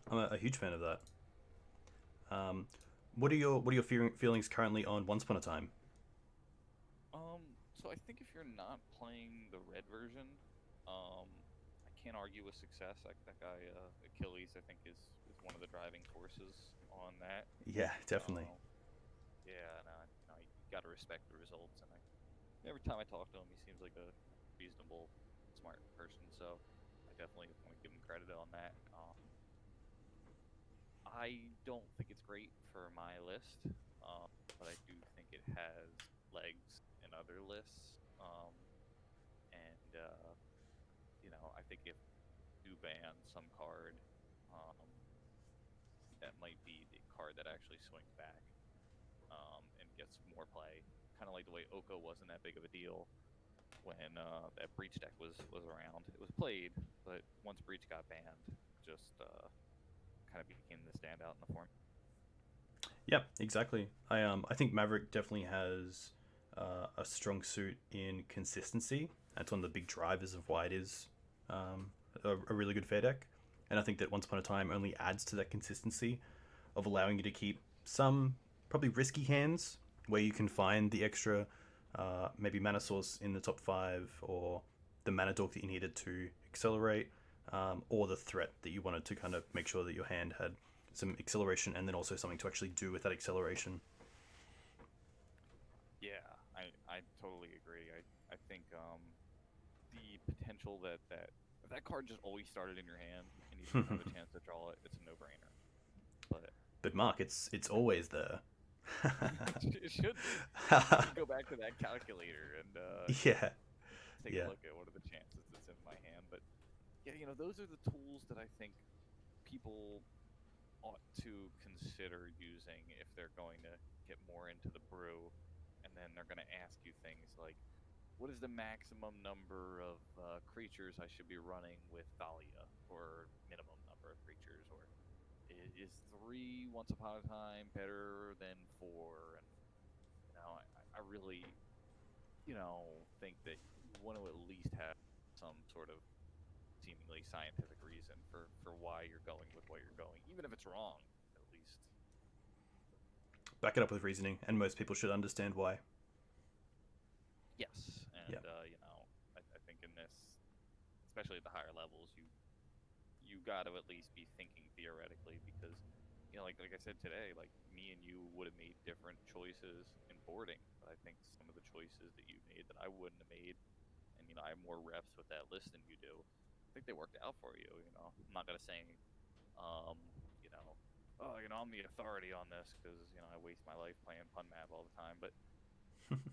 I'm a huge fan of that. What are your feelings currently on Once Upon a Time? So I think if you're not playing the red version, I can't argue with success. That guy Achilles, I think, is one of the driving forces on that. Yeah, definitely. Yeah, you got to respect the results. And every time I talk to him, he seems like a reasonable, smart person. So I definitely want to give him credit on that. I don't think it's great for my list, but I do think it has legs in other lists. I think if you ban some card, that might be the card that actually swings back and gets more play. Kind of like the way Oko wasn't that big of a deal when that Breach deck was around. It was played, but once Breach got banned, just kind of became the standout in the form. Yeah, exactly. I think Maverick definitely has a strong suit in consistency. That's one of the big drivers of why it is a really good fair deck. And I think that Once Upon a Time only adds to that consistency of allowing you to keep some probably risky hands where you can find the extra maybe mana source in the top 5 or the mana dork that you needed to accelerate, or the threat that you wanted to kind of make sure that your hand had some acceleration and then also something to actually do with that acceleration. Yeah, I totally agree. I think the potential that if that card just always started in your hand and you didn't have a chance to draw it, it's a no-brainer. But Mark, it's always there. It should be. You go back to that calculator and yeah. take Yeah. a look at what are the chances that's in my hand. But yeah, those are the tools that I think people ought to consider using if they're going to get more into the brew, and then they're going to ask you things like, what is the maximum number of creatures I should be running with Thalia, or minimum number of creatures, or is 3 once upon a time better than 4? And I really think that you want to at least have some sort of seemingly scientific reason for why you're going with what you're going, even if it's wrong, at least. Back it up with reasoning, and most people should understand why. Yes, and Yeah. I think in this, especially at the higher levels, you got to at least be thinking theoretically, because like I said today, like me and you would have made different choices in boarding, but I think some of the choices that you made that I wouldn't have made, and I have more reps with that list than you do, I think they worked out for you. I'm not gonna say, oh, I'm the authority on this because I waste my life playing pun map all the time, but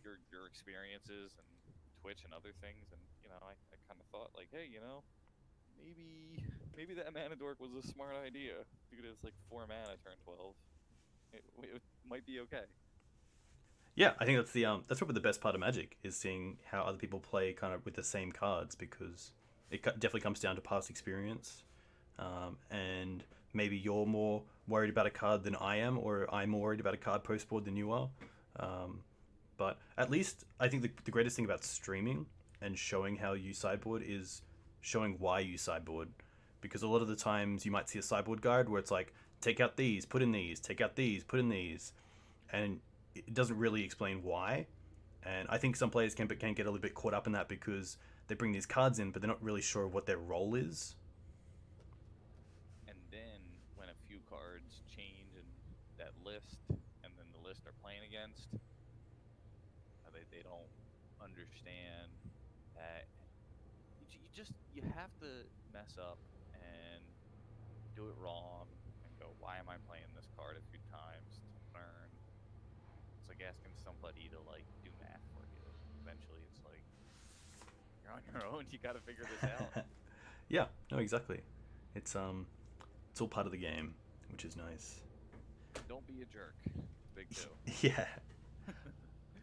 your experiences and Twitch and other things, and I kind of thought like, hey, maybe that mana dork was a smart idea. Dude, it's like 4 mana turn 12. It might be okay. Yeah, I think that's probably the best part of Magic, is seeing how other people play kind of with the same cards, because it definitely comes down to past experience, and maybe you're more worried about a card than I am, or I'm more worried about a card post board than you are. But at least I think the greatest thing about streaming and showing how you sideboard is showing why you sideboard, because a lot of the times you might see a sideboard guide where it's like, take out these, put in these, take out these, put in these, and it doesn't really explain why. And I think some players can get a little bit caught up in that, because they bring these cards in, but they're not really sure what their role is. And then when a few cards change in that list, and then the list they're playing against, they don't understand that you have to mess up and do it wrong and go, why am I playing this card a few times to learn? It's like asking somebody to like do math for you. Eventually, it's like you're on your own. You got to figure this out. Yeah, no, exactly. It's all part of the game, which is nice. Don't be a jerk. Big two. Yeah.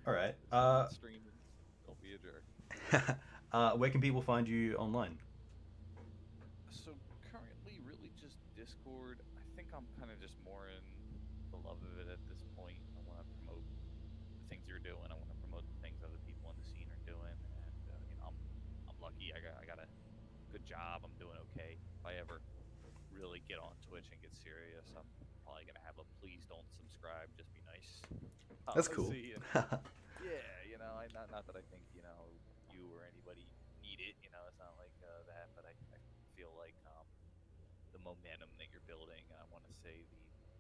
All right. Streaming. Don't be a jerk. Where can people find you online? So currently, really just Discord. I think I'm kind of just more in the love of it at this point. I want to promote the things you're doing. I want to promote the things other people in the scene are doing, and I'm lucky. I got a good job. I'm doing okay. If I ever really get on Twitch and get serious, I'm probably gonna have a please don't subscribe, just be nice That's cool. policy. Yeah, not that I think you or anybody need it. It's not like that, but I feel like the momentum that you're building, and I want to say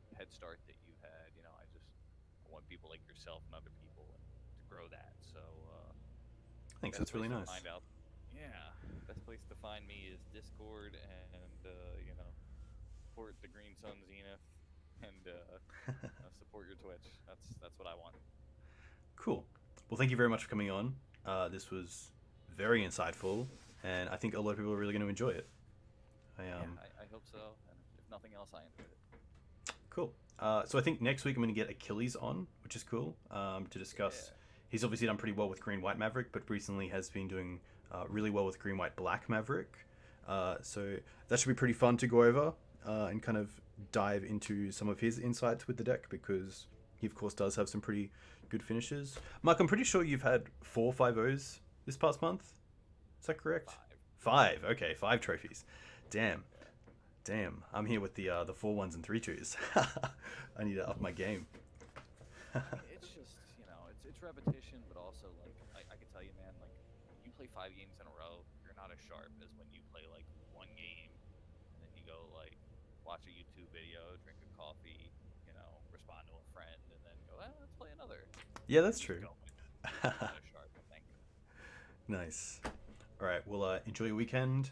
the head start that you had. I want people like yourself and other people to grow that. So Thanks. best That's really place to nice. find out. Yeah, best place to find me is Discord, and support the Green Sun Zenith, and support your Twitch. That's what I want. Cool. Well, thank you very much for coming on. This was very insightful, and I think a lot of people are really going to enjoy it. I hope so, and if nothing else, I enjoyed it. Cool. So I think next week I'm going to get Achilles on, which is cool, to discuss. Yeah. He's obviously done pretty well with Green-White Maverick, but recently has been doing really well with Green-White-Black Maverick. So that should be pretty fun to go over and kind of dive into some of his insights with the deck, because he, of course, does have some pretty good finishes. Mark, I'm pretty sure you've had 4 5-0s this past month. Is that correct? 5. 5. Okay, 5 trophies. Damn. I'm here with the 4 1s and 3 2s. I need to up my game. It's just it's repetition, but also like I can tell you, man, like when you play 5 games in a row, you're not as sharp as when you play like 1 game, and then you go like watch a YouTube video, drink a coffee, respond to a friend, and then go, let's play another. Yeah, that's true. Not as sharp, I think. Nice. All right. Well, enjoy your weekend.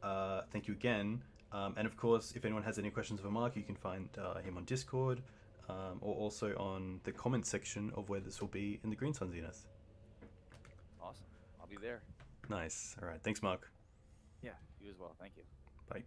Thank you again. And of course, if anyone has any questions for Mark, you can find him on Discord, or also on the comment section of where this will be in the Green Sun Zenith. Awesome. I'll be there. Nice. All right. Thanks, Mark. Yeah, you as well. Thank you. Bye.